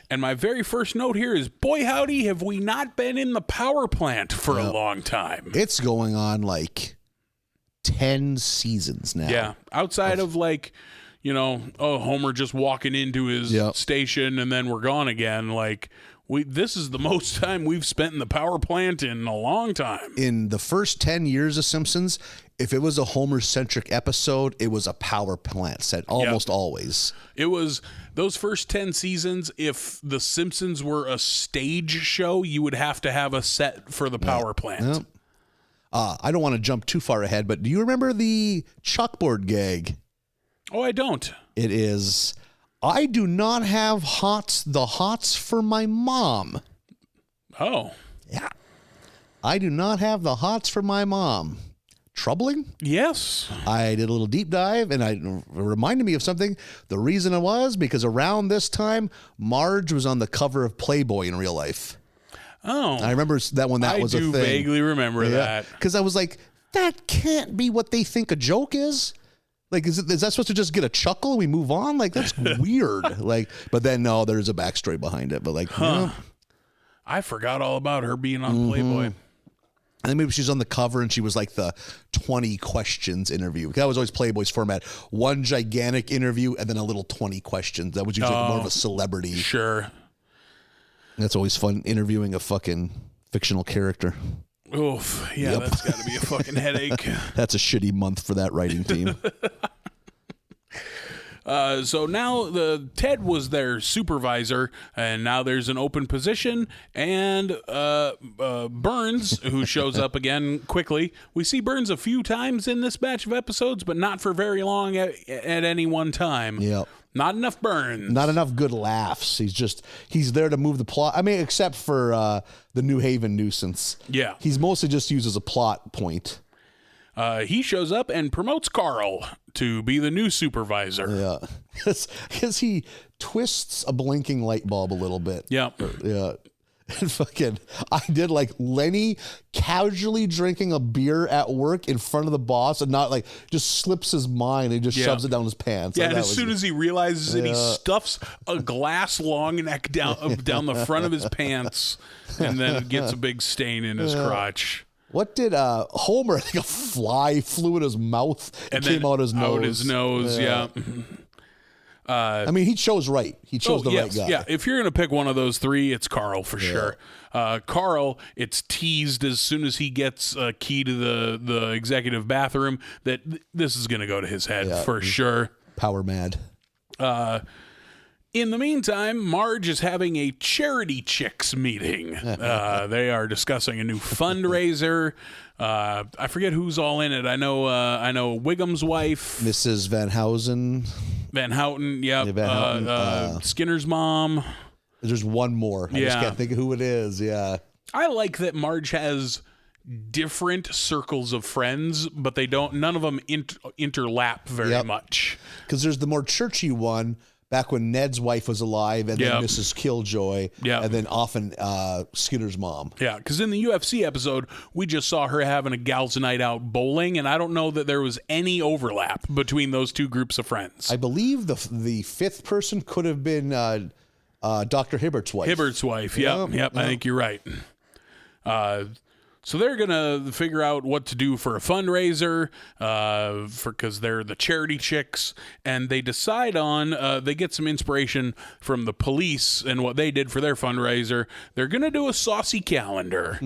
And my very first note here is, boy, howdy, have we not been in the power plant for a long time. It's going on 10 seasons now. Yeah. Outside of Homer just walking into his station and then we're gone again. This is the most time we've spent in the power plant in a long time. In the first 10 years of Simpsons, if it was a Homer-centric episode, it was a power plant set, almost always. It was those first 10 seasons. If The Simpsons were a stage show, you would have to have a set for the power plant. I don't want to jump too far ahead, but do you remember the chalkboard gag? Oh, I don't. It is, I do not have the hots for my mom. Oh. Yeah. I do not have the hots for my mom. troubling. Yes. I did a little deep dive, and it reminded me of something. The reason it was because around this time, Marge was on the cover of Playboy in real life. Oh. I remember that when that was a thing. I do vaguely remember that. Because I was like, that can't be what they think a joke is. Like, is that supposed to just get a chuckle and we move on? Like, that's weird. Like, but then no, there's a backstory behind it. But like, I forgot all about her being on Playboy. And then maybe she's on the cover and she was like the 20 questions interview. That was always Playboy's format. One gigantic interview and then a little 20 questions. That was usually more of a celebrity. Sure. That's always fun, interviewing a fucking fictional character. Oof. Yeah, that's got to be a fucking headache. That's a shitty month for that writing team. So now Ted was their supervisor, and now there's an open position, and Burns, who shows up again quickly. We see Burns a few times in this batch of episodes, but not for very long at any one time. Yep. Not enough Burns. Not enough good laughs. He's there to move the plot. I mean, except for the New Haven nuisance. Yeah. He's mostly just used as a plot point. He shows up and promotes Carl to be the new supervisor. Yeah. Because he twists a blinking light bulb a little bit. Yeah. Yeah. And fucking, I did like Lenny casually drinking a beer at work in front of the boss and not like just slips his mind and just shoves it down his pants. Yeah, like, and as soon as he realizes it, he stuffs a glass long neck down the front of his pants and then gets a big stain in his crotch. What did Homer, I think a fly flew in his mouth and came out his nose. Out his nose, yeah. I mean, he chose right. He chose the right guy. Yeah, if you're going to pick one of those three, it's Carl for sure. Carl, it's teased as soon as he gets a key to the executive bathroom that this is going to go to his head for sure. Power mad. In the meantime, Marge is having a charity chicks meeting. They are discussing a new fundraiser. I forget who's all in it. I know Wiggum's wife, Mrs. Van Houten. Yeah. Skinner's mom. There's one more. I just can't think of who it is. Yeah. I like that Marge has different circles of friends, but none of them interlap very much. Because there's the more churchy one. Back when Ned's wife was alive, and then Mrs. Killjoy, and then often Skinner's mom. Yeah, because in the UFC episode, we just saw her having a gals' night out bowling, and I don't know that there was any overlap between those two groups of friends. I believe the fifth person could have been Dr. Hibbert's wife. Yep. I think you're right. So they're going to figure out what to do for a fundraiser because they're the charity chicks, and they decide on, they get some inspiration from the police and what they did for their fundraiser. They're going to do a saucy calendar,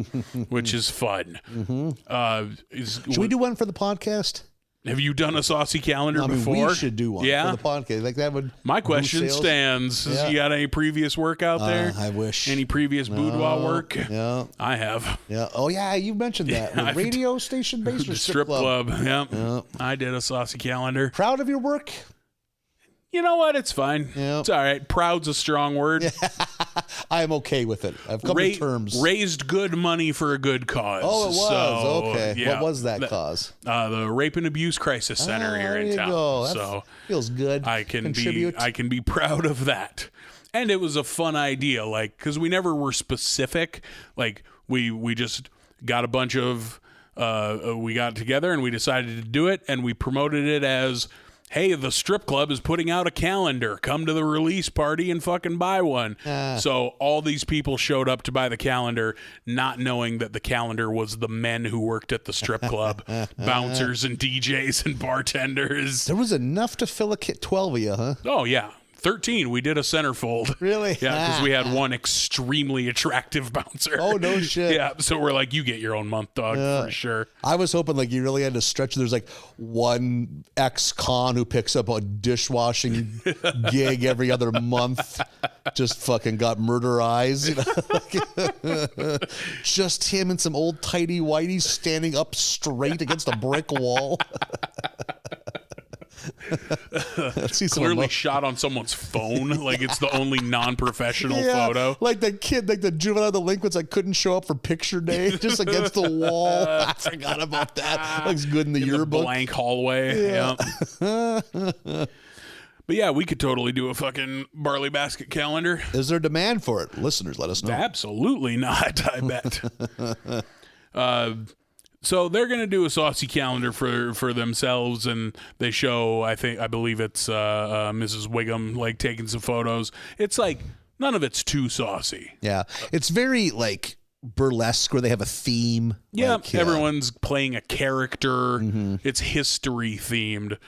which is fun. Should we do one for the podcast? Have you done a saucy calendar before? We should do one for the podcast. Like that would. My question stands: You got any previous work out there? I wish. Any previous boudoir work? Yeah, I have. Yeah. Oh yeah, you mentioned that. Radio station based or strip club? Yeah. I did a saucy calendar. Proud of your work? You know what? It's fine. Yep. It's all right. Proud's a strong word. I am okay with it. I've come to terms. Raised good money for a good cause. Oh, it was. So, okay. Yeah. What was that cause? The Rape and Abuse Crisis Center here in town. Go. So feels good. I can be proud of that. And it was a fun idea, like, because we never were specific. Like we just got a bunch of we got together and we decided to do it, and we promoted it as, hey, the strip club is putting out a calendar. Come to the release party and fucking buy one. So all these people showed up to buy the calendar, not knowing that the calendar was the men who worked at the strip club, bouncers and DJs and bartenders. There was enough to fill a 12 of you, huh? Oh, yeah. 13, we did a centerfold. Really? Yeah, because we had one extremely attractive bouncer. Oh, no shit. Yeah, so we're like, you get your own month, dog, for sure. I was hoping like you really had to stretch. There's like one ex-con who picks up a dishwashing gig every other month. Just fucking got murder eyes. You know? Just him and some old tighty-whities standing up straight against a brick wall. Clearly shot on someone's phone. Like it's the only non-professional photo. Like the kid, like the juvenile delinquents that couldn't show up for picture day just against the wall. I forgot about that. Looks good in the yearbook. The blank hallway. Yeah. But yeah, we could totally do a fucking barley basket calendar. Is there demand for it? Listeners, let us know. Absolutely not, I bet. So they're going to do a saucy calendar for themselves, and they show, I believe it's Mrs. Wiggum, like, taking some photos. It's like, none of it's too saucy. Yeah. It's very, like, burlesque, where they have a theme. Yeah, like, everyone's playing a character. Mm-hmm. It's history themed.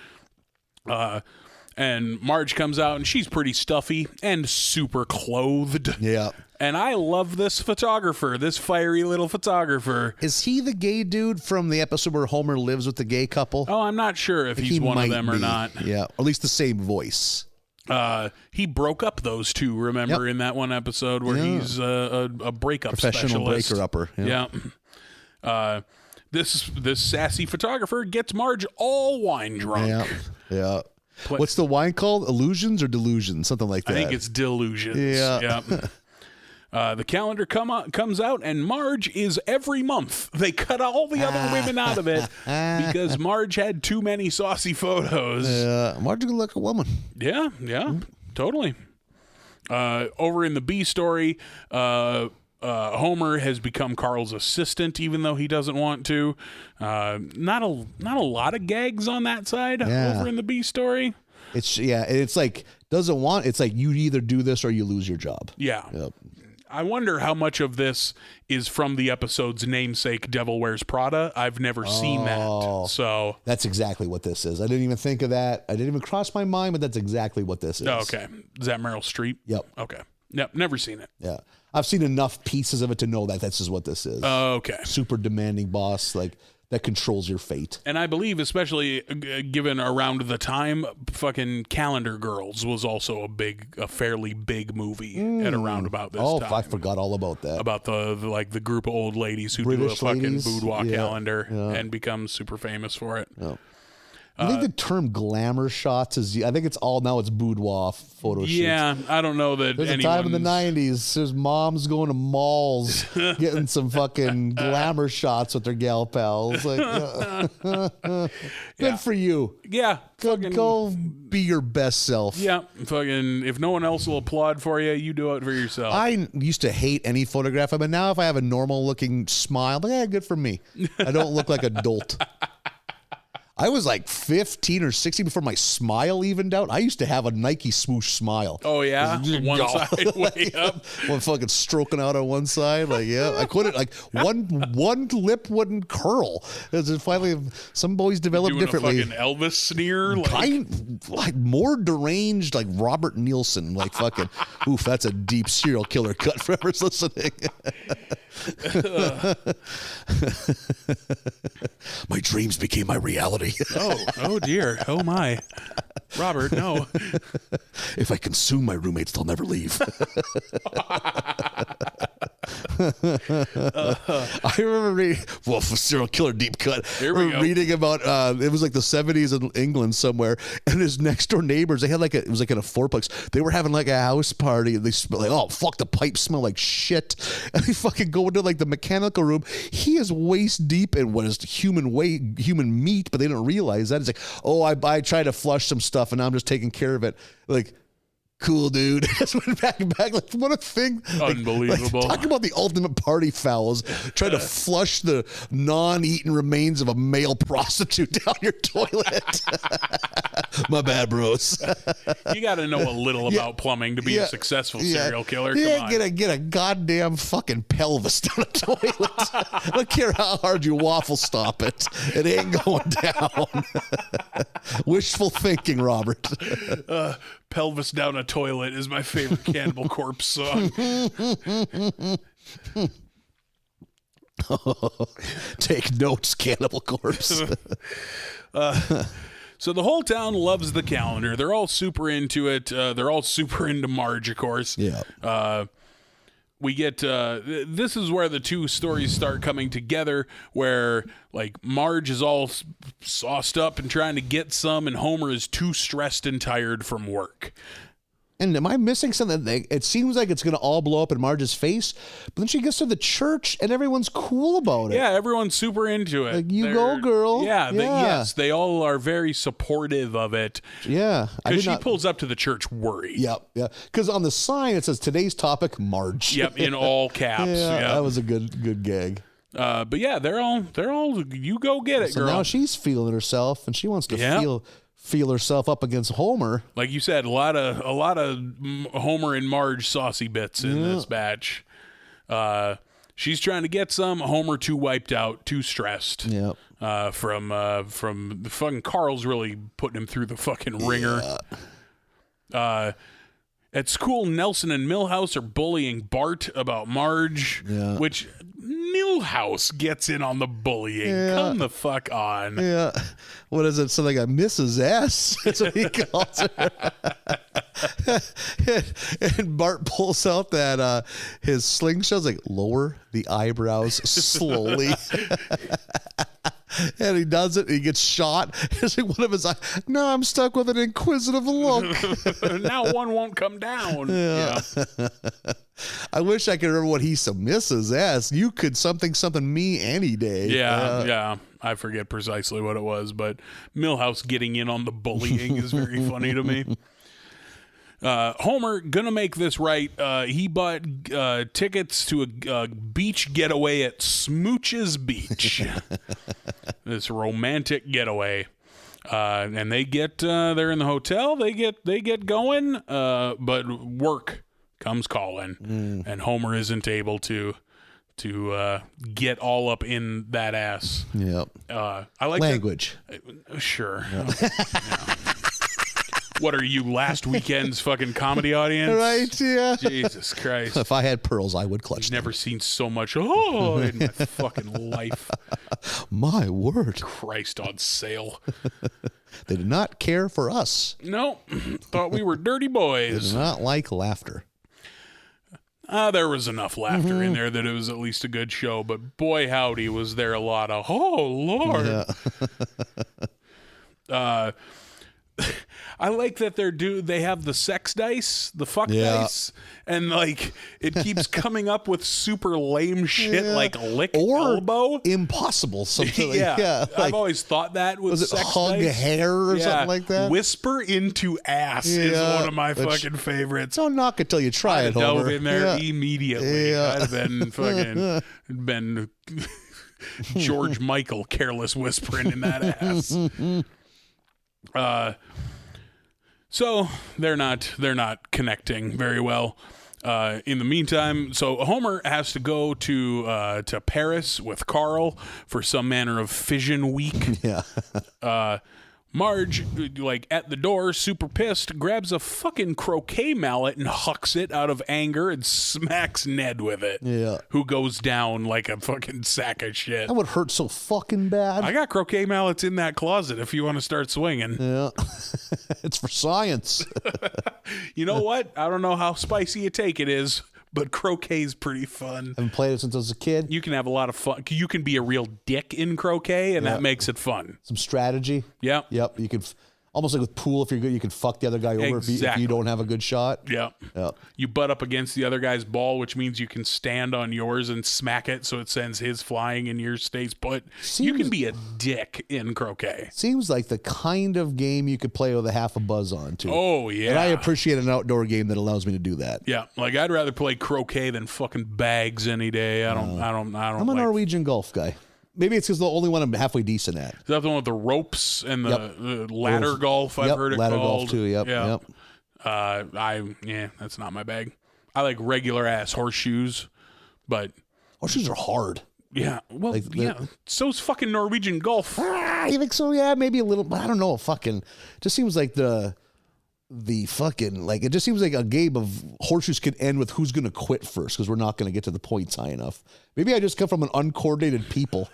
And Marge comes out, and she's pretty stuffy and super clothed. Yeah. And I love this photographer, this fiery little photographer. Is he the gay dude from the episode where Homer lives with the gay couple? Oh, I'm not sure if he's one of them or not. Yeah, or at least the same voice. He broke up those two, remember, in that one episode where he's a breakup professional specialist. breaker-upper. Yeah. This sassy photographer gets Marge all wine drunk. Yeah. What's the wine called? Illusions or Delusions? Something like that. I think it's Delusions. Yeah. The calendar comes out, and Marge is every month. They cut all the other women out of it because Marge had too many saucy photos. Marge is like a woman. Yeah, totally. Over in the B story, Homer has become Carl's assistant, even though he doesn't want to. Not a lot of gags on that side over in the B story. It's like doesn't want. It's like you either do this or you lose your job. Yeah. Yep. I wonder how much of this is from the episode's namesake, Devil Wears Prada. I've never seen that. So that's exactly what this is. I didn't even think of that. I didn't even cross my mind, but that's exactly what this is. Oh, okay. Is that Meryl Streep? Yep. Okay. Yep. Never seen it. Yeah. I've seen enough pieces of it to know that this is what this is. Okay. Super demanding boss, like that controls your fate. And I believe, especially given around the time, fucking Calendar Girls was also a fairly big movie at around about this time. Oh, I forgot all about that. About the group of old ladies who British do a fucking ladies? boudoir calendar and become super famous for it. Yeah. I think the term glamour shots is, I think it's boudoir photo shoots. Yeah, I don't know that There's a time in the 90s, there's moms going to malls getting some fucking glamour shots with their gal pals. Like, good for you. Yeah. Go be your best self. Yeah. Fucking, if no one else will applaud for you, you do it for yourself. I used to hate any photograph, but now if I have a normal looking smile, I'm like, good for me. I don't look like a dolt. I was like 15 or 16 before my smile evened out. I used to have a Nike swoosh smile. Oh, yeah? One side way up. One fucking stroking out on one side. Like, yeah, I couldn't, like, one lip wouldn't curl. Finally, some boys developed differently. A fucking Elvis sneer? Like more deranged, like Robert Nielsen. Like, fucking, oof, that's a deep serial killer cut for whoever's listening. My dreams became my reality. Oh dear. Oh my. Robert, no. If I consume my roommates, they'll never leave. I remember reading, serial killer deep cut. Here we go. Reading about, it was like the 70s in England somewhere, and his next door neighbors, they had it was like in a fourplex. They were having like a house party, and they smell like, oh fuck, the pipes smell like shit. And they fucking go into like the mechanical room. He is waist deep in what is human meat, but they don't realize that. It's like, oh, I tried to flush some stuff, and now I'm just taking care of it. Like, cool, dude. Just went back and back. Like, what a thing. Unbelievable. Talk about the ultimate party fouls. Trying to flush the non-eaten remains of a male prostitute down your toilet. My bad, bros. You got to know a little about plumbing to be a successful serial killer. Come on. Get a goddamn fucking pelvis down a toilet. I don't care how hard you waffle stop it. It ain't going down. Wishful thinking, Robert. Pelvis down a toilet is my favorite Cannibal Corpse song. Take notes, Cannibal Corpse. So the whole town loves the calendar. They're all super into it. They're all super into Marge, of course. Yeah. we get this is where the two stories start coming together, where like Marge is all sauced up and trying to get some, and Homer is too stressed and tired from work. And am I missing something? It seems like it's going to all blow up in Marge's face, but then she gets to the church and everyone's cool about it. Yeah, everyone's super into it. Like, go, girl. Yeah, yes, they all are very supportive of it. Yeah. Because she pulls up to the church worried. Yep, yeah. Because on the sign it says, today's topic, Marge. Yep, in all caps. Yeah, yep. That was a good gag. But yeah, they're all, you go get it, so girl. Now she's feeling herself, and she wants to feel herself up against Homer. Like you said, a lot of Homer and Marge saucy bits in this batch. She's trying to get some. Homer too wiped out, too stressed. Yep. From the fucking Carl's really putting him through the fucking ringer. At school, Nelson and Milhouse are bullying Bart about Marge, which Milhouse gets in on the bullying. Yeah. Come the fuck on. Yeah. What is it? Something like Mrs. S? That's what he calls her. and Bart pulls out that his slingshot, like, lower the eyebrows slowly. And he does it, and he gets shot. It's like one of his eyes. No, I'm stuck with an inquisitive look. Now one won't come down. Yeah. I wish I could remember what he said. Mrs. S, you could something me any day. Yeah. I forget precisely what it was, but Milhouse getting in on the bullying is very funny to me. Homer, gonna make this right. He bought tickets to a beach getaway at Smooch's Beach. This romantic getaway. And they get, they're in the hotel. They get going, but work comes calling, and Homer isn't able to get all up in that ass. Yep. I like language. Sure. Yep. Yeah. What are you, last weekend's fucking comedy audience? Right, yeah. Jesus Christ. If I had pearls, I would clutch them. Never seen so much in my fucking life. My word. Christ on sale. They did not care for us. No. Thought we were dirty boys. They did not like laughter. There was enough laughter in there that it was at least a good show, but boy howdy was there a lot of, oh, Lord. Yeah. I like that they have the sex dice, the fuck dice, and like it keeps coming up with super lame shit like lick or elbow. Impossible something. Like, I've always thought that was it sex hug dice. Hair or something like that. Whisper into ass is one of my fucking favorites. Don't knock it till you try it, Homer. Homer. Dove in there immediately. I'd have been George Michael careless whispering in that ass. So they're not connecting very well. In the meantime, so Homer has to go to Paris with Carl for some manner of fission week. Yeah. Marge, like at the door, super pissed, grabs a fucking croquet mallet and hucks it out of anger and smacks Ned with it. Yeah. Who goes down like a fucking sack of shit. That would hurt so fucking bad. I got croquet mallets in that closet if you want to start swinging. Yeah. It's for science. You know what? I don't know how spicy a take it is, but croquet's pretty fun. I haven't played it since I was a kid. You can have a lot of fun. You can be a real dick in croquet, and that makes it fun. Some strategy. Yeah. Yep. You can, almost like with pool, if you're good, you can fuck the other guy over if you don't have a good shot. Yeah. You butt up against the other guy's ball, which means you can stand on yours and smack it so it sends his flying and yours stays put. You can be a dick in croquet. Seems like the kind of game you could play with a half a buzz on, too. Oh, yeah. And I appreciate an outdoor game that allows me to do that. Yeah. Like, I'd rather play croquet than fucking bags any day. I'm a Norwegian golf guy. Maybe it's because the only one I'm halfway decent at. Is that the one with the ropes and the ladder golf? I've heard it ladder called. golf too. Yep. That's not my bag. I like regular ass horseshoes, but horseshoes are hard. Yeah, well, so's fucking Norwegian golf. You think so? Yeah, maybe a little. But I don't know. Fucking, just seems like the fucking, like, it just seems like a game of horseshoes could end with who's going to quit first because we're not going to get to the points high enough. Maybe I just come from an uncoordinated people.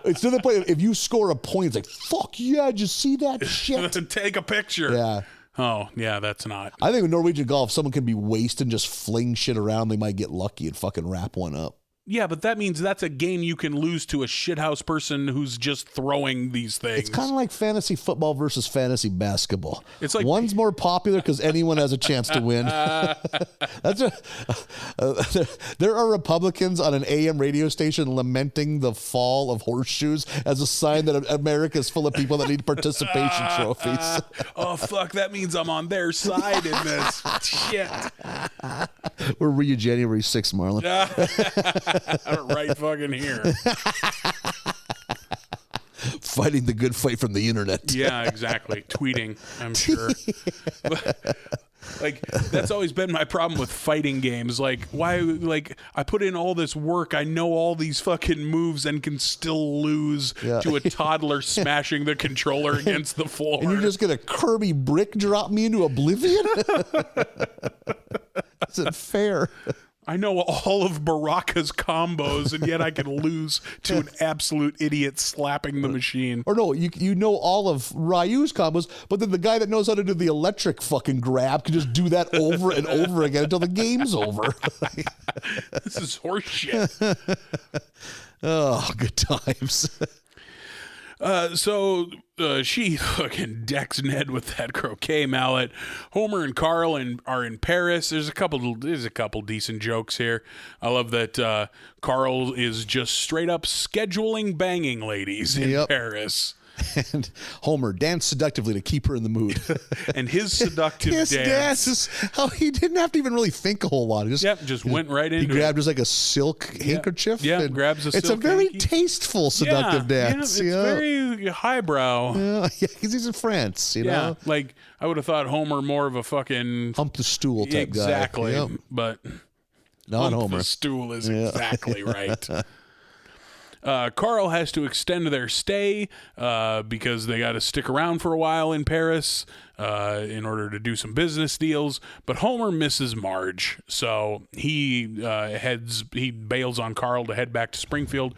It's to the point, if you score a point, it's like, fuck yeah, did you see that shit? Take a picture. Yeah. Oh, yeah, that's not. I think with Norwegian golf, someone can be wasted and just fling shit around. They might get lucky and fucking wrap one up. Yeah, but that means that's a game you can lose to a shithouse person who's just throwing these things. It's kind of like fantasy football versus fantasy basketball. It's like one's more popular because anyone has a chance to win. There are Republicans on an AM radio station lamenting the fall of horseshoes as a sign that America is full of people that need participation trophies. Oh, fuck, that means I'm on their side in this. Shit. Where were you January 6th, Marlon? Right fucking here. Fighting the good fight from the internet. Yeah, exactly. Tweeting, I'm sure. Like, that's always been my problem with fighting games. Like, why, like, I put in all this work, I know all these fucking moves and can still lose to a toddler smashing the controller against the floor. And you're just going to Kirby brick drop me into oblivion? Isn't fair. I know all of Baraka's combos, and yet I can lose to an absolute idiot slapping the machine. Or no, you know all of Ryu's combos, but then the guy that knows how to do the electric fucking grab can just do that over and over again until the game's over. This is horseshit. Oh, good times. So she fucking decks Ned with that croquet mallet. Homer and Carl are in Paris. There's a couple decent jokes here. I love that Carl is just straight up scheduling banging ladies in Paris. And Homer danced seductively to keep her in the mood. And his seductive dance is how he didn't have to even really think a whole lot. He just went right into it. He grabbed just like a silk handkerchief. Yeah, grabs a silk It's a very hanky. Tasteful seductive dance. Yeah, it's very highbrow. Yeah, because he's in France, you know? Like, I would have thought Homer more of a fucking... hump the stool type guy. Exactly, but... Not hump Homer. the stool is exactly right. Carl has to extend their stay because they got to stick around for a while in Paris in order to do some business deals. But Homer misses Marge, so he bails on Carl to head back to Springfield.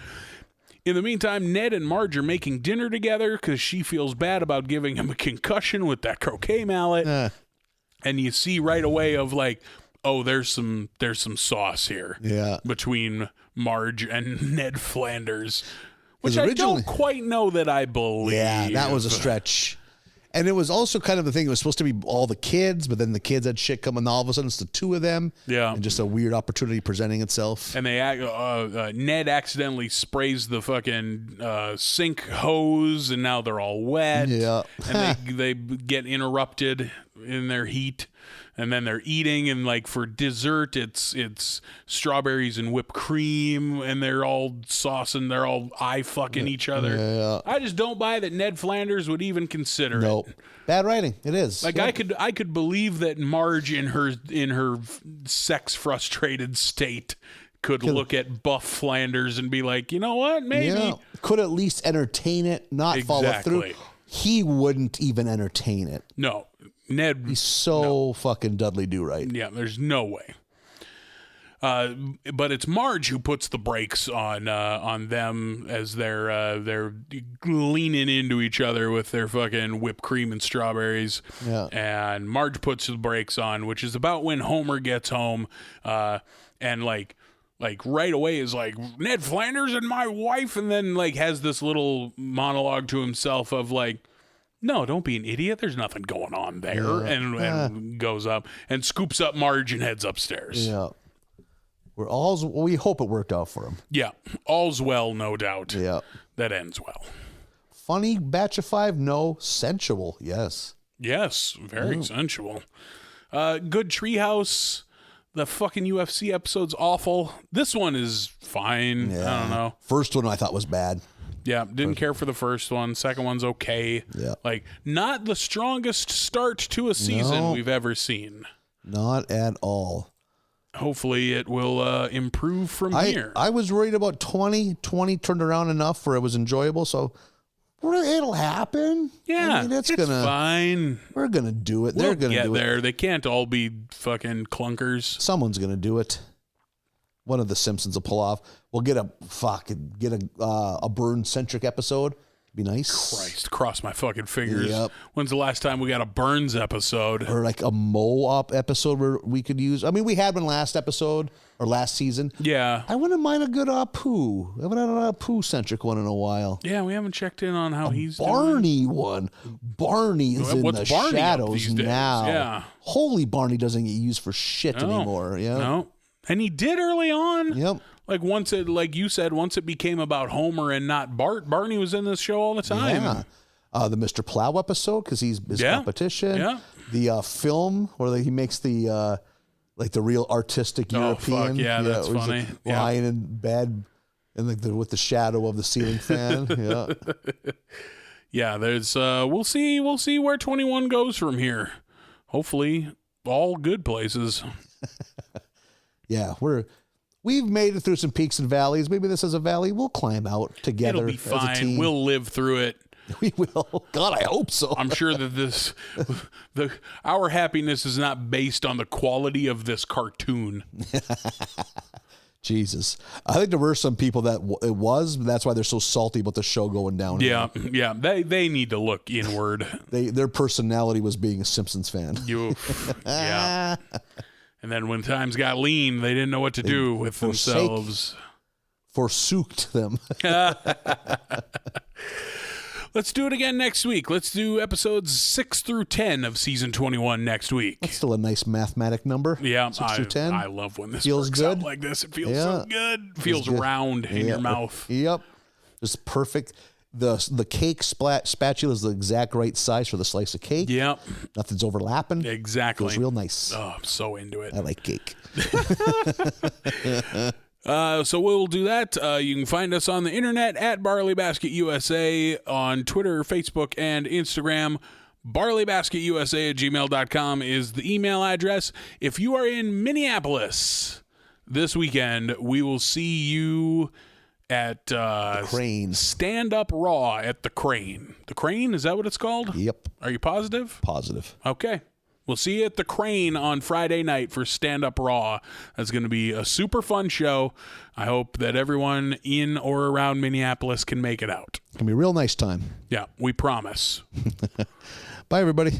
In the meantime, Ned and Marge are making dinner together because she feels bad about giving him a concussion with that croquet mallet. And you see right away of like, oh, there's some sauce here between Marge and Ned Flanders, which I don't quite know that I believe. Yeah, that was a stretch. And it was also kind of the thing, it was supposed to be all the kids, but then the kids had shit come, and all of a sudden it's the two of them. Yeah. And just a weird opportunity presenting itself. And they Ned accidentally sprays the fucking sink hose, and now they're all wet. Yeah. And they get interrupted in their heat. And then they're eating, and like for dessert, it's strawberries and whipped cream, and they're all saucing, they're all eye fucking each other. Yeah. I just don't buy that Ned Flanders would even consider it. Bad writing. It is. Like I could believe that Marge in her sex frustrated state could look at Buff Flanders and be like, you know what, maybe could at least entertain it, not follow through. He wouldn't even entertain it. No. Ned, he's so fucking Dudley Do-Right. Yeah, there's no way. But it's Marge who puts the brakes on them as they're leaning into each other with their fucking whipped cream and strawberries. Yeah. And Marge puts the brakes on, which is about when Homer gets home, and like right away is like, Ned Flanders and my wife, and then like has this little monologue to himself of like, no, don't be an idiot. There's nothing going on there. And goes up and scoops up Marge and heads upstairs. Yeah. We hope it worked out for him. Yeah. All's well, no doubt. Yeah. That ends well. Funny batch of 5? No. Sensual? Yes. Yes. Very sensual. Good treehouse. The fucking UFC episode's awful. This one is fine. Yeah. I don't know. First one I thought was bad. Yeah, didn't care for the first one. Second one's okay. Yeah. Like, not the strongest start to a season we've ever seen. Not at all. Hopefully it will improve from here. I was worried about 20. 20 turned around enough where it was enjoyable, so it'll happen. Yeah, I mean, it's fine. We're going to do it. We'll They're going to do there. it. They can't all be fucking clunkers. Someone's going to do it. One of the Simpsons will pull off. We'll get a Burn-centric episode. Be nice. Christ, cross my fucking fingers. Yep. When's the last time we got a Burns episode? Or like a Mo-op episode where we could use. I mean, we had one last episode or last season. Yeah. I wouldn't mind a good Pooh. I haven't had a Pooh-centric one in a while. Yeah, we haven't checked in on how he's Barney doing. one. Barney is in the Barney shadows now. Yeah. Holy Barney doesn't get used for shit anymore. Yeah. No. And he did early on. Yep. Like once it, like you said, once it became about Homer and not Bart, Barney was in this show all the time. Yeah. The Mr. Plow episode because he's his competition. Yeah. The film where he makes the like the real artistic European. Fuck. Yeah, that's funny. Lying in bed and like with the shadow of the ceiling fan. Yeah. Yeah. There's we'll see where 21 goes from here. Hopefully, all good places. Yeah, we've made it through some peaks and valleys. Maybe this is a valley. We'll climb out together. It'll be fine. As a team. We'll live through it. We will. God, I hope so. I'm sure that our happiness is not based on the quality of this cartoon. Jesus. I think there were some people that it was, but that's why they're so salty about the show going down. Yeah, yeah. They need to look inward. Their personality was being a Simpsons fan. Yeah. And then when times got lean, they didn't know what to do with themselves. Forsooked them. Let's do it again next week. Let's do episodes 6 through 10 of season 21 next week. That's still a nice mathematic number. Yeah, 6 through 10. I love when this feels works good out like this. It feels so good. It feels good. round in your mouth. Yep. Just perfect. The cake spatula is the exact right size for the slice of cake. Yep. Nothing's overlapping. Exactly. Feels real nice. Oh, I'm so into it. I like cake. So we'll do that. You can find us on the internet at Barley Basket USA on Twitter, Facebook, and Instagram. BarleyBasketUSA@gmail.com is the email address. If you are in Minneapolis this weekend, we will see you at the Crane. Stand Up Raw at the Crane. The Crane, is that what it's called? Yep. Are you positive? Positive. Okay. We'll see you at the Crane on Friday night for Stand Up Raw. That's going to be a super fun show. I hope that everyone in or around Minneapolis can make it out. It's going to be a real nice time. Yeah, we promise. Bye, everybody.